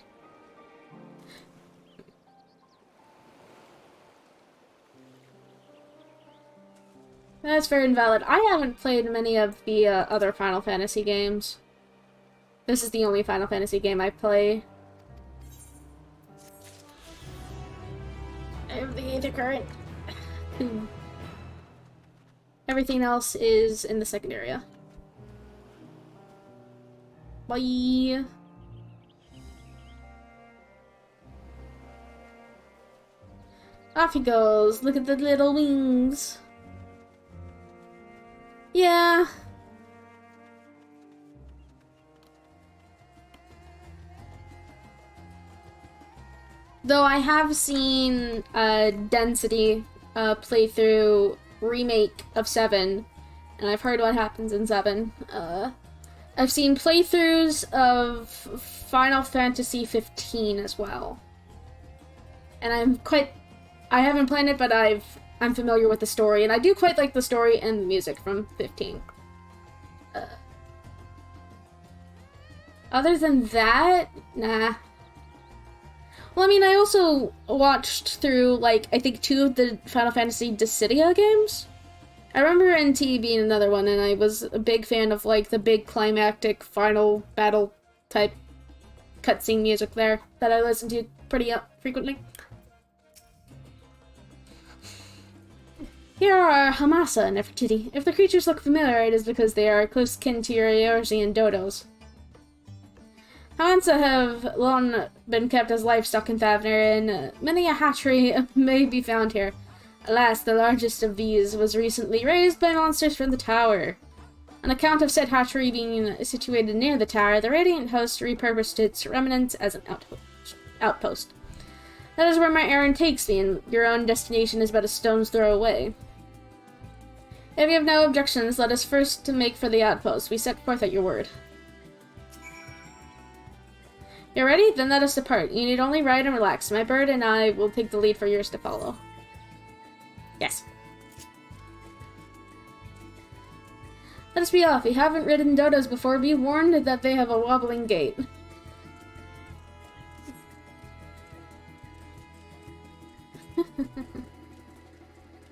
That's fair and valid. I haven't played many of the other Final Fantasy games. This is the only Final Fantasy game I play. I have the Aether Current. Everything else is in the second area. Bye! Off he goes. Look at the little wings. Yeah. Though I have seen Density playthrough remake of 7, and I've heard what happens in 7. I've seen playthroughs of Final Fantasy 15 as well. And I haven't played it, but I'm familiar with the story, and I do quite like the story and the music from 15. Other than that, nah. Well, I mean, I also watched through, like, I think 2 of the Final Fantasy Dissidia games. I remember NT being another one, and I was a big fan of, like, the big climactic final battle type cutscene music there that I listened to pretty frequently. Here are Hamasa and Nefertiti. If the creatures look familiar, it is because they are close kin to your Eorzean dodos. Hamasa have long been kept as livestock in Thavner, and many a hatchery may be found here. Alas, the largest of these was recently raised by monsters from the tower. On account of said hatchery being situated near the tower, the Radiant Host repurposed its remnants as an outpost. That is where my errand takes me, and your own destination is but a stone's throw away. If you have no objections, let us first make for the outpost. We set forth at your word. You're ready? Then let us depart. You need only ride and relax. My bird and I will take the lead for yours to follow. Yes. Let us be off. We haven't ridden dodos before. Be warned that they have a wobbling gait.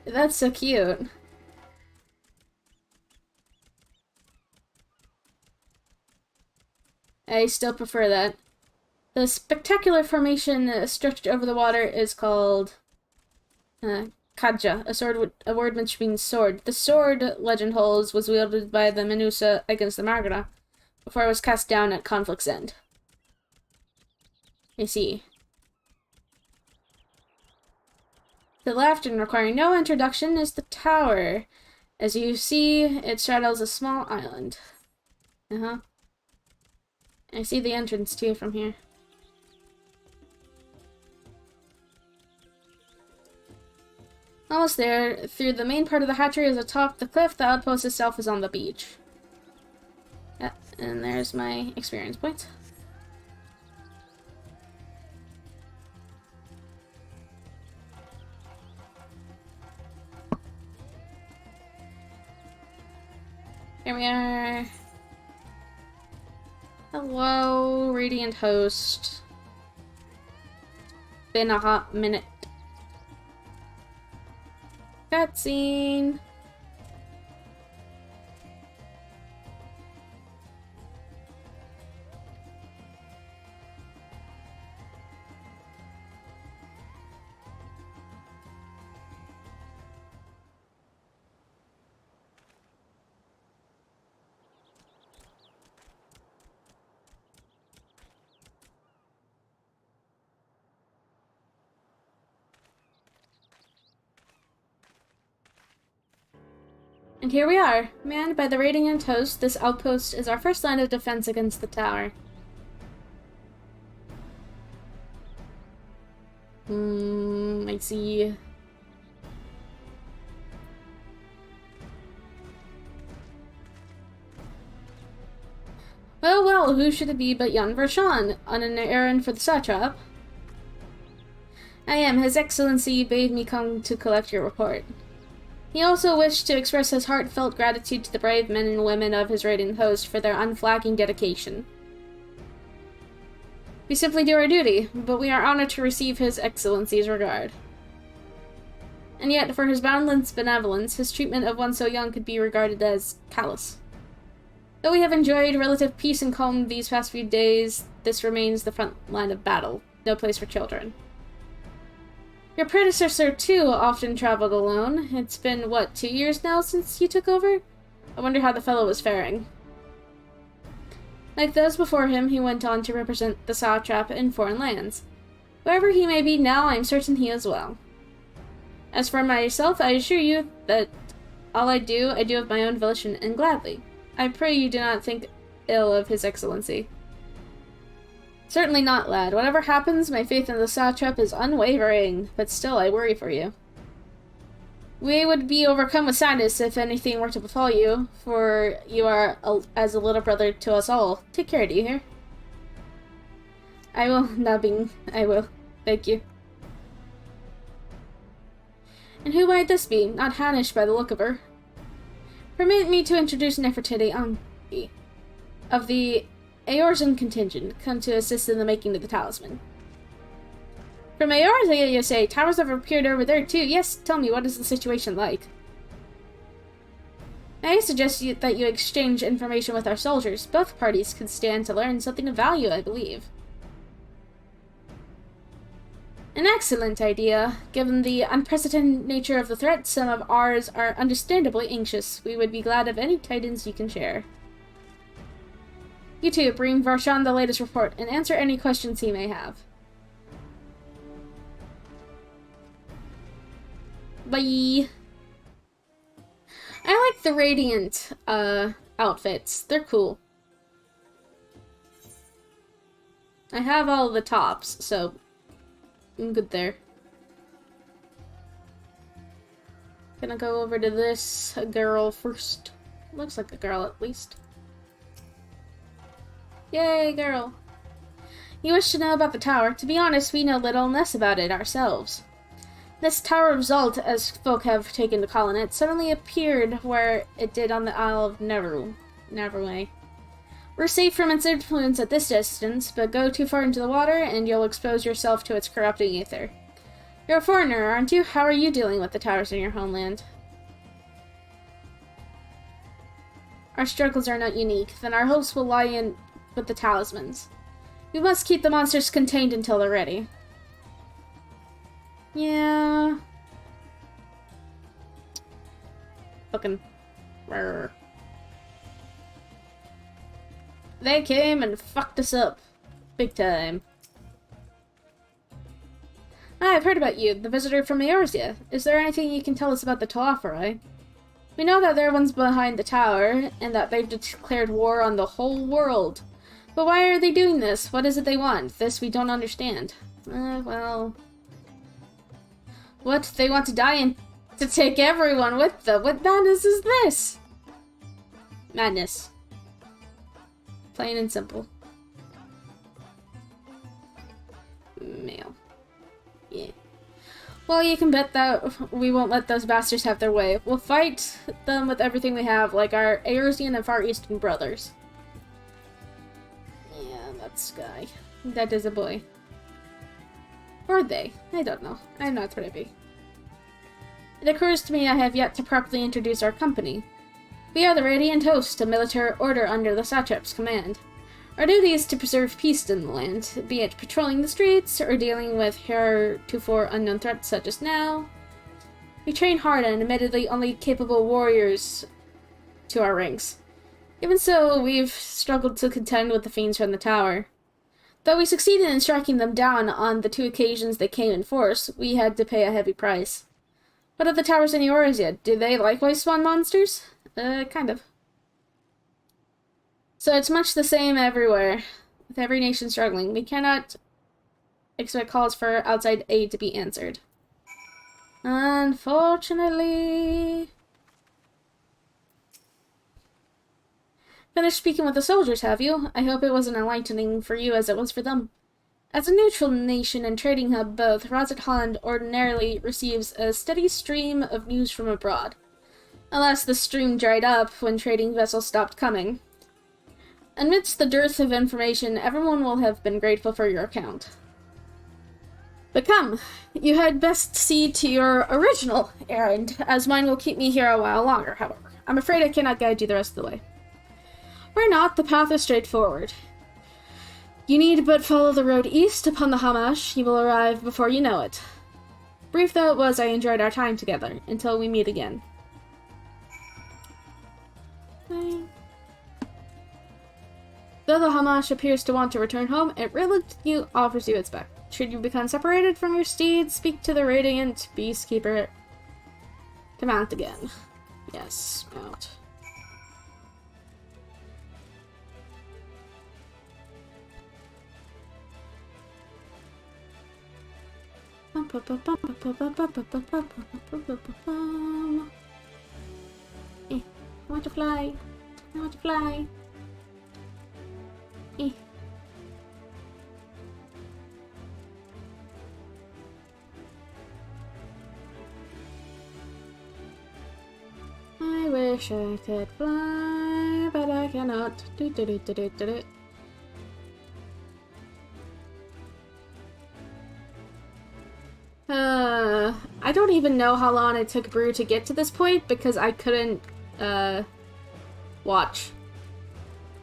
That's so cute. I still prefer that. The spectacular formation stretched over the water is called Kadja, a word which means sword. The sword, legend holds, was wielded by the Menusa against the Margara before it was cast down at conflict's end. I see. The left, and requiring no introduction, is the tower. As you see, it straddles a small island. I see the entrance too from here. Almost there. Through the main part of the hatchery is atop the cliff. The outpost itself is on the beach. Yeah, and there's my experience points. Here we are. Hello, Radiant Host. Been a hot minute. Cutscene. And here we are, manned by the Radiant Host. This outpost is our first line of defense against the tower. I see. Well, who should it be but young Vershawn, on an errand for the satrap? I am. His Excellency bade me come to collect your report. He also wished to express his heartfelt gratitude to the brave men and women of his Radiant Host for their unflagging dedication. We simply do our duty, but we are honored to receive His Excellency's regard. And yet, for his boundless benevolence, his treatment of one so young could be regarded as callous. Though we have enjoyed relative peace and calm these past few days, this remains the front line of battle. No place for children. Your predecessor, too, often traveled alone. It's been, what, 2 years now since you took over? I wonder how the fellow was faring. Like those before him, he went on to represent the satrap in foreign lands. Wherever he may be now, I am certain he is well. As for myself, I assure you that all I do of my own volition and gladly. I pray you do not think ill of His Excellency. Certainly not, lad. Whatever happens, my faith in the satrap is unwavering, but still I worry for you. We would be overcome with sadness if anything were to befall you, for you are as a little brother to us all. Take care, do you hear? I will, Nubbing. I will. Thank you. And who might this be? Not Hannish by the look of her. Permit me to introduce Nefertiti Anki of the Eorzean contingent, come to assist in the making of the talisman. From Eorzea, you say? Towers have appeared over there too. Yes, tell me, what is the situation like? I suggest that you exchange information with our soldiers. Both parties could stand to learn something of value, I believe. An excellent idea. Given the unprecedented nature of the threat, some of ours are understandably anxious. We would be glad of any tidings you can share. You too, bring Varshan the latest report, and answer any questions he may have. Bye! I like the Radiant, outfits. They're cool. I have all the tops, so I'm good there. Gonna go over to this girl first. Looks like a girl, at least. Yay, girl. You wish to know about the tower? To be honest, we know little and less about it ourselves. This Tower of Zot, as folk have taken to calling it, suddenly appeared where it did on the Isle of Neverway. We're safe from its influence at this distance, but go too far into the water and you'll expose yourself to its corrupting ether. You're a foreigner, aren't you? How are you dealing with the towers in your homeland? Our struggles are not unique, then our hopes will lie in with the talismans. We must keep the monsters contained until they're ready. Yeah. Fucking. Rrr. They came and fucked us up. Big time. I've heard about you, the visitor from Eorzea. Is there anything you can tell us about the Telophori? We know that they're the ones behind the tower, and that they've declared war on the whole world. But why are they doing this? What is it they want? This we don't understand. Well... What? They want to die and to take everyone with them? What madness is this? Madness. Plain and simple. Male. Yeah. Well, you can bet that we won't let those bastards have their way. We'll fight them with everything we have, like our Eorzean and Far Eastern brothers. Yeah, that's guy. That is a boy. Or they. I don't know. I'm not privy. It occurs to me I have yet to properly introduce our company. We are the Radiant Host, a military order under the Satrap's command. Our duty is to preserve peace in the land, be it patrolling the streets or dealing with heretofore unknown threats such as now. We train hard and admittedly only capable warriors to our ranks. Even so, we've struggled to contend with the fiends from the tower. Though we succeeded in striking them down on the 2 occasions they came in force, we had to pay a heavy price. What of the towers in Eorzea? Do they likewise spawn monsters? Kind of. So it's much the same everywhere, with every nation struggling. We cannot expect calls for outside aid to be answered. Unfortunately... Finished speaking with the soldiers, have you? I hope it was as enlightening for you as it was for them. As a neutral nation and trading hub, both Razat Holland ordinarily receives a steady stream of news from abroad. Alas, the stream dried up when trading vessels stopped coming. Amidst the dearth of information, everyone will have been grateful for your account. But come, you had best see to your original errand, as mine will keep me here a while longer, however. I'm afraid I cannot guide you the rest of the way. Where not, the path is straightforward. You need but follow the road east upon the Hamash. You will arrive before you know it. Brief though it was, I enjoyed our time together. Until we meet again. Bye. Though the Hamash appears to want to return home, it reluctantly offers you its back. Should you become separated from your steed, speak to the Radiant Beastkeeper to mount again. Yes, mount. I want to fly. I want to fly. I wish I could fly, but I cannot. I don't even know how long it took Brew to get to this point because I couldn't, watch.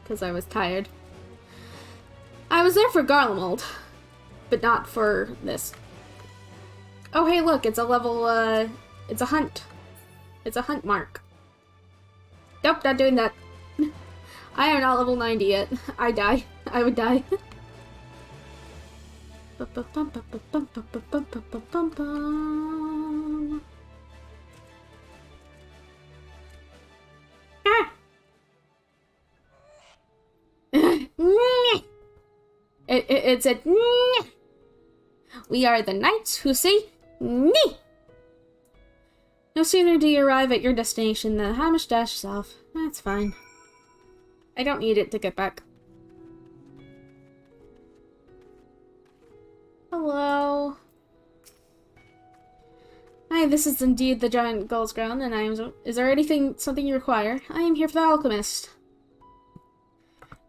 Because I was tired. I was there for Garlemald, but not for this. Oh, hey, look, it's a level, it's a hunt. It's a hunt mark. Nope, not doing that. I am not level 90 yet. I die. I would die. It's a we are the knights who say nee. No sooner do you arrive at your destination than Hamish dashes off. That's fine. I don't need it to get back. Hello. Hi, this is indeed the Giant Gull's ground, and I am. Is there something you require? I am here for the alchemist.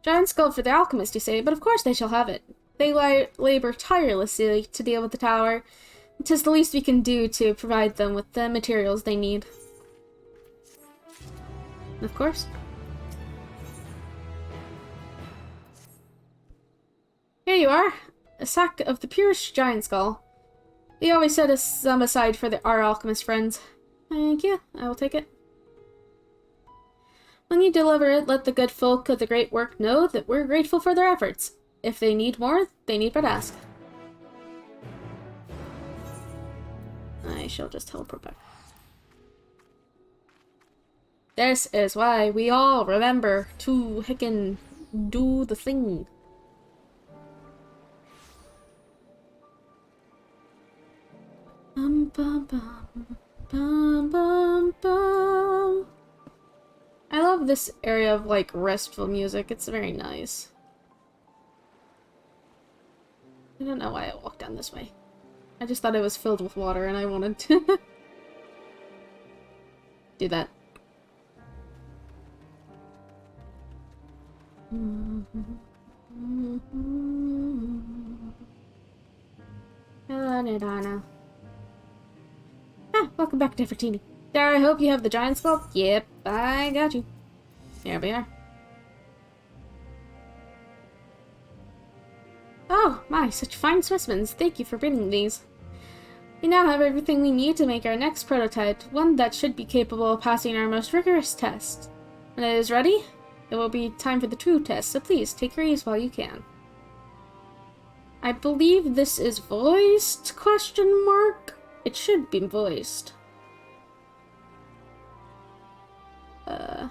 Giant skull for the alchemist, you say, but of course they shall have it. They labor tirelessly to deal with the tower. 'Tis the least we can do to provide them with the materials they need. Of course. Here you are. A sack of the purest giant skull. We always set some aside for our alchemist friends. Thank you. I will take it. When you deliver it, let the good folk of the great work know that we're grateful for their efforts. If they need more, they need but ask. I shall just teleport back. This is why we all remember to hickin' do the thing. Bum bum bum bum bum bum. I love this area of like restful music. It's very nice. I don't know why I walked down this way. I just thought it was filled with water and I wanted to do that. Hello, Nidana. Ah, welcome back, Nefertiti. There, I hope you have the giant skull. Yep, I got you. Here we are. Oh, my, such fine specimens. Thank you for bringing these. We now have everything we need to make our next prototype, one that should be capable of passing our most rigorous test. When it is ready, it will be time for the true test, so please take your ease while you can. I believe this is voiced, question mark? It should be voiced. It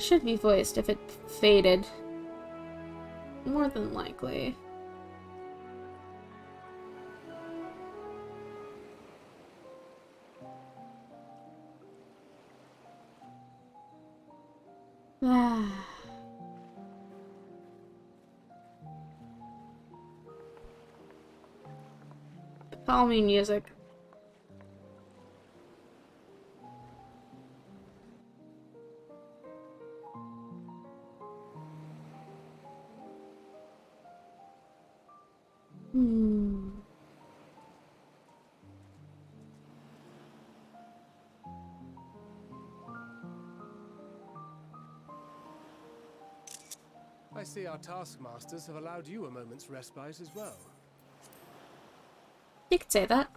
should be voiced if it faded. More than likely. Calming music. I see our taskmasters have allowed you a moment's respite as well. You could say that.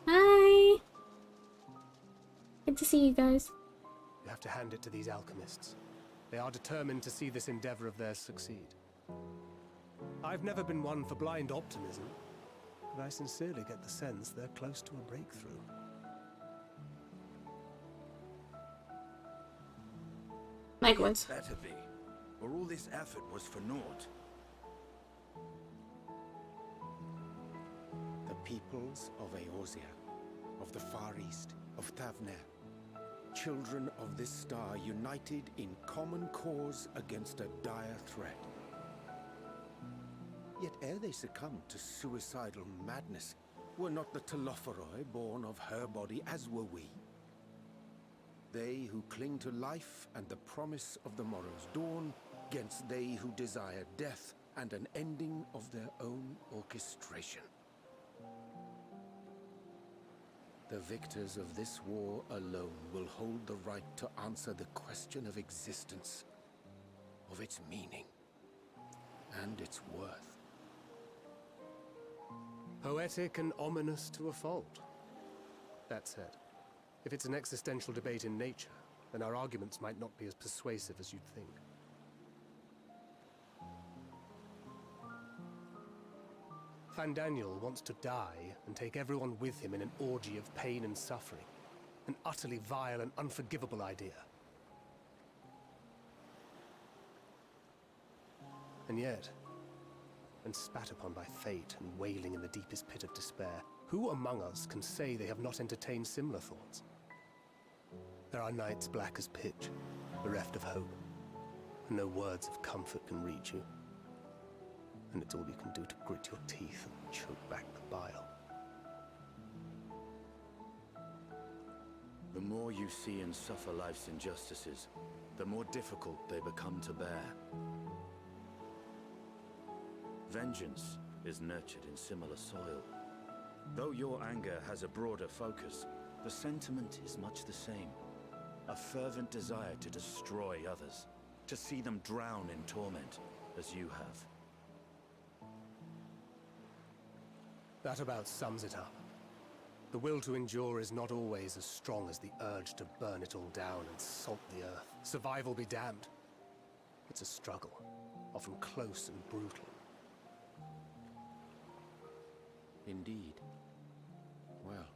Hi! Good to see you guys. You have to hand it to these alchemists. They are determined to see this endeavor of theirs succeed. I've never been one for blind optimism, but I sincerely get the sense they're close to a breakthrough. Likewise. Better be. Or all this effort was for naught? The peoples of Eorzea, of the Far East, of Thavner, children of this star united in common cause against a dire threat. Yet ere they succumbed to suicidal madness, were not the Telophoroi born of her body as were we? They who cling to life and the promise of the morrow's dawn, against they who desire death and an ending of their own orchestration. The victors of this war alone will hold the right to answer the question of existence, of its meaning, and its worth. Poetic and ominous to a fault. That said, if it's an existential debate in nature, then our arguments might not be as persuasive as you'd think. Fandaniel wants to die and take everyone with him in an orgy of pain and suffering. An utterly vile and unforgivable idea. And yet, when spat upon by fate and wailing in the deepest pit of despair, who among us can say they have not entertained similar thoughts? There are nights black as pitch, bereft of hope, and no words of comfort can reach you. And it's all you can do to grit your teeth and choke back the bile. The more you see and suffer life's injustices, the more difficult they become to bear. Vengeance is nurtured in similar soil. Though your anger has a broader focus, the sentiment is much the same. A fervent desire to destroy others, to see them drown in torment, as you have. That about sums it up. The will to endure is not always as strong as the urge to burn it all down and salt the earth. Survival be damned. It's a struggle, often close and brutal. Indeed. Well,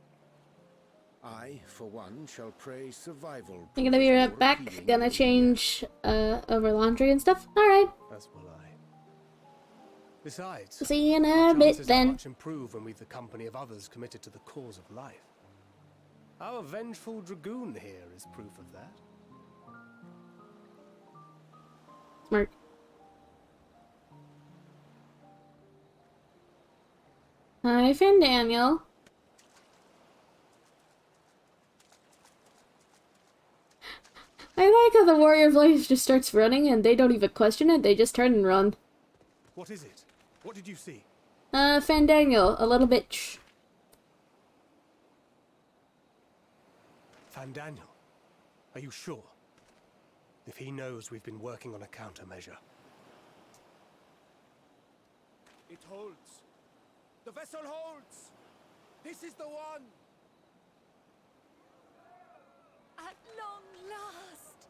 I, for one, shall pray survival. You're gonna be right back? Gonna change over laundry and stuff? Alright. As will I. Besides, see you in our a bit chances then. are much improved when we've the company of others committed to the cause of life. Our vengeful dragoon here is proof of that. Smart. Hi, Fandaniel. I like how the warrior voice just starts running and they don't even question it, they just turn and run. What is it? What did you see? Fandaniel, a little bitch. Fandaniel, are you sure? If he knows we've been working on a countermeasure. It holds. The vessel holds. This is the one. At long last!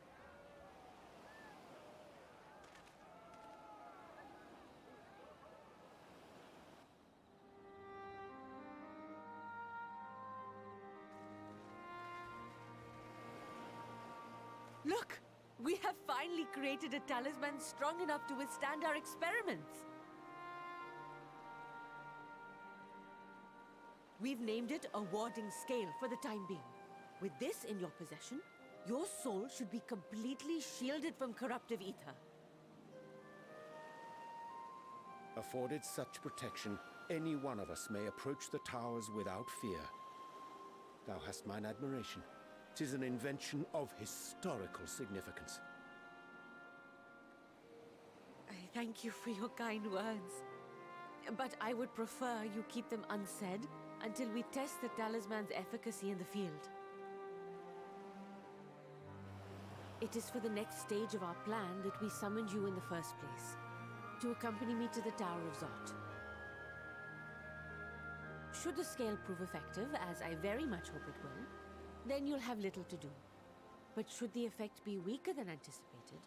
Look! We have finally created a talisman strong enough to withstand our experiments! We've named it a warding scale for the time being. With this in your possession, your soul should be completely shielded from corruptive ether. Afforded such protection, any one of us may approach the towers without fear. Thou hast mine admiration. 'Tis an invention of historical significance. I thank you for your kind words. But I would prefer you keep them unsaid until we test the talisman's efficacy in the field. It is for the next stage of our plan that we summoned you in the first place, to accompany me to the Tower of Zot. Should the scale prove effective, as I very much hope it will, then you'll have little to do. But should the effect be weaker than anticipated,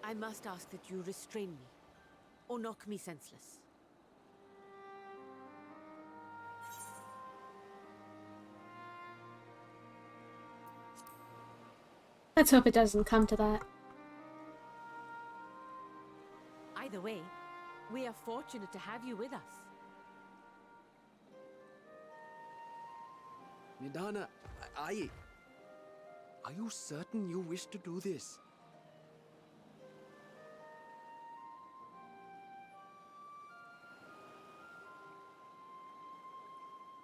I must ask that you restrain me, or knock me senseless. Let's hope it doesn't come to that. the way, we are fortunate to have you with us. Nidana, are you certain you wish to do this?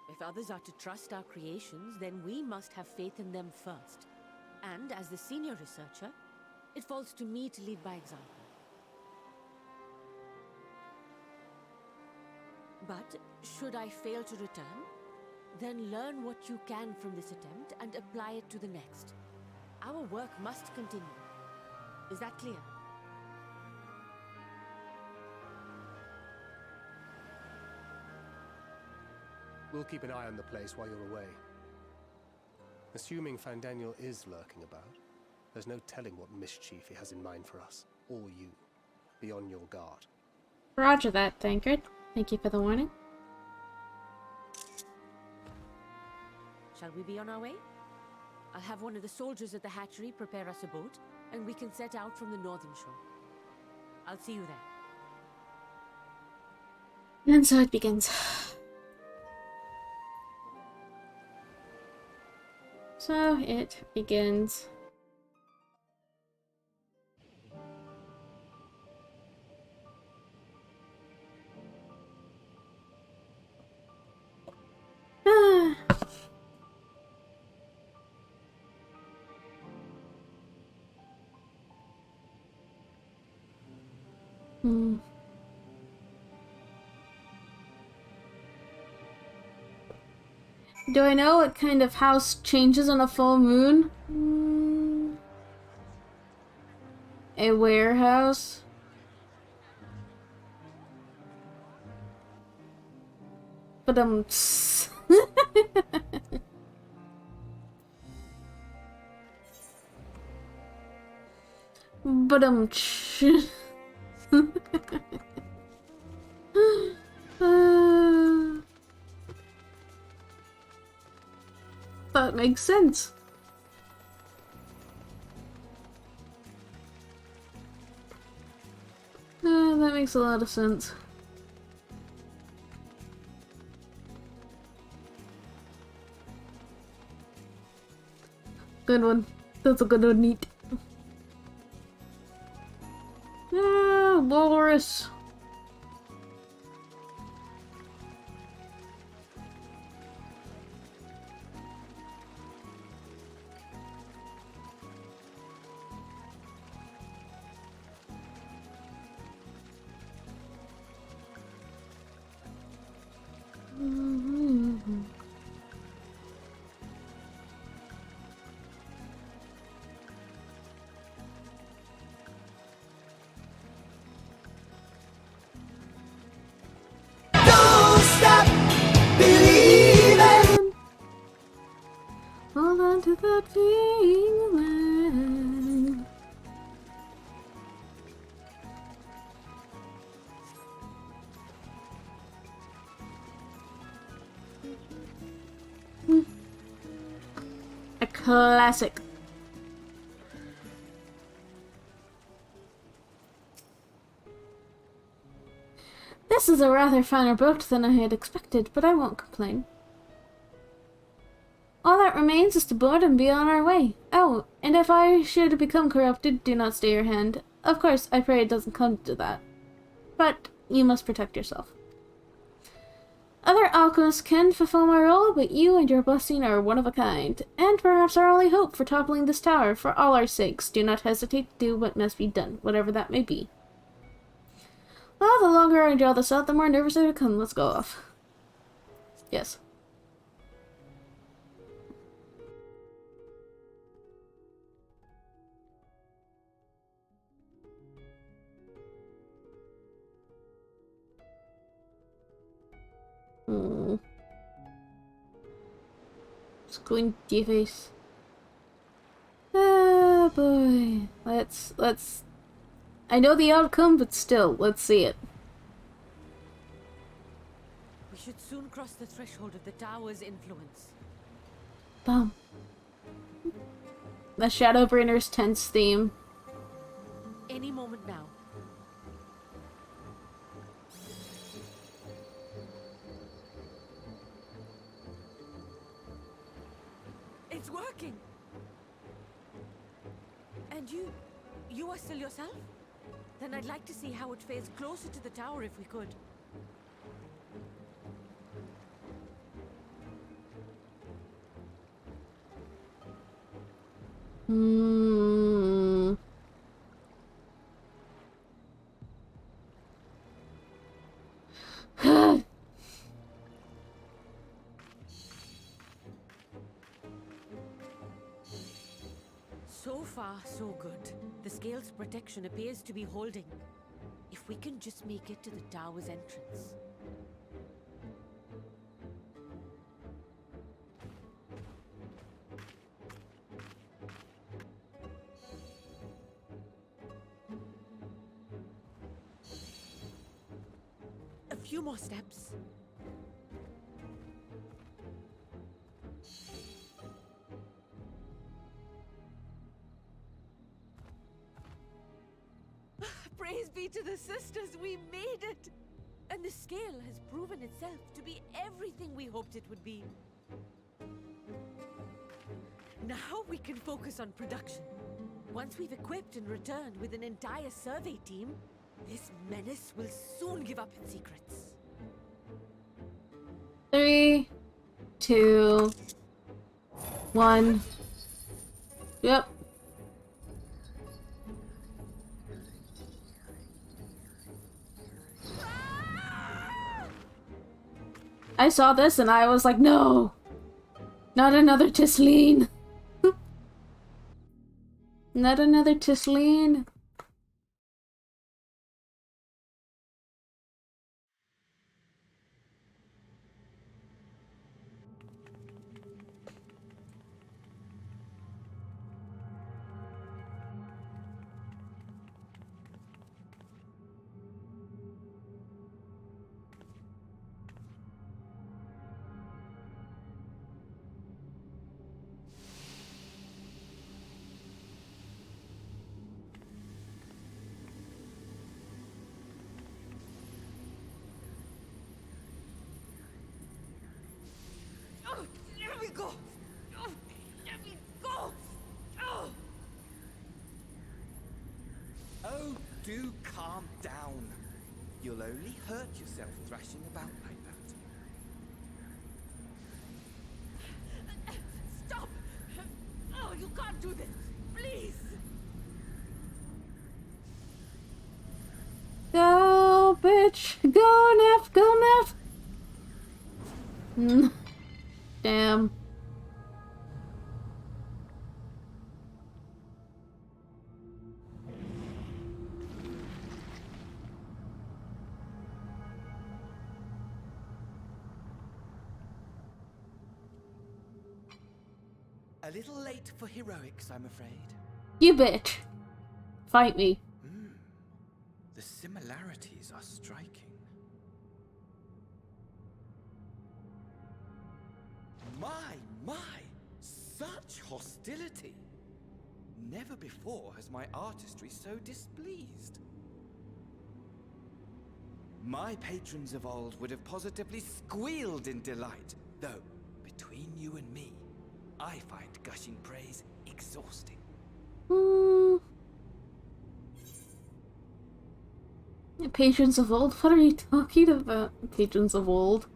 If others are to trust our creations, then we must have faith in them first. And as the senior researcher, it falls to me to lead by example. But should I fail to return, then learn what you can from this attempt and apply it to the next. Our work must continue. Is that clear? We'll keep an eye on the place while you're away. Assuming Fandaniel is lurking about, there's no telling what mischief he has in mind for us, or you. Be on your guard. Roger that, Tankard. Thank you for the warning. Shall we be on our way? I'll have one of the soldiers at the hatchery prepare us a boat, and we can set out from the northern shore. I'll see you there. And so it begins. So it begins. Ah. Do I know what kind of house changes on a full moon? A warehouse? But that makes sense. That makes a lot of sense. Good one. That's a good one, neat. Ah, walrus. Hold on to that feeling. A classic. This is a rather finer boat than I had expected, but I won't complain. All that remains is to board and be on our way. Oh, and if I should become corrupted, do not stay your hand. Of course, I pray it doesn't come to that. But you must protect yourself. Other alchemists can fulfill my role, but you and your blessing are one of a kind, and perhaps our only hope for toppling this tower. For all our sakes, do not hesitate to do what must be done, whatever that may be. Well, the longer I draw this out, the more nervous I become. Let's go off. Yes. Squinty face. Oh boy. Let's I know the outcome, but still, let's see it. We should soon cross the threshold of the tower's influence. Bum. The Shadowbringer's tense theme. Any moment now. working. And you are still yourself? Then I'd like to see how it fares closer to the tower if we could. Hmm. So far, so good. The scale's protection appears to be holding. If we can just make it to the tower's entrance. A few more steps. Praise be to the sisters, we made it! And the scale has proven itself to be everything we hoped it would be. Now we can focus on production. Once we've equipped and returned with an entire survey team, this menace will soon give up its secrets. 3, 2, 1. Yep. I saw this and I was like, no! Not another Tisleen! Not another Tisleen! Let me go! Let me go! Oh, do calm down. You'll only hurt yourself thrashing about like that. Stop! Oh, you can't do this! Please! Go, bitch! Go, Neff! Go, Neff! Damn. A little late for heroics, I'm afraid. You bitch. Fight me. The similarities are striking. My! Such hostility! Never before has my artistry so displeased. My patrons of old would have positively squealed in delight, though, between you and me, I find gushing praise exhausting. Patrons of old? What are you talking about? Patrons of old?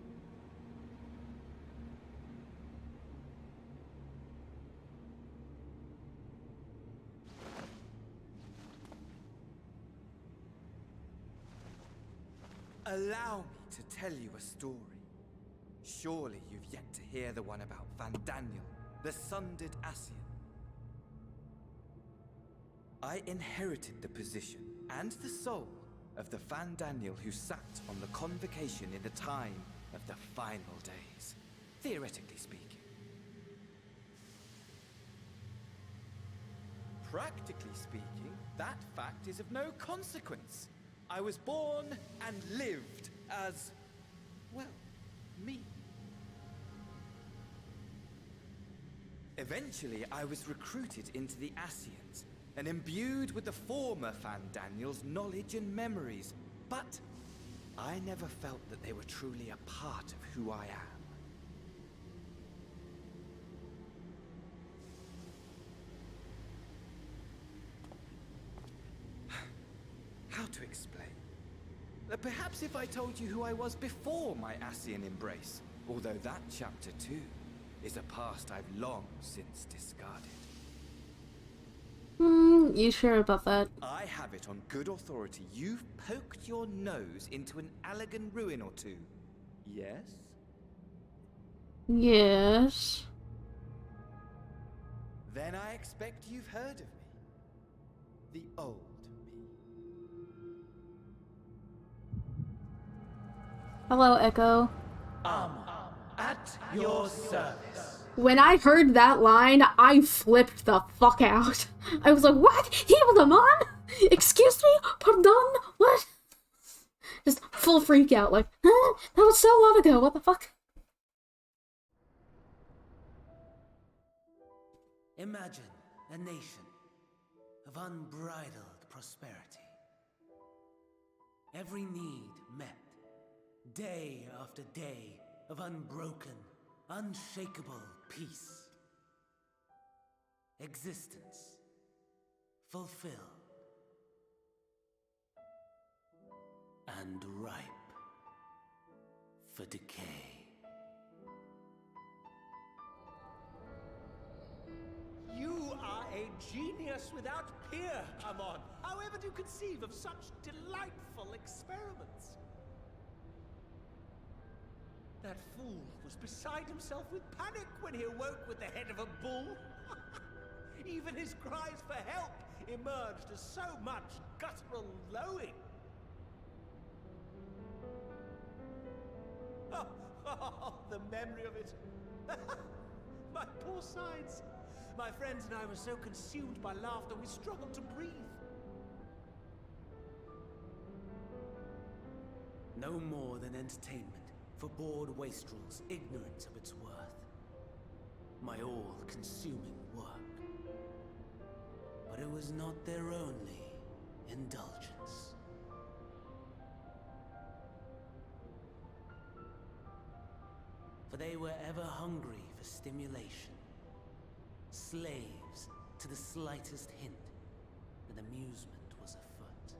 Allow me to tell you a story. Surely you've yet to hear the one about Van Daniel, the sundered Ascian. I inherited the position and the soul of the Van Daniel who sat on the convocation in the time of the final days, theoretically speaking. Practically speaking, that fact is of no consequence. I was born and lived as, well, me. Eventually, I was recruited into the Ascians and imbued with the former Van Daniel's knowledge and memories, but I never felt that they were truly a part of who I am. How to explain? Perhaps if I told you who I was before my Asian embrace, although that chapter too is a past I've long since discarded. You sure about that? I have it on good authority you've poked your nose into an Allegan ruin or two. Yes? Yes. Then I expect you've heard of me. The old me. Hello, Echo. At your service. When I heard that line, I flipped the fuck out. I was like, what? Heal them on? Excuse me? Pardon? What? Just full freak out, like, huh? That was so long ago, what the fuck? Imagine a nation of unbridled prosperity. Every need met, day after day of unbroken, unshakable peace. Existence fulfilled and ripe for decay. You are a genius without peer, Amon. However do you conceive of such delightful experiments? That fool was beside himself with panic when he awoke with the head of a bull. Even his cries for help emerged as so much guttural lowing. Oh, the memory of it. My poor sides. My friends and I were so consumed by laughter we struggled to breathe. No more than entertainment for bored wastrels ignorant of its worth. My all-consuming work. But it was not their only indulgence. For they were ever hungry for stimulation. Slaves to the slightest hint that amusement was afoot.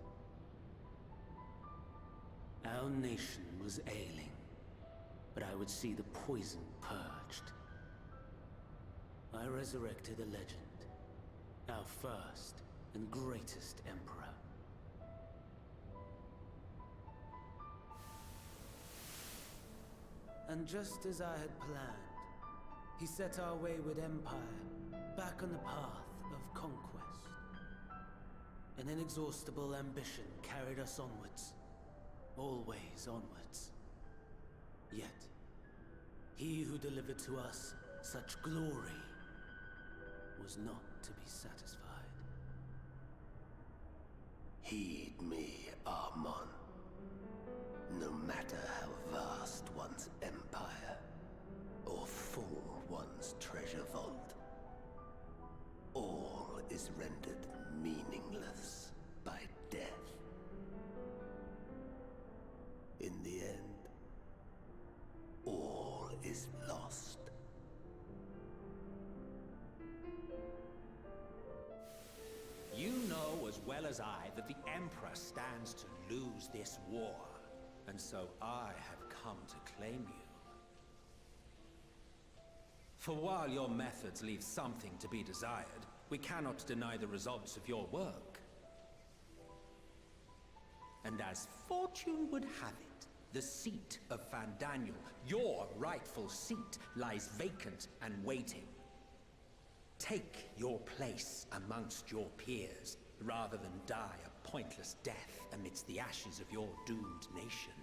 Our nation was ailing, but I would see the poison purged. I resurrected a legend, our first and greatest emperor. And just as I had planned, he set our wayward empire back on the path of conquest. An inexhaustible ambition carried us onwards, always onwards. Yet, he who delivered to us such glory was not to be satisfied. Heed me, Amon. No matter how vast one's empire, or full one's treasure vault, all is rendered meaningless by death. In the end, all is lost. You know as well as I that the Emperor stands to lose this war, and so I have come to claim you. For while your methods leave something to be desired, we cannot deny the results of your work. And as fortune would have it, the seat of Fandaniel, your rightful seat, lies vacant and waiting. Take your place amongst your peers, rather than die a pointless death amidst the ashes of your doomed nation.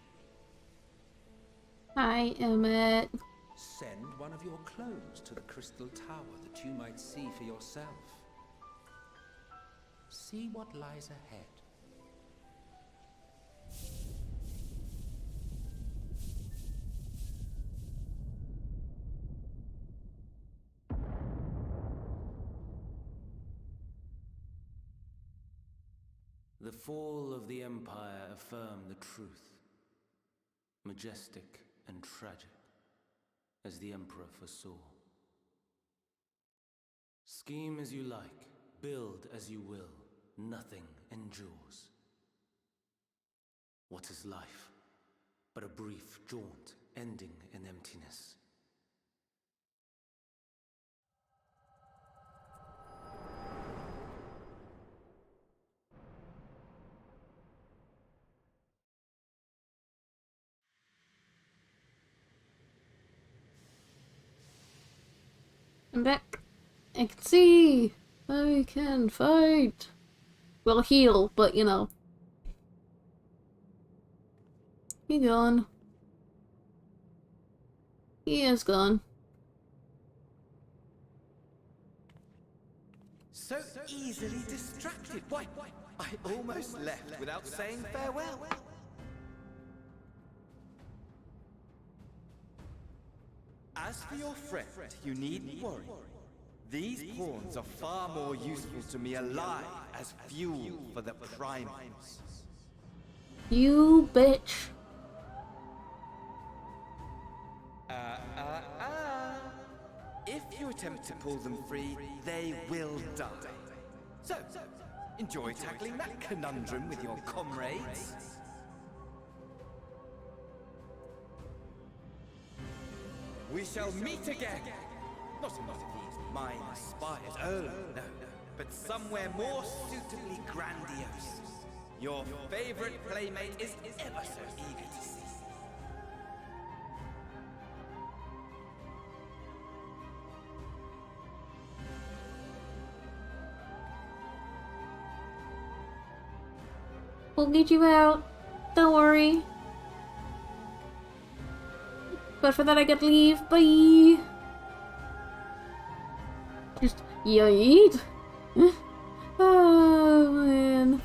I am it. Send one of your clones to the Crystal Tower that you might see for yourself. See what lies ahead. The fall of the Empire affirmed the truth. Majestic and tragic, as the Emperor foresaw. Scheme as you like, build as you will, nothing endures. What is life? But a brief jaunt, ending in emptiness. I'm back. I can see. I can fight. Well, heal, but you know. He gone. He is gone. So easily distracted. Why? I almost left without saying farewell. As for your friend, you needn't worry. These pawns are far more useful to me alive as fuel for the primals. You bitch. If you attempt to pull them free, they will die. So, enjoy tackling that conundrum with your comrades. We shall meet again! Not in one of these minor spires, oh no, but somewhere more suitably grandiose. Your favorite playmate is ever so eager to see. We'll get you out. Don't worry. But for that I get to leave. Bye. Just yeet. Oh man.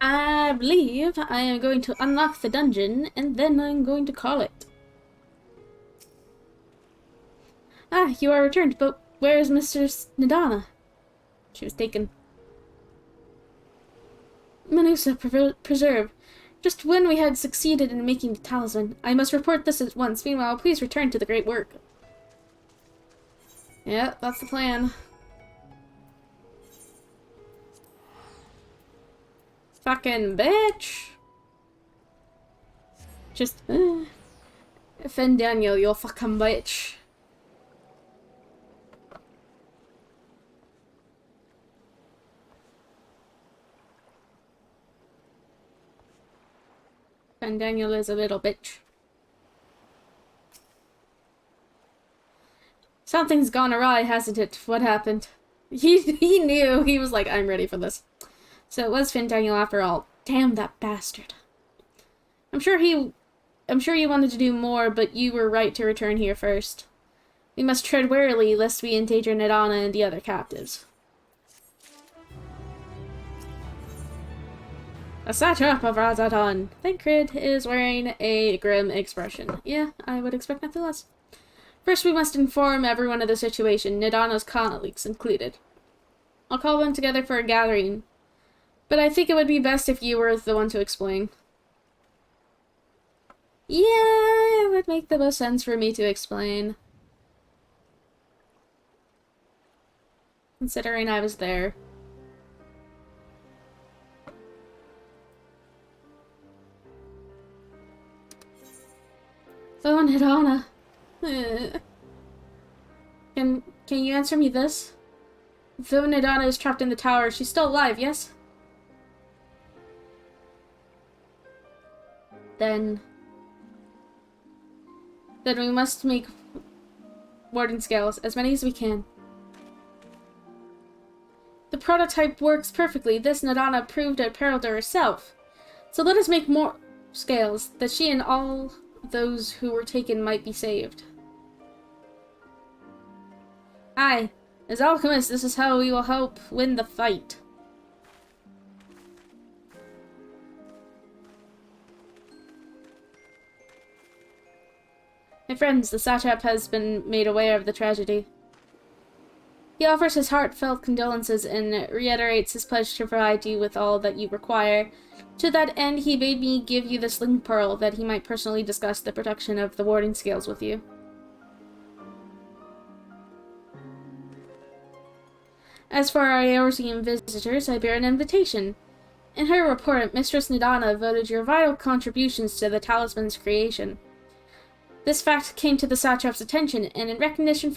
I believe I am going to unlock the dungeon, and then I'm going to call it. Ah, you are returned, but where is Mistress Nadana? She was taken. Menusa Preserve. Just when we had succeeded in making the talisman. I must report this at once. Meanwhile, please return to the great work. Yeah, that's the plan. Fucking bitch! Just, offend Daniel, you fucking bitch. And Daniel is a little bitch. Something's gone awry, hasn't it? What happened? He knew. He was like, I'm ready for this. So it was Daniel after all. Damn that bastard. I'm sure you wanted to do more, but you were right to return here first. We must tread warily lest we endanger Nadana and the other captives. A satrap of Razadon. Thancred is wearing a grim expression. Yeah, I would expect nothing less. First, we must inform everyone of the situation, Nadana's colleagues included. I'll call them together for a gathering, but I think it would be best if you were the one to explain. Yeah, it would make the most sense for me to explain. Considering I was there. Oh, Nadana. Can you answer me this? Though Nadana is trapped in the tower, she's still alive, yes? Then we must make warding scales, as many as we can. The prototype works perfectly. This Nadana proved at peril to herself. So let us make more scales, that she and all those who were taken might be saved. Aye, as alchemists, this is how we will help win the fight. My friends, the satrap has been made aware of the tragedy. He offers his heartfelt condolences and reiterates his pledge to provide you with all that you require. To that end, he bade me give you this link pearl that he might personally discuss the production of the warding scales with you. As for our Eorzean visitors, I bear an invitation. In her report, Mistress Nidana voted your vital contributions to the talisman's creation. This fact came to the satrap's attention, and in recognition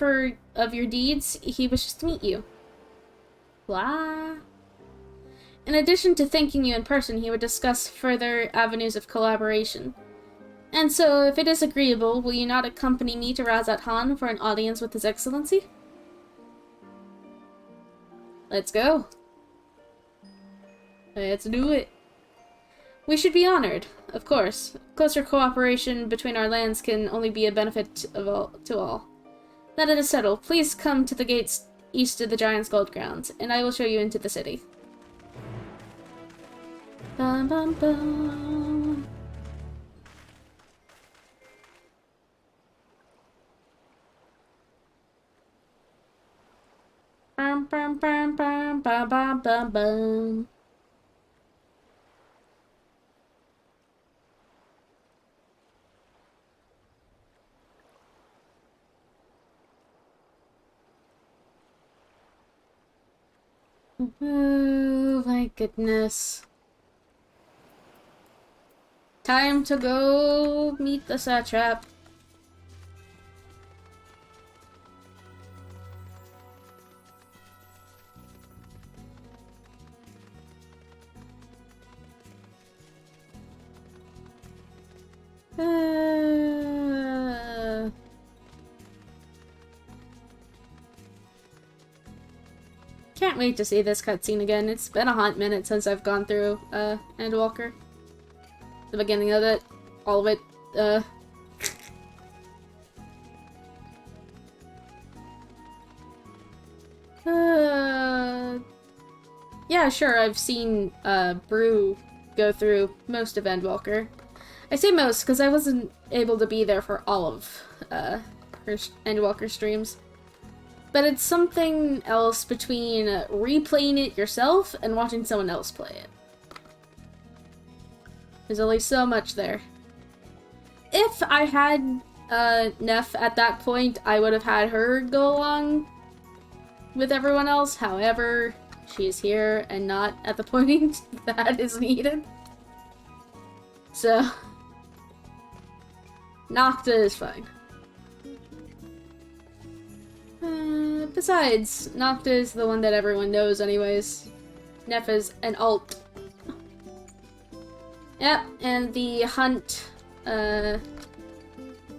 of your deeds, he wishes to meet you. Blah. In addition to thanking you in person, he would discuss further avenues of collaboration. And so, if it is agreeable, will you not accompany me to Razat Han for an audience with His Excellency? Let's go. Let's do it. We should be honored, of course. Closer cooperation between our lands can only be a benefit to all. That it is settled. Please come to the gates east of the Giant's Gold Grounds, and I will show you into the city. Bum, bum, bum. Bum, bum, bum, bum, bum, bum, bum, bum. Oh my goodness. Time to go meet the satrap. Can't wait to see this cutscene again. It's been a hot minute since I've gone through Endwalker. The beginning of it, all of it. Yeah, sure, I've seen Brew go through most of Endwalker. I say most because I wasn't able to be there for all of her Endwalker streams. But it's something else between replaying it yourself and watching someone else play it. There's only so much there. If I had Neff at that point, I would have had her go along with everyone else. However, she is here and not at the point that is needed. So, Nocta is fine. Besides, Nocta is the one that everyone knows anyways. Neff is an alt. Yep, and the hunt, the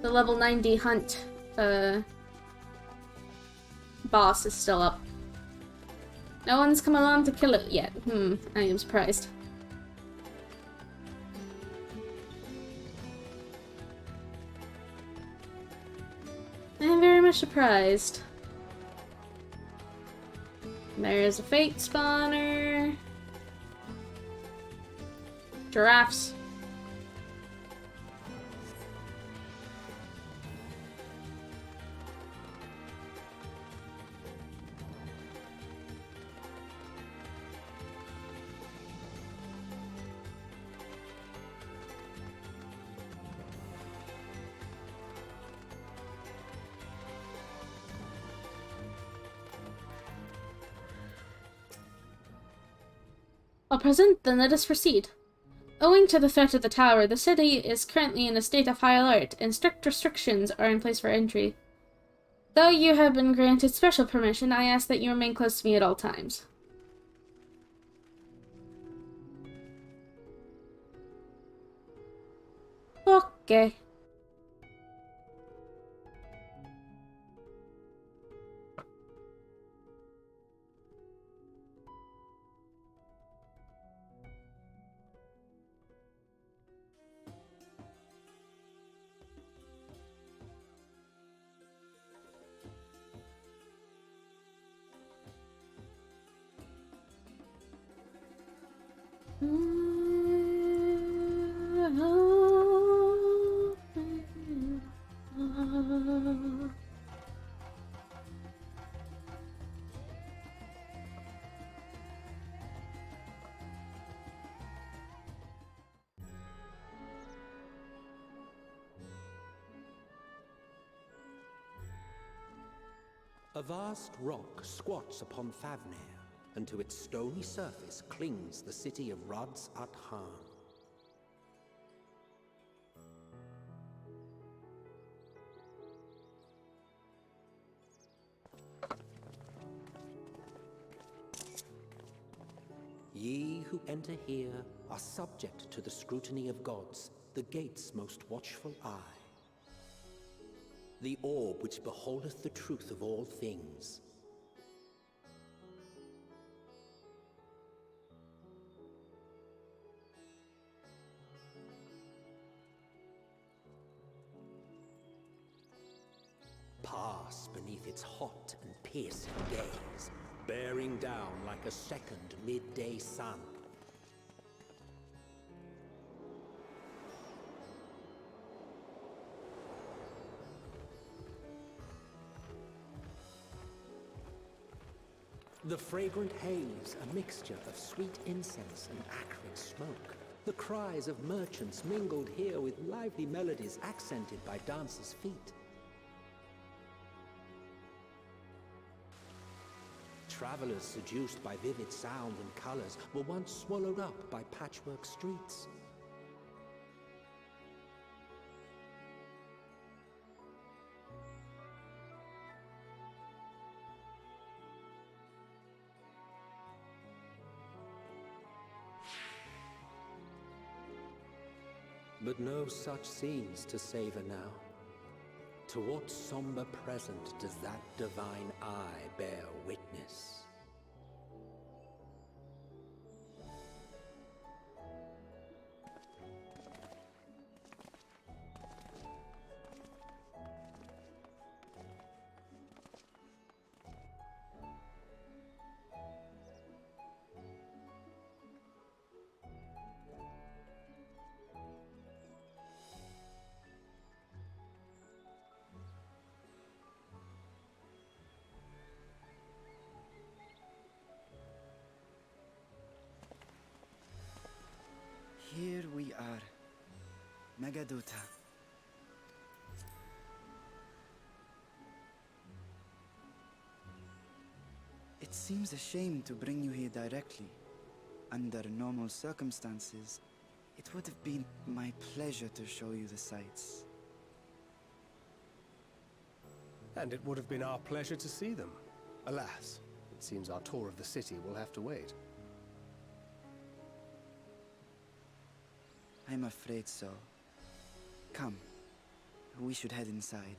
level 90 hunt, boss is still up. No one's come along to kill it yet. I am surprised. I am very much surprised. There's a fate spawner. Giraffes. All present, then let us proceed. Owing to the threat of the tower, the city is currently in a state of high alert, and strict restrictions are in place for entry. Though you have been granted special permission, I ask that you remain close to me at all times. Okay. A vast rock squats upon Favnir, and to its stony surface clings the city of Rods at Han. Ye who enter here are subject to the scrutiny of gods, the gate's most watchful eye. The orb which beholdeth the truth of all things. Pass beneath its hot and piercing gaze, bearing down like a second midday sun. The fragrant haze, a mixture of sweet incense and acrid smoke. The cries of merchants mingled here with lively melodies accented by dancers' feet. Travelers seduced by vivid sound and colors were once swallowed up by patchwork streets. But no such scenes to savor now. To what somber present does that divine eye bear witness? Here we are, Megaduta. It seems a shame to bring you here directly. Under normal circumstances, it would have been my pleasure to show you the sights. And it would have been our pleasure to see them. Alas, it seems our tour of the city will have to wait. I'm afraid so. Come, we should head inside.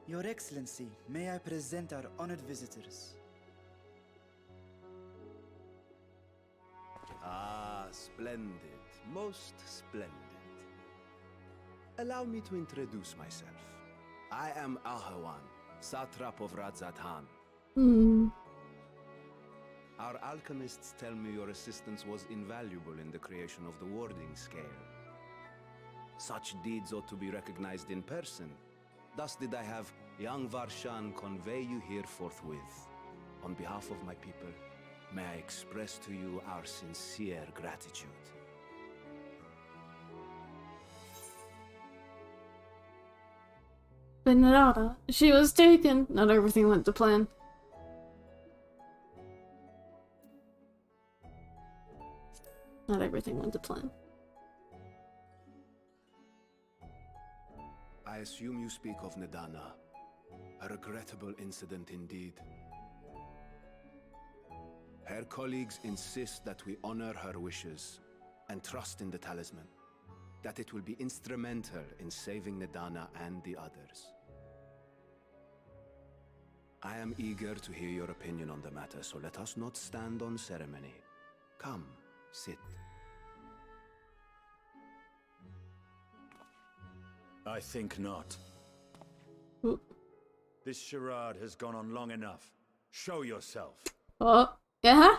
Your Excellency, may I present our honored visitors? Ah, splendid. Most splendid. Allow me to introduce myself. I am Ahawan, satrap of Radzatan. Our alchemists tell me your assistance was invaluable in the creation of the warding scale. Such deeds ought to be recognized in person. Thus did I have young Varshan convey you here forthwith. On behalf of my people, may I express to you our sincere gratitude. Benedata. She was taken. Not everything went to plan. Not everything went to plan. I assume you speak of Nadana. A regrettable incident indeed. Her colleagues insist that we honor her wishes and trust in the talisman, that it will be instrumental in saving Nadana and the others. I am eager to hear your opinion on the matter, so let us not stand on ceremony. Come, sit. I think not. This charade has gone on long enough. Show yourself. Oh, yeah.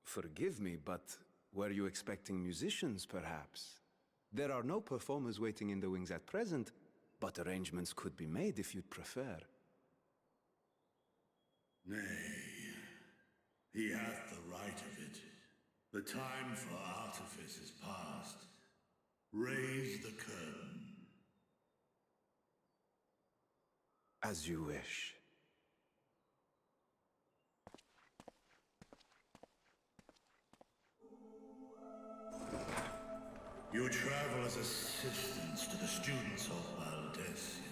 Forgive me, but were you expecting musicians, perhaps? There are no performers waiting in the wings at present, but arrangements could be made if you'd prefer. Nay, he hath the right of it. The time for artifice is past. Raise the curtain. As you wish. You travel as assistants to the students of Valdesian,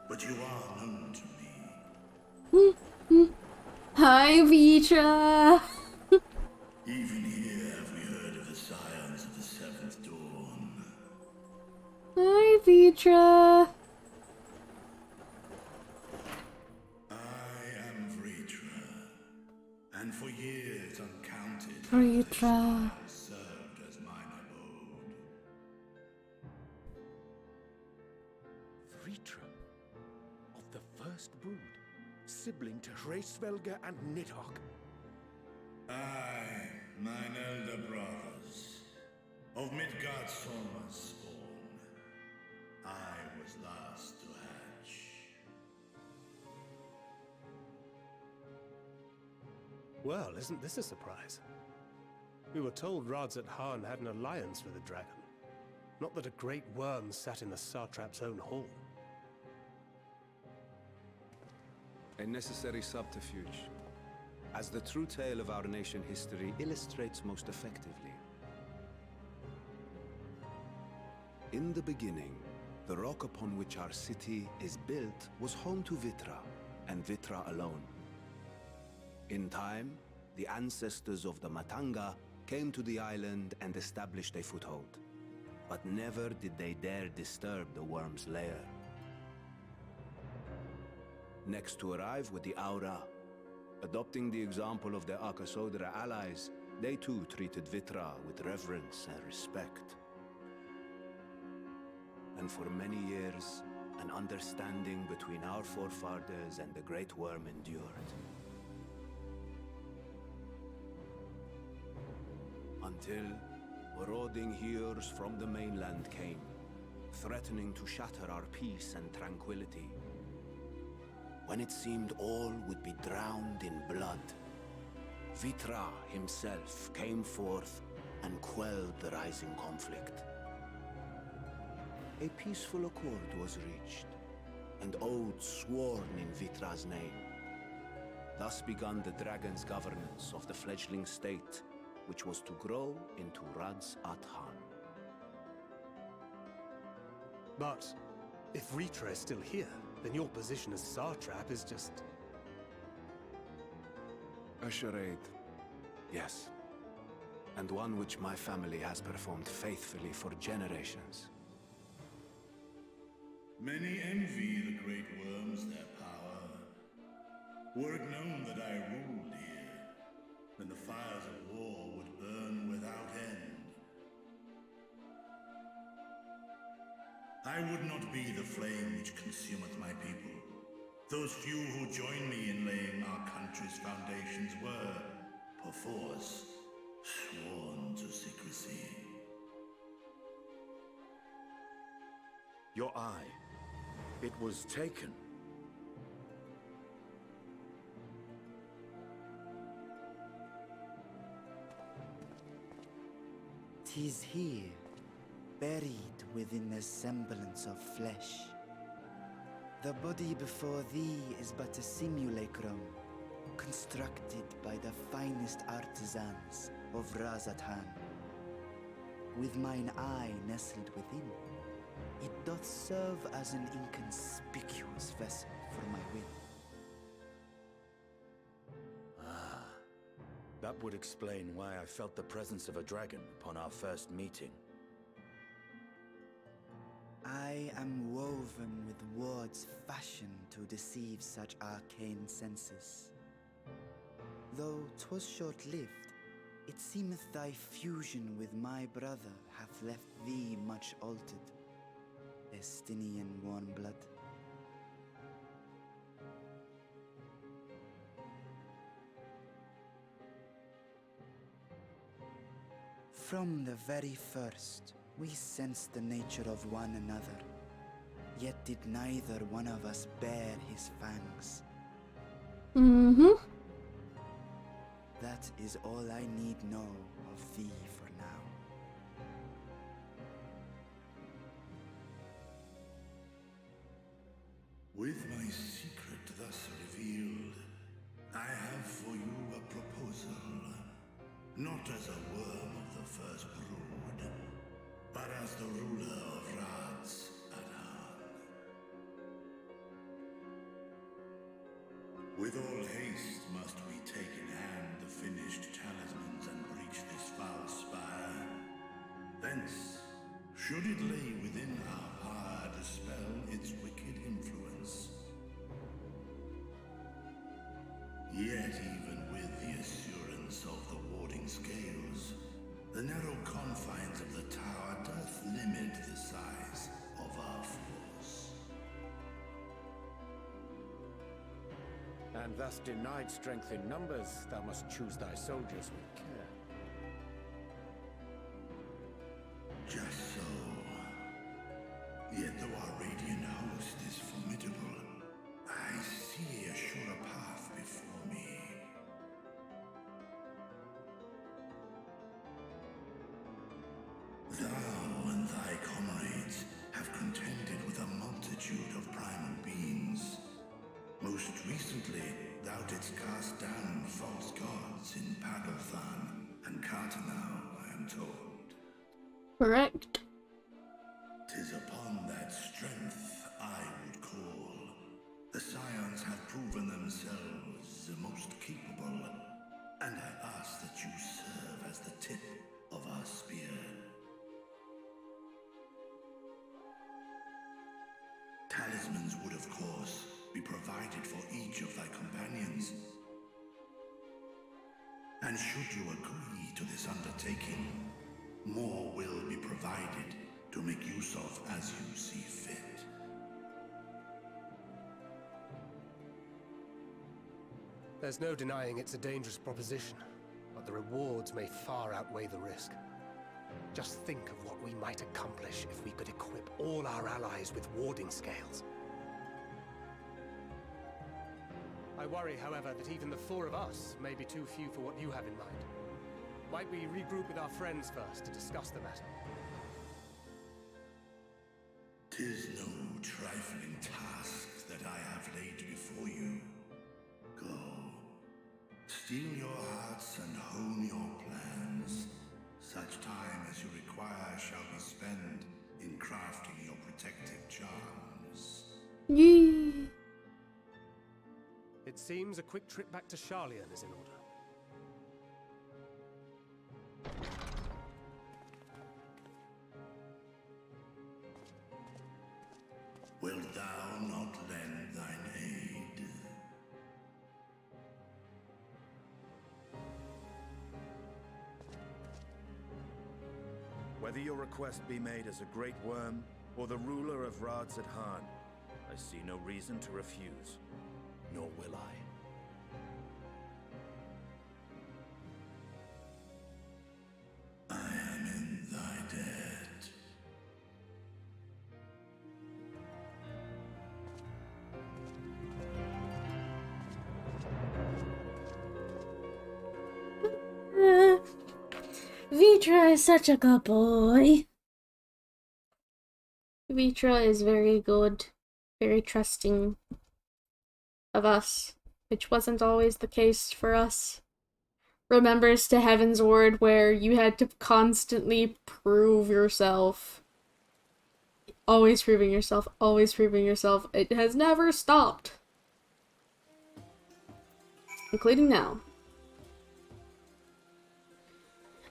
but you are known to me. Hi, Vitra. Even here have we heard of the scions of the Seventh Dawn. Hi, Vitra. I am Vritra, and for years uncounted, Vritra. served as mine abode. Vritra, of the first brood, sibling to Hraesvelga and Nidhogg. Aye, mine elder brothers, of Midgard Solma's spawn. I was last to hatch. Well, isn't this a surprise? We were told Radzat Han had an alliance with a dragon. Not that a great worm sat in the satrap's own hall. A necessary subterfuge, as the true tale of our nation history illustrates most effectively. In the beginning, the rock upon which our city is built was home to Vitra, and Vitra alone. In time, the ancestors of the Matanga came to the island and established a foothold. But never did they dare disturb the worm's lair. Next to arrive with the Aura, adopting the example of their Akasodra allies, they too treated Vitra with reverence and respect. And for many years, an understanding between our forefathers and the Great Worm endured. Until marauding heroes from the mainland came, threatening to shatter our peace and tranquility. When it seemed all would be drowned in blood, Vitra himself came forth and quelled the rising conflict. A peaceful accord was reached, and oaths sworn in Vitra's name. Thus began the dragon's governance of the fledgling state, which was to grow into Radzat Han. But if Vritra is still here, then your position as satrap is just... A charade, yes. And one which my family has performed faithfully for generations. Many envy the great worms their power. Were it known that I ruled here, then the fires of war would burn without end. I would not be the flame which consumeth my people. Those few who joined me in laying our country's foundations were, perforce, sworn to secrecy. Your eye. It was taken. "'Tis here, buried within the semblance of flesh. The body before thee is but a simulacrum, constructed by the finest artisans of Radzat Han. With mine eye nestled within, it doth serve as an inconspicuous vessel for my will." That would explain why I felt the presence of a dragon upon our first meeting. I am woven with words fashioned to deceive such arcane senses. Though 'twas short-lived, it seemeth thy fusion with my brother hath left thee much altered. Estinian warm blood. From the very first, we sensed the nature of one another. Yet did neither one of us bear his fangs. Mm-hmm. That is all I need know of thee for now. With my secret thus revealed, I have for you a proposal. Not as a worm of the first brood, but as the ruler of Radz Adhan. With all haste must we take in hand the finished talismans and breach this foul spire. Thence, should it lay within our power, dispel its wicked influence. Yet even with the assurance of the warding scales, the narrow confines of the tower doth limit the size of our force. And thus denied strength in numbers, thou must choose thy soldiers with care. Just so. Yet though our radiant host is formidable, I see a surer path before me. Thou and thy comrades have contended with a multitude of primal beings. Most recently, thou didst cast down false gods in Pagalthan and Cartanau, I am told. Correct. 'Tis upon that strength I would call. The Scions have proven themselves the most capable, and I ask that you serve as the tip of our spear. Talismans would, of course, be provided for each of thy companions. And should you agree to this undertaking, more will be provided to make use of as you see fit. There's no denying it's a dangerous proposition, but the rewards may far outweigh the risk. Just think of what we might accomplish if we could equip all our allies with warding scales. I worry, however, that even the four of us may be too few for what you have in mind. Might we regroup with our friends first to discuss the matter? 'Tis no trifling task that I have laid before you. Go, steel your hearts and hone your plans. Such time as you require shall be spent in crafting your protective charms. Yee. It seems a quick trip back to Sharlayan is in order. Wilt thou not lend thine aid? Whether your request be made as a great worm or the ruler of Radz Adhan, I see no reason to refuse, nor will I. I am in thy debt. Vitra is such a good boy. Vitra is very good, very trusting of us, which wasn't always the case for us. Remembers to Heaven's Word where you had to constantly prove yourself. Always proving yourself, always proving yourself. It has never stopped. Including now.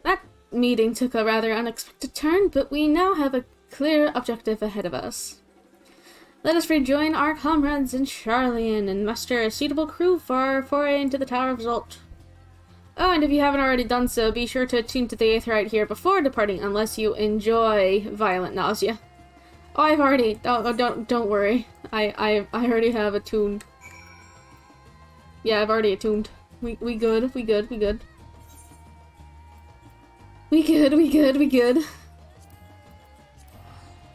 That meeting took a rather unexpected turn, but we now have a clear objective ahead of us. Let us rejoin our comrades in Sharlayan and muster a suitable crew for our foray into the Tower of Zot. Oh, and if you haven't already done so, be sure to attune to the Aetheryte here before departing, unless you enjoy violent nausea. Oh, I've already. Don't worry. I already have attuned. Yeah, I've already attuned. We good. We good. We good. We good, we good, we good.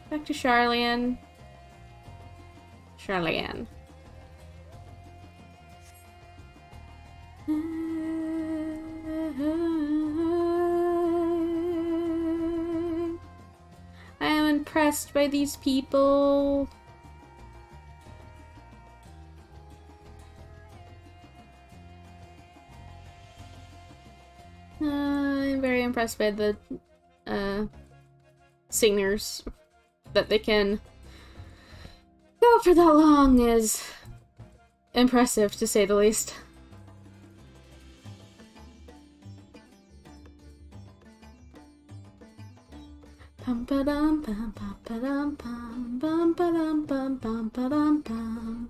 Back to Charlian. Charlian. I am impressed by these people. I'm very impressed by the singers. That they can go for that long is impressive, to say the least. Pum pa dum pum pum pa dum pum pum pa dum pum pum pa dum pum.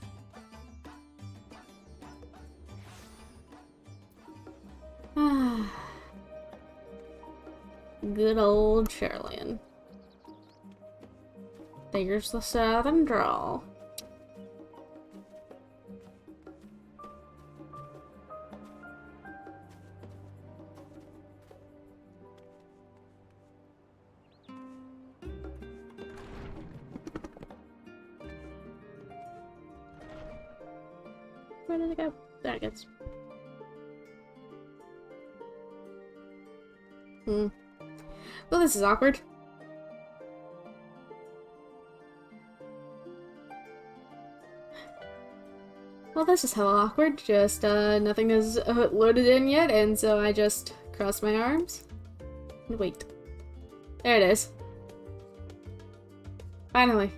Ah, good old Charlian. There's the southern drawl. Where did it go? There it goes. Well, this is awkward. Well, this is hella awkward. Just, nothing is loaded in yet, and so I just cross my arms and wait. There it is. Finally.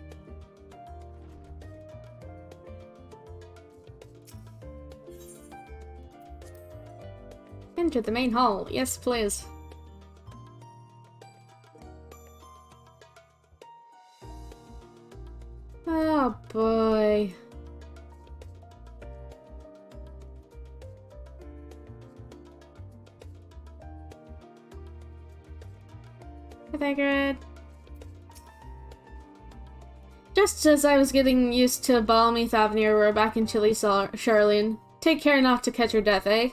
Enter the main hall. Yes, please. Oh boy. Pythagoras. Just as I was getting used to balmy Thavnir, we're back in chilly Charlian. Take care not to catch your death, eh?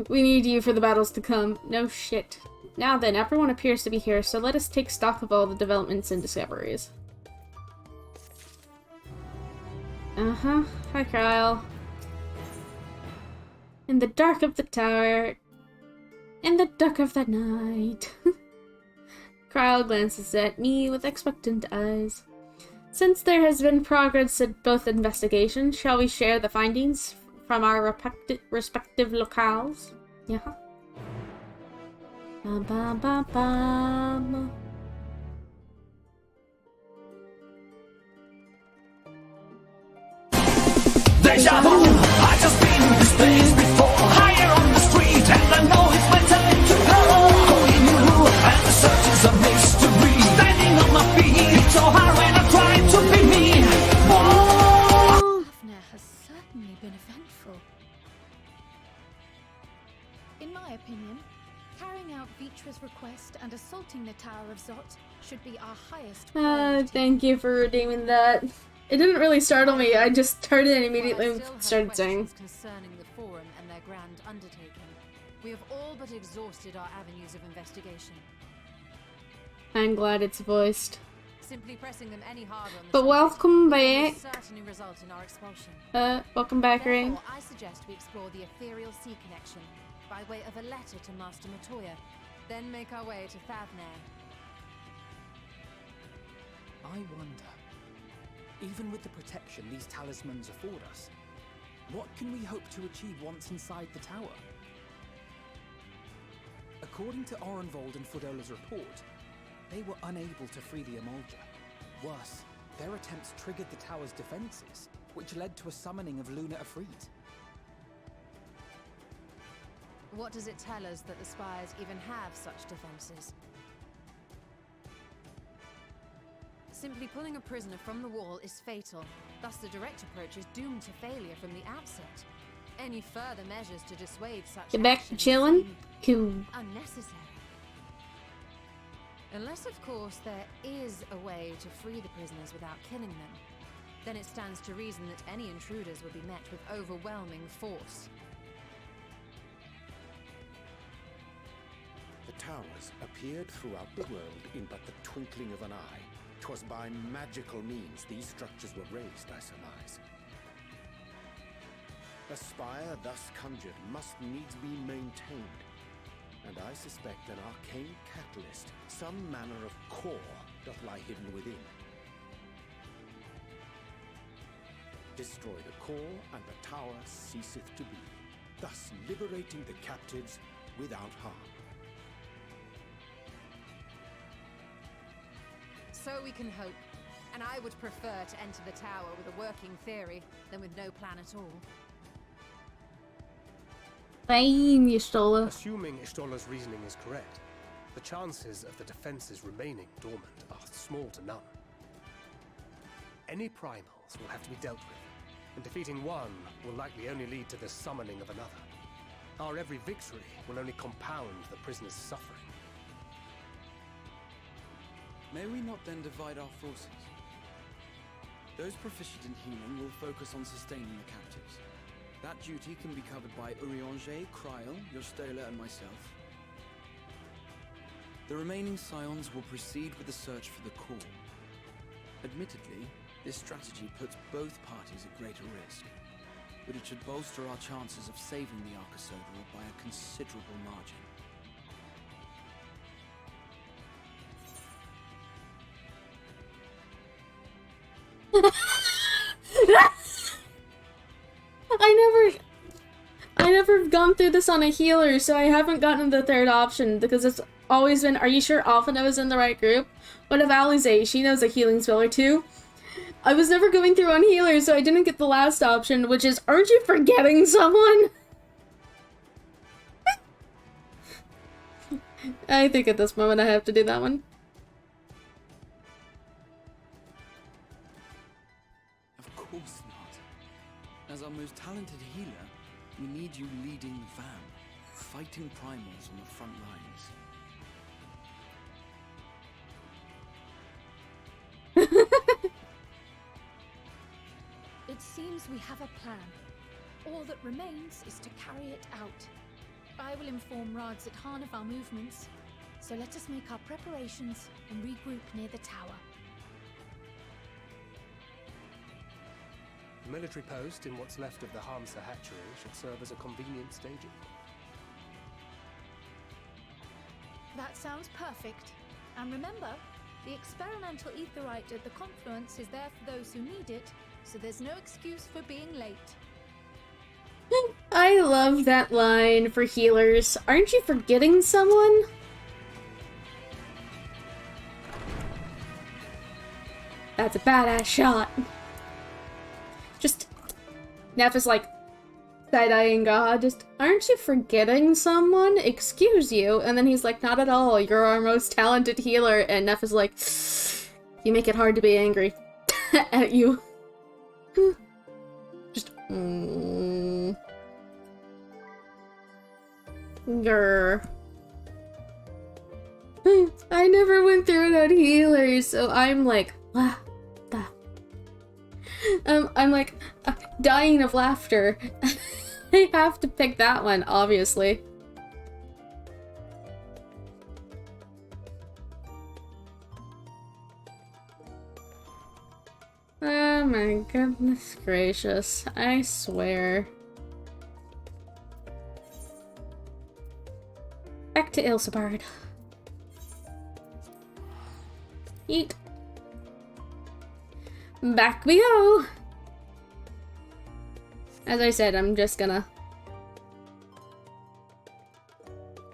We need you for the battles to come. No shit. Now then, everyone appears to be here, so let us take stock of all the developments and discoveries. Uh-huh. Hi, Kyle. In the dark of the tower. In the dark of the night. Kyle glances at me with expectant eyes. Since there has been progress at both investigations, shall we share the findings from our respective locales? Yeah. Bum, bum, bum, bum. Deja vu, I just been in this place before. Higher on the street, and I know it's my time to go. Going new, and the search is a mystery. Standing on my feet, it's so hard when I try to be me. Whoa. Fafnir has certainly been eventful. In my opinion, carrying out Vitra's request and assaulting the Tower of Zot should be our highest priority. Thank you for redeeming that. It didn't really startle me, I just started and immediately started saying. Concerning the Forum and their grand undertaking, we have all but exhausted our avenues of investigation. I'm glad it's voiced. Simply pressing them any harder on the But welcome back. will certainly result in our expulsion. Welcome back, Ring. Therefore, I suggest we explore the ethereal sea connection by way of a letter to Master Matoya, then make our way to Thavnir. I wonder, even with the protection these talismans afford us, what can we hope to achieve once inside the tower? According to Orenvold and Fodola's report, they were unable to free the Emolja. Worse, their attempts triggered the tower's defenses, which led to a summoning of Luna Afrit. What does it tell us that the Spires even have such defenses? Simply pulling a prisoner from the wall is fatal, thus the direct approach is doomed to failure from the outset. Any further measures to dissuade such Get back to chilling? Cool. Unnecessary. Unless, of course, there is a way to free the prisoners without killing them. Then it stands to reason that any intruders will be met with overwhelming force. The towers appeared throughout the world in but the twinkling of an eye. 'Twas by magical means these structures were raised, I surmise. A spire thus conjured must needs be maintained, and I suspect an arcane catalyst, some manner of core, doth lie hidden within. Destroy the core, and the tower ceaseth to be, thus liberating the captives without harm. So we can hope. And I would prefer to enter the tower with a working theory than with no plan at all. Fine, Y'shtola. Assuming Y'shtola's reasoning is correct, the chances of the defenses remaining dormant are small to none. Any primals will have to be dealt with, and defeating one will likely only lead to the summoning of another. Our every victory will only compound the prisoner's suffering. May we not then divide our forces? Those proficient in healing will focus on sustaining the captives. That duty can be covered by Urianger, Kryl, Y'shtola, and myself. The remaining scions will proceed with the search for the core. Admittedly, this strategy puts both parties at greater risk, but it should bolster our chances of saving the SWTOR by a considerable margin. I never gone through this on a healer, so I haven't gotten the third option because it's always been, are you sure Alpha was in the right group? What if Alize? She knows a healing spell or two. I was never going through on healer, so I didn't get the last option, which is, aren't you forgetting someone? I think at this moment I have to do that one. Of course not. As our most talented healer, we need you leading the van, fighting primals on the front lines. It seems we have a plan. All that remains is to carry it out. I will inform Radzat Khan of our movements, so let us make our preparations and regroup near the tower. The military post in what's left of the Hamsa hatchery should serve as a convenient staging point. That sounds perfect. And remember, the experimental aetherite at the confluence is there for those who need it, so there's no excuse for being late. I love that line for healers. Aren't you forgetting someone? That's a badass shot. Just, Neff is like, side-eyeing God, just, aren't you forgetting someone? Excuse you. And then he's like, not at all, you're our most talented healer. And Neff is like, you make it hard to be angry at you. Just, Grr. I never went through it on healers, so I'm like, I'm like dying of laughter. I have to pick that one, obviously. Oh my goodness gracious, I swear. Back to Ilsebard. Eat. Back we go! As I said, I'm just gonna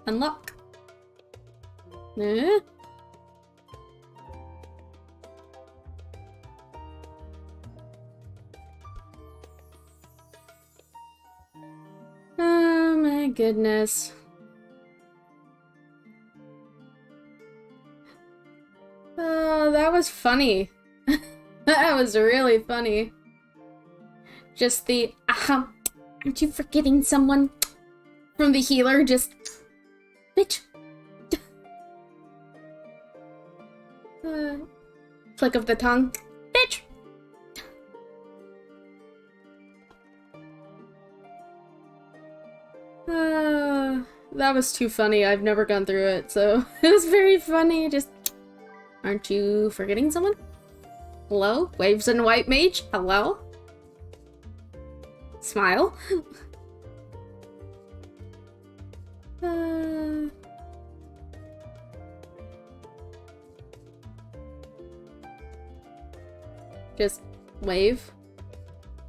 unlock. Oh my goodness. Oh, that was funny. That was really funny. Just the, aren't you forgetting someone? From the healer, just, bitch. Flick of the tongue, bitch. That was too funny. I've never gone through it, so it was very funny. Just, aren't you forgetting someone? Hello? Waves and White Mage? Hello? Smile? Just wave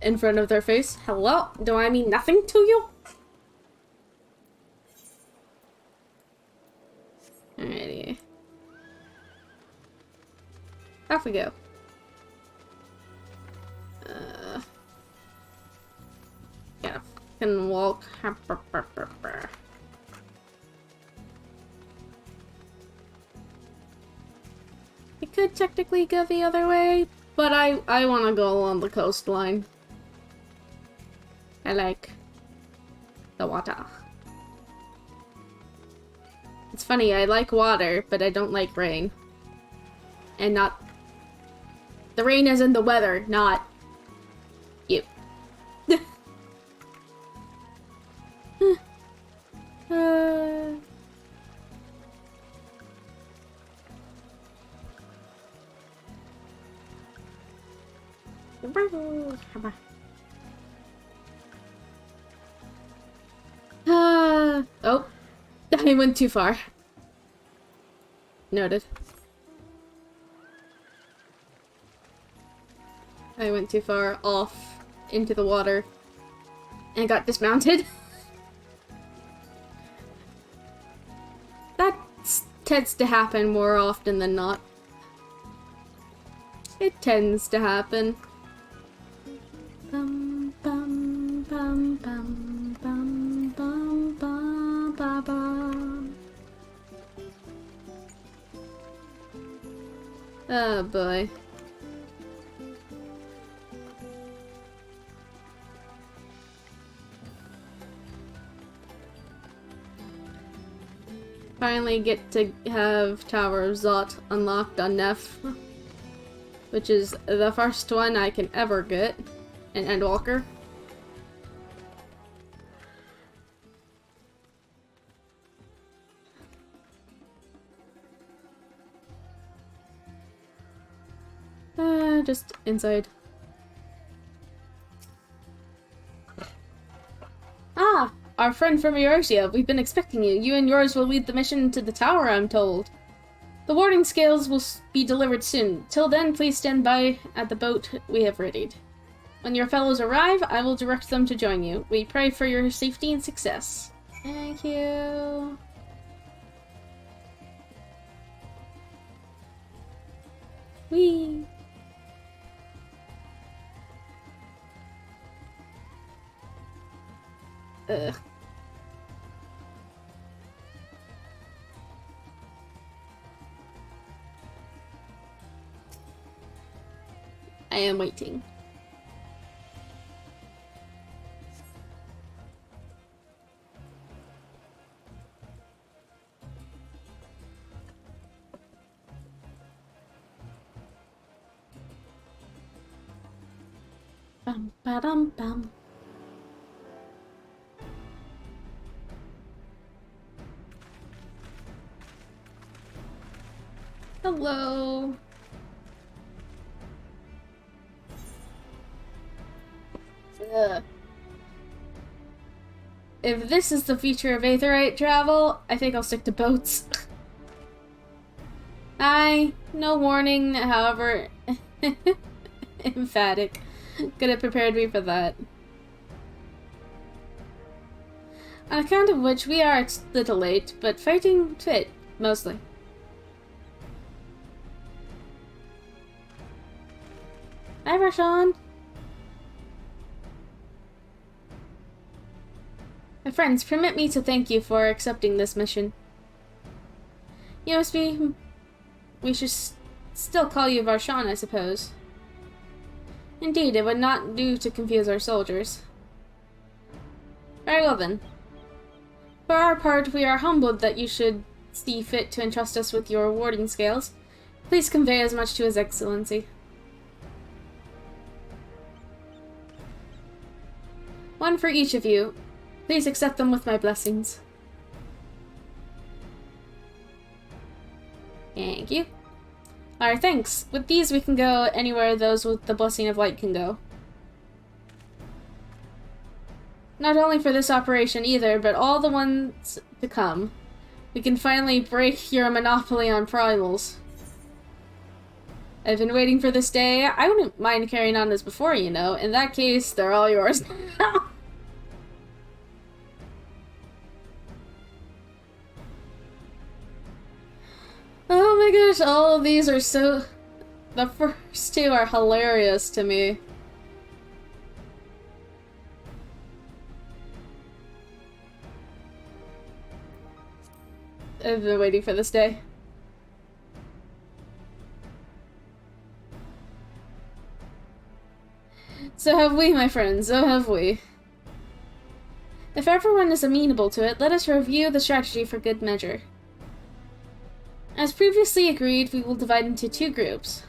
in front of their face. Hello? Do I mean nothing to you? Alrighty. Off we go. Yeah, can walk. We could technically go the other way, but I want to go along the coastline. I like the water. It's funny, I like water, but I don't like rain. And not... The rain is in the weather, not... you. Oh, I went too far. Noted. I went too far off into the water and got dismounted. That tends to happen more often than not. It tends to happen. Bum, bum, bum, bum, bum, bum, bum, bum, bum. Oh boy. Finally get to have Tower of Zot unlocked on Neff, which is the first one I can ever get in Endwalker. Just inside. Ah! Our friend from Eurasia, we've been expecting you. You and yours will lead the mission to the tower, I'm told. The warding scales will be delivered soon. Till then, please stand by at the boat we have readied. When your fellows arrive, I will direct them to join you. We pray for your safety and success. Thank you. Whee! Ugh. I am waiting. Bum ba dum bum. Hello. Ugh. If this is the future of Aetherite travel, I think I'll stick to boats. No warning, however, emphatic. Could have prepared me for that. On account of which, we are a little late, but fighting fit, mostly. Hi, Rashawn. My friends, permit me to thank you for accepting this mission. You must be... We should still call you Varshan, I suppose. Indeed, it would not do to confuse our soldiers. Very well then. For our part, we are humbled that you should see fit to entrust us with your warding scales. Please convey as much to His Excellency. One for each of you. Please accept them with my blessings. Thank you. Alright, thanks. With these, we can go anywhere those with the Blessing of Light can go. Not only for this operation either, but all the ones to come. We can finally break your monopoly on primals. I've been waiting for this day. I wouldn't mind carrying on as before, you know. In that case, they're all yours. Oh my gosh, all of these are so... The first two are hilarious to me. I've been waiting for this day. So have we, my friends, so have we. If everyone is amenable to it, let us review the strategy for good measure. As previously agreed, we will divide into two groups.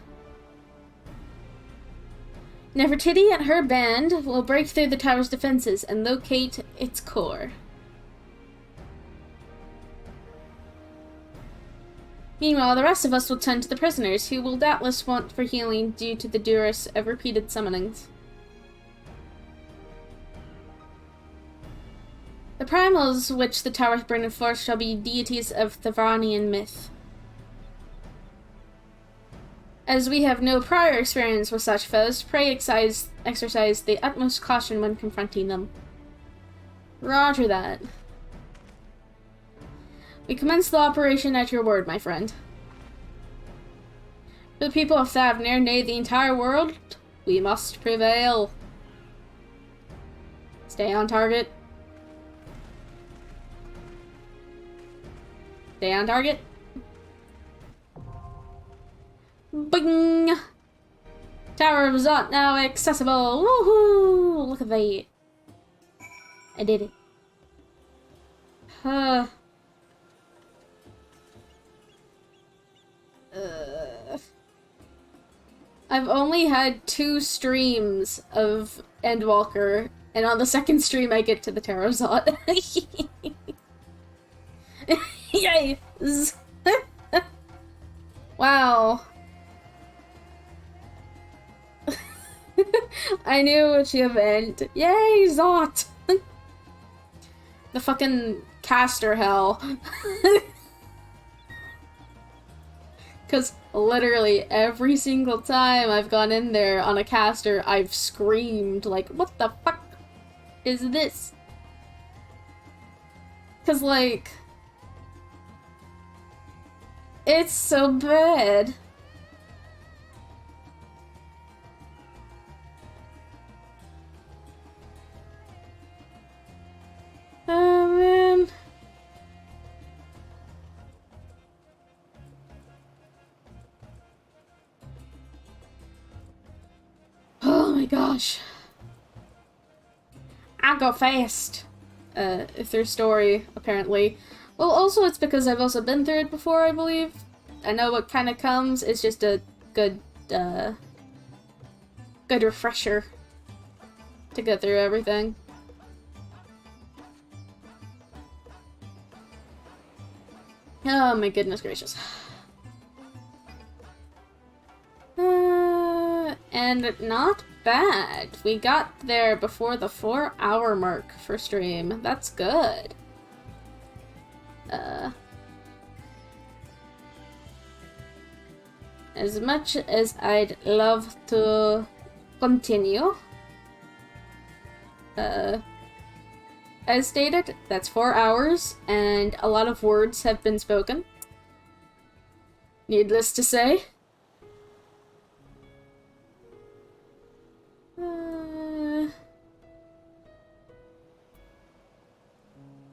Nefertiti and her band will break through the tower's defenses and locate its core. Meanwhile, the rest of us will tend to the prisoners, who will doubtless want for healing due to the duress of repeated summonings. The primals which the tower bring forth shall be deities of Thavranian myth. As we have no prior experience with such foes, pray exercise the utmost caution when confronting them. Roger that. We commence the operation at your word, my friend. For the people of Thavnir, nay, the entire world, we must prevail. Stay on target. Stay on target. Bing! Tower of Zot now accessible. Woohoo! Look at that. I did it. I've only had 2 streams of Endwalker, and on the second stream I get to the Tower of Zot. Yay! Wow. I knew what you meant. Yay, Zot! The fucking caster hell. Because literally every single time I've gone in there on a caster, I've screamed, like, what the fuck is this? Because, like, it's so bad. Oh, man. Oh my gosh. I go fast. Through story, apparently. Well, also it's because I've also been through it before, I believe. I know what kind of comes. It's just a good, good refresher to go through everything. Oh my goodness gracious. And not bad. We got there before the 4-hour mark for stream. That's good. As much as I'd love to continue, as stated, that's 4 hours, and a lot of words have been spoken. Needless to say.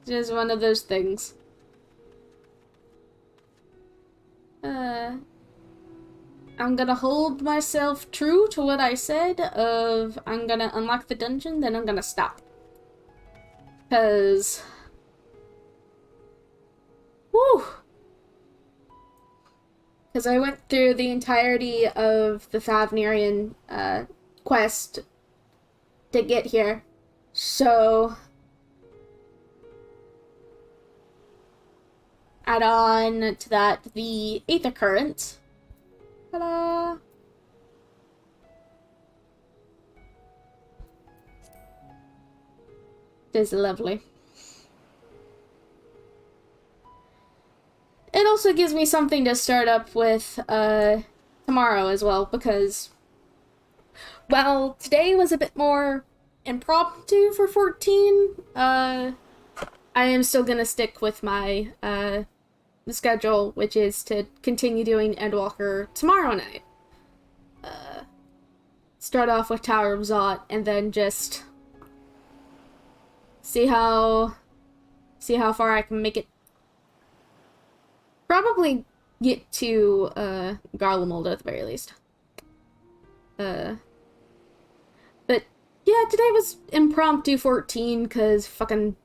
Just one of those things. I'm gonna hold myself true to what I said of I'm gonna unlock the dungeon, then I'm gonna stop. Cause... woo! Because I went through the entirety of the Thavnirian quest to get here. So... add on to that the Aether Current. Ta-da! It is lovely. It also gives me something to start up with tomorrow as well, because, well, today was a bit more impromptu for 14. I am still gonna stick with my schedule, which is to continue doing Endwalker tomorrow night. Start off with Tower of Zot, and then just see how far I can make it. Probably get to Garlemald at the very least. But yeah, today was impromptu 14 because fucking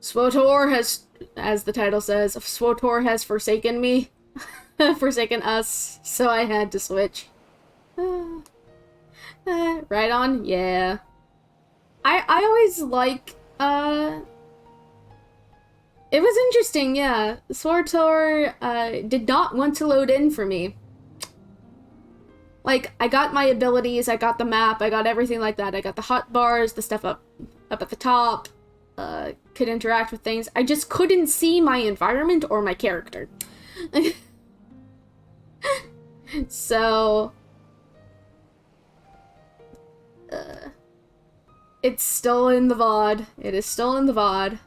SWTOR has, as the title says, SWTOR has forsaken me, forsaken us, so I had to switch. Right on, yeah. I always like it was interesting, yeah. SWTOR did not want to load in for me. Like, I got my abilities, I got the map, I got everything like that. I got the hotbars, the stuff up at the top, could interact with things. I just couldn't see my environment or my character. So, it's still in the VOD. It is still in the VOD.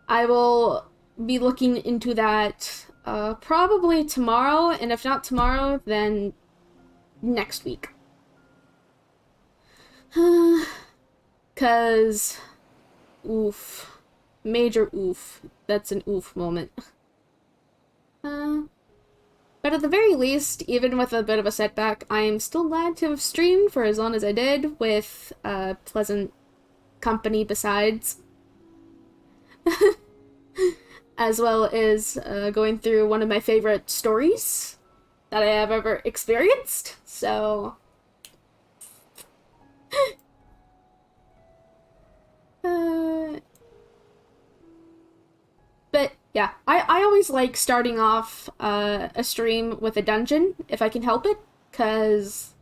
I will be looking into that probably tomorrow, and if not tomorrow, then next week. 'Cause, oof. Major oof. That's an oof moment. But at the very least, even with a bit of a setback, I am still glad to have streamed for as long as I did, with pleasant company besides. As well as going through one of my favorite stories that I have ever experienced, so... But yeah, I always like starting off a stream with a dungeon, if I can help it, because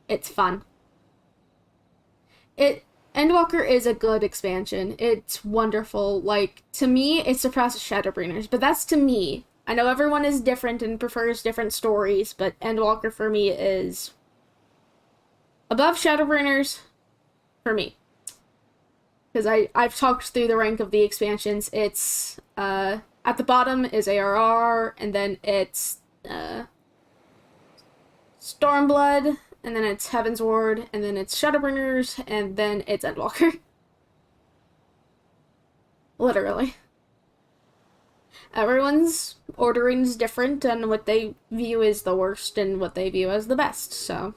it's fun. Endwalker is a good expansion. It's wonderful. Like, to me, it surpasses Shadowbringers, but that's to me. I know everyone is different and prefers different stories, but Endwalker for me is above Shadowbringers for me. Because I've talked through the rank of the expansions. It's, at the bottom is ARR, and then it's, Stormblood, and then it's Heaven's Ward, and then it's Shadowbringers, and then it's Endwalker. Literally. Everyone's ordering's different, and what they view as the worst, and what they view as the best, so.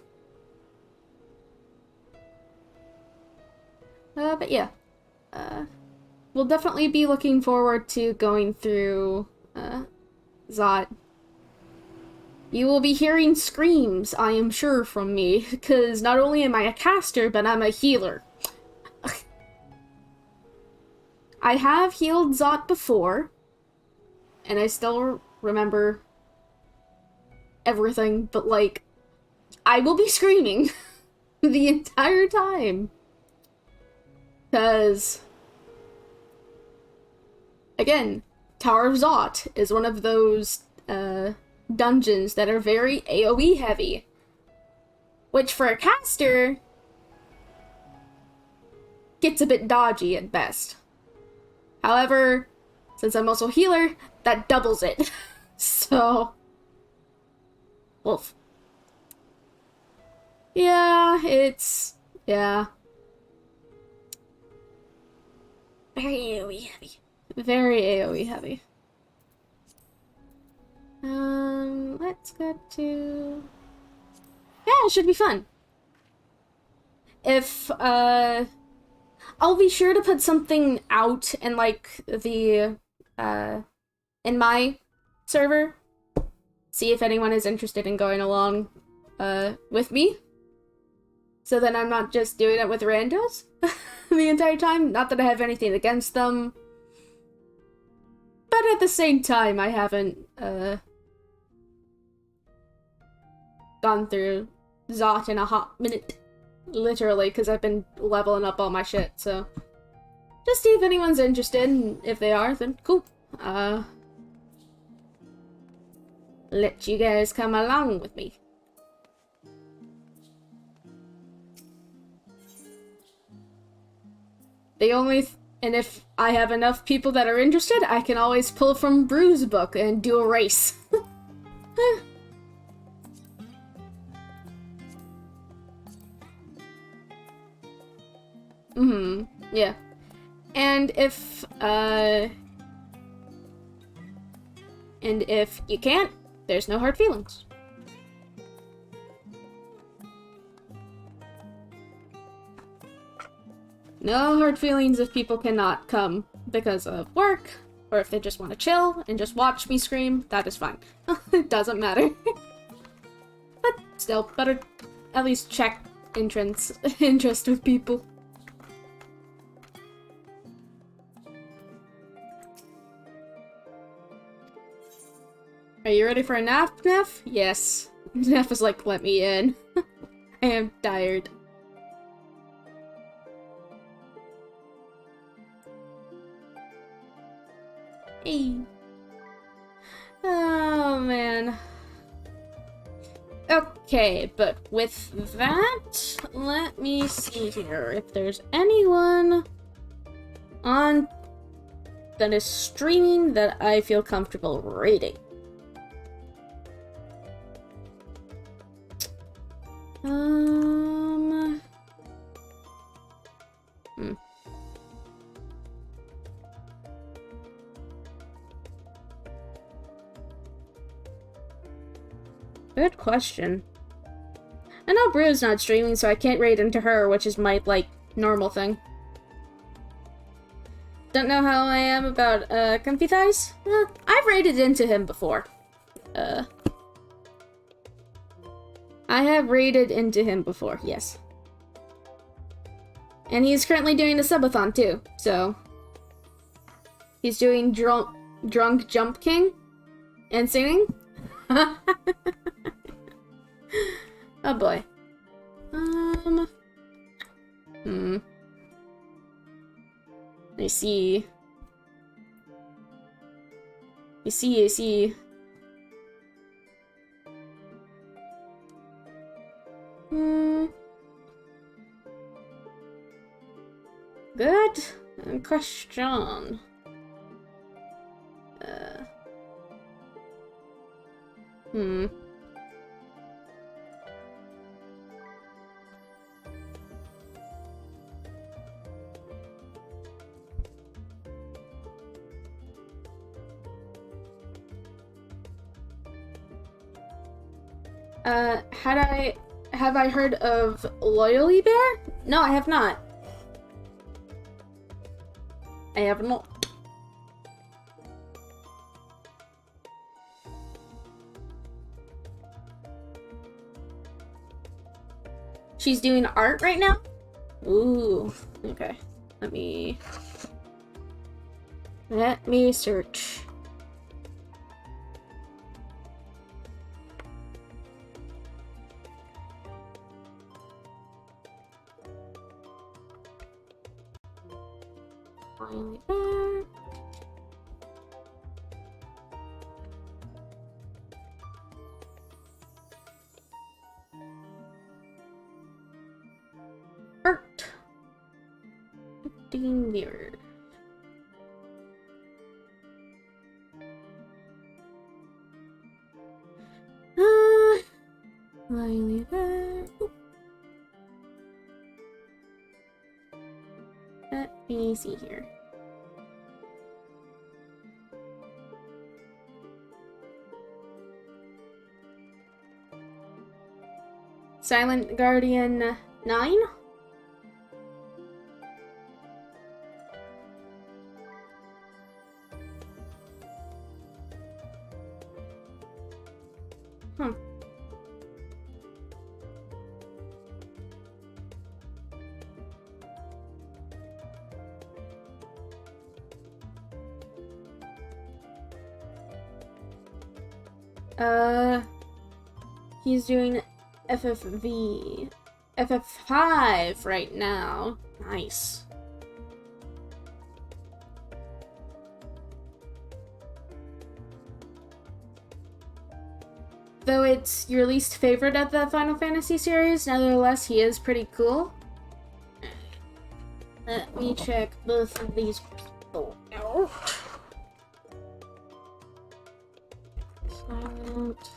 But yeah. We'll definitely be looking forward to going through, Zot. You will be hearing screams, I am sure, from me, because not only am I a caster, but I'm a healer. I have healed Zot before, and I still remember everything, but, like, I will be screaming the entire time. Because, again, Tower of Zot is one of those, dungeons that are very AoE heavy. Which, for a caster, gets a bit dodgy at best. However, since I'm also a healer, that doubles it. So, wolf. Yeah, yeah. Very AoE heavy. Very AoE heavy. Let's go to... Yeah, it should be fun. If, I'll be sure to put something out in, like, the, in my server. See if anyone is interested in going along, with me. So then I'm not just doing it with randos the entire time. Not that I have anything against them. But at the same time, I haven't gone through Zot in a hot minute. Literally, because I've been leveling up all my shit, so... Just see if anyone's interested, and if they are, then cool. Let you guys come along with me. And if I have enough people that are interested, I can always pull from Brew's book and do a race. Yeah. And if you can't, there's no hard feelings. No hard feelings if people cannot come because of work, or if they just want to chill and just watch me scream, that is fine. It doesn't matter. But still, better at least check interest with people. Are you ready for a nap, Neff? Yes. Neff is like, let me in. I am tired. Hey. Oh, man. Okay, but with that, let me see here if there's anyone on that is streaming that I feel comfortable rating. Good question. I know Brew's not streaming, so I can't raid into her, which is my, like, normal thing. Don't know how I am about, Comfy Thighs? I've raided into him before. I have raided into him before, yes. And he's currently doing a subathon, too, so... He's doing Drunk Jump King and singing. Oh boy. I see. Good question. Have I heard of Loyally Bear? No, I have not. I have not. She's doing art right now? Ooh, okay. Let me search. Art. 15 viewers. Riley there. Let me see here. Silent Guardian 9? He's doing FF5 right now. Nice. Though it's your least favorite of the Final Fantasy series, nevertheless, he is pretty cool. Let me check both of these people out. Silent.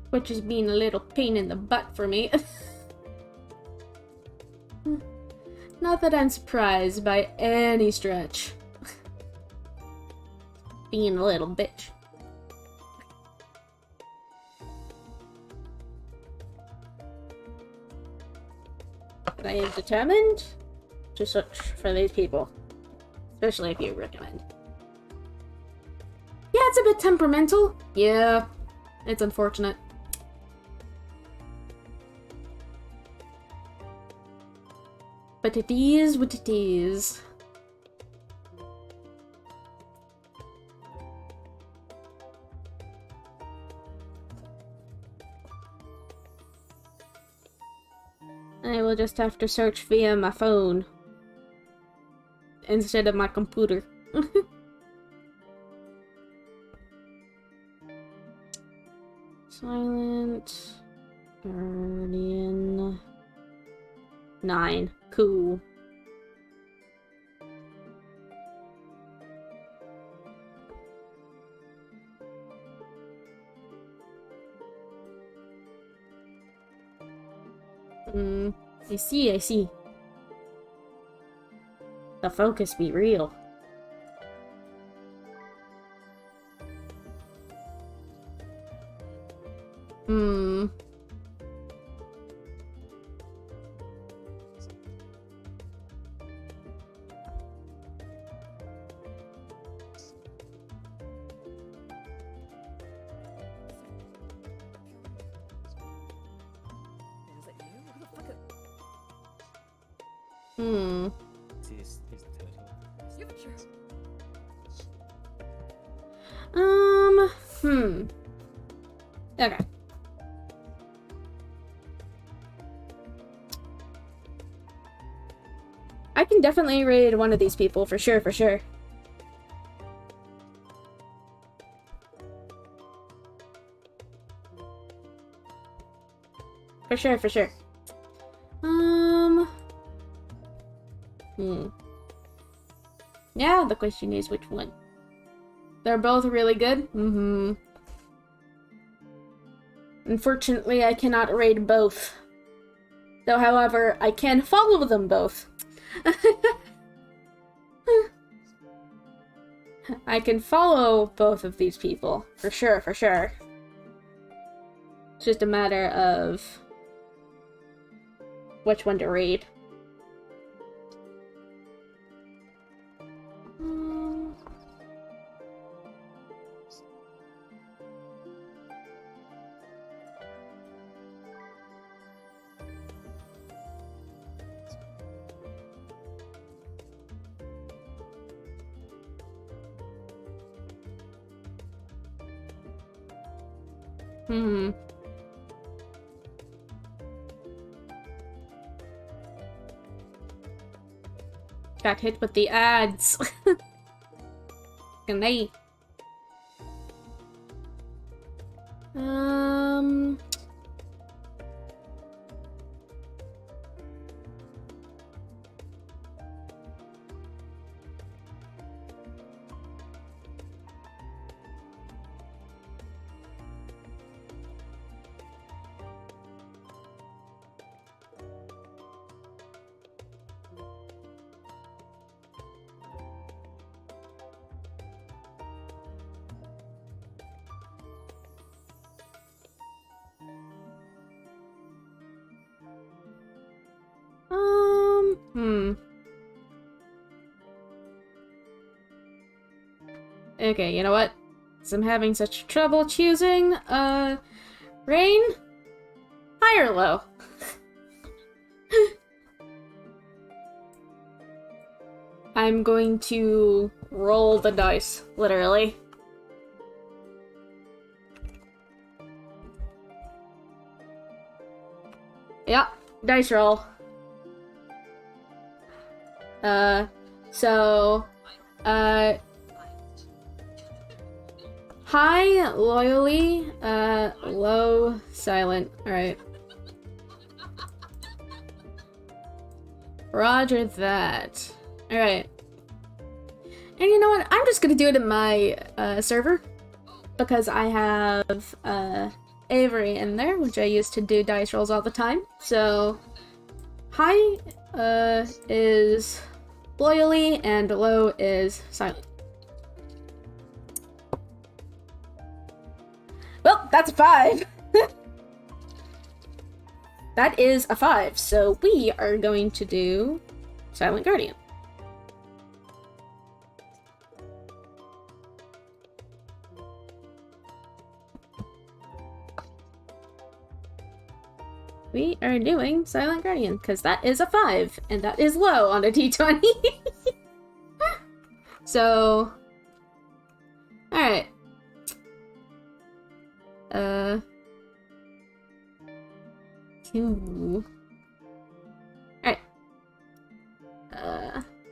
Which is being a little pain in the butt for me. Not that I'm surprised by any stretch. Being a little bitch. But I am determined to search for these people. Especially if you recommend. Yeah, it's a bit temperamental. Yeah, it's unfortunate. But it is what it is. I will just have to search via my phone instead of my computer. Silent Guardian 9. Cool. I see, I see. The focus be real. Okay. I can definitely raid one of these people, for sure, for sure. For sure, for sure. Yeah, the question is which one. They're both really good? Unfortunately, I cannot raid both. Though, however, I can follow them both. I can follow both of these people. For sure, for sure. It's just a matter of which one to raid. Got hit with the ads. Good night. Okay, you know what? Since I'm having such trouble choosing, rain? High or low? I'm going to roll the dice, literally. Yeah, dice roll. High, loyally, low, silent. Alright. Roger that. Alright. And you know what? I'm just gonna do it in my, server. Because I have, Avery in there, which I use to do dice rolls all the time. So, high, is loyally, and low is silent. Well, that's a 5. That is a 5, so we are going to do Silent Guardian. We are doing Silent Guardian, because that is a 5, and that is low on a d20. So, alright. Alright.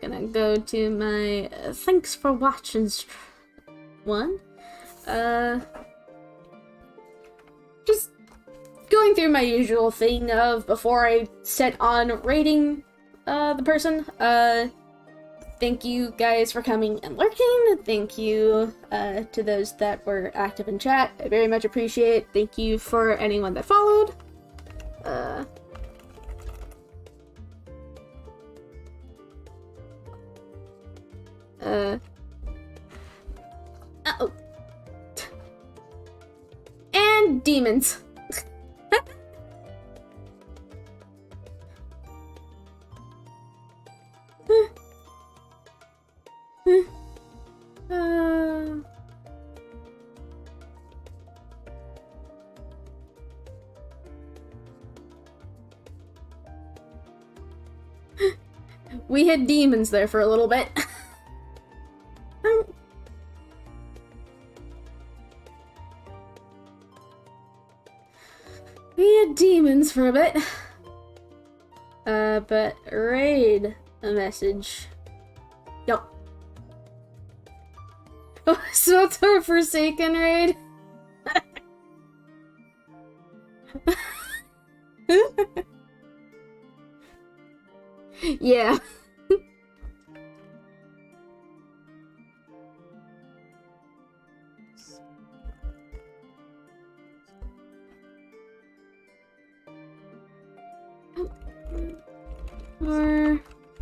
Gonna go to my thanks for watching one. Just going through my usual thing of before I set on rating the person. Thank you guys for coming and lurking. Thank you to those that were active in chat. I very much appreciate it. Thank you for anyone that followed. Uh-oh. And demons. We had demons there for a little bit. We had demons for a bit. But raid a message. Yup. Oh, SWTOR Forsaken raid. Yeah.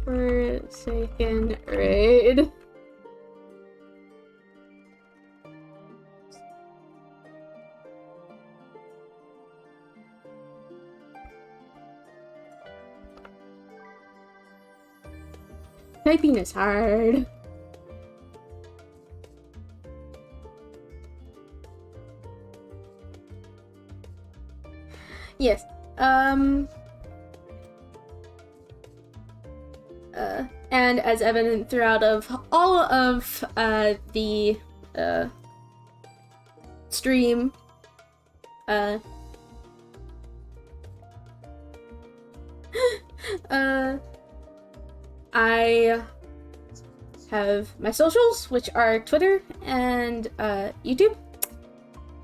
Forsaken raid. Typing is hard. Yes. And as evident throughout of all of the stream, I have my socials, which are Twitter and YouTube.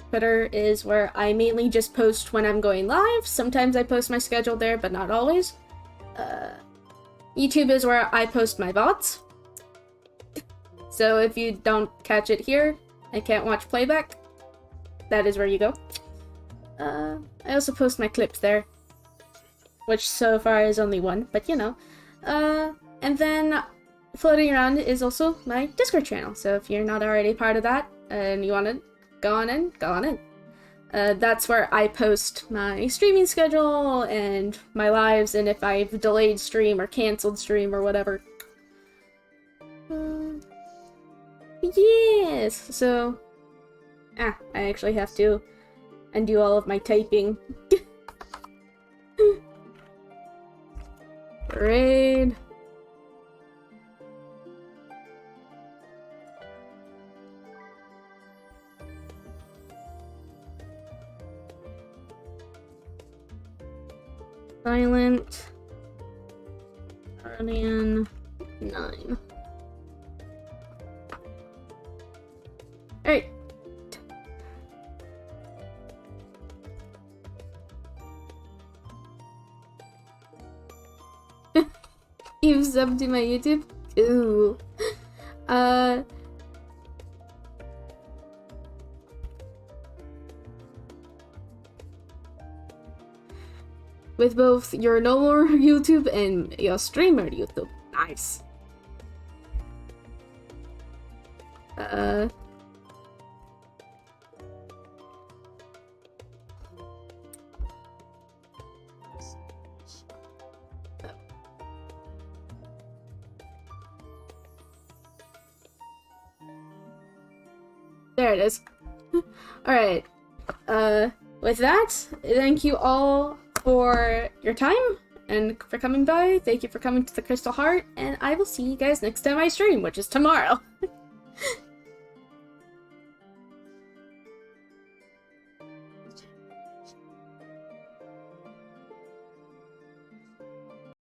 Twitter is where I mainly just post when I'm going live. Sometimes I post my schedule there, but not always. YouTube is where I post my VODs. So if you don't catch it here and can't watch playback, that is where you go. I also post my clips there, which so far is only one, but you know. And then floating around is also my Discord channel. So if you're not already part of that and you want to go on in, go on in. That's where I post my streaming schedule and my lives, and if I've delayed stream or canceled stream or whatever. Yes! So, I actually have to undo all of my typing. Parade. Silent. Guardian 9. Alright. You've subbed to my YouTube? Ooh. With both your normal YouTube and your streamer YouTube. Nice. There it is. Alright. With that, thank you all for your time and for coming by. Thank you for coming to the Crystal Heart, and I will see you guys next time I stream, which is tomorrow.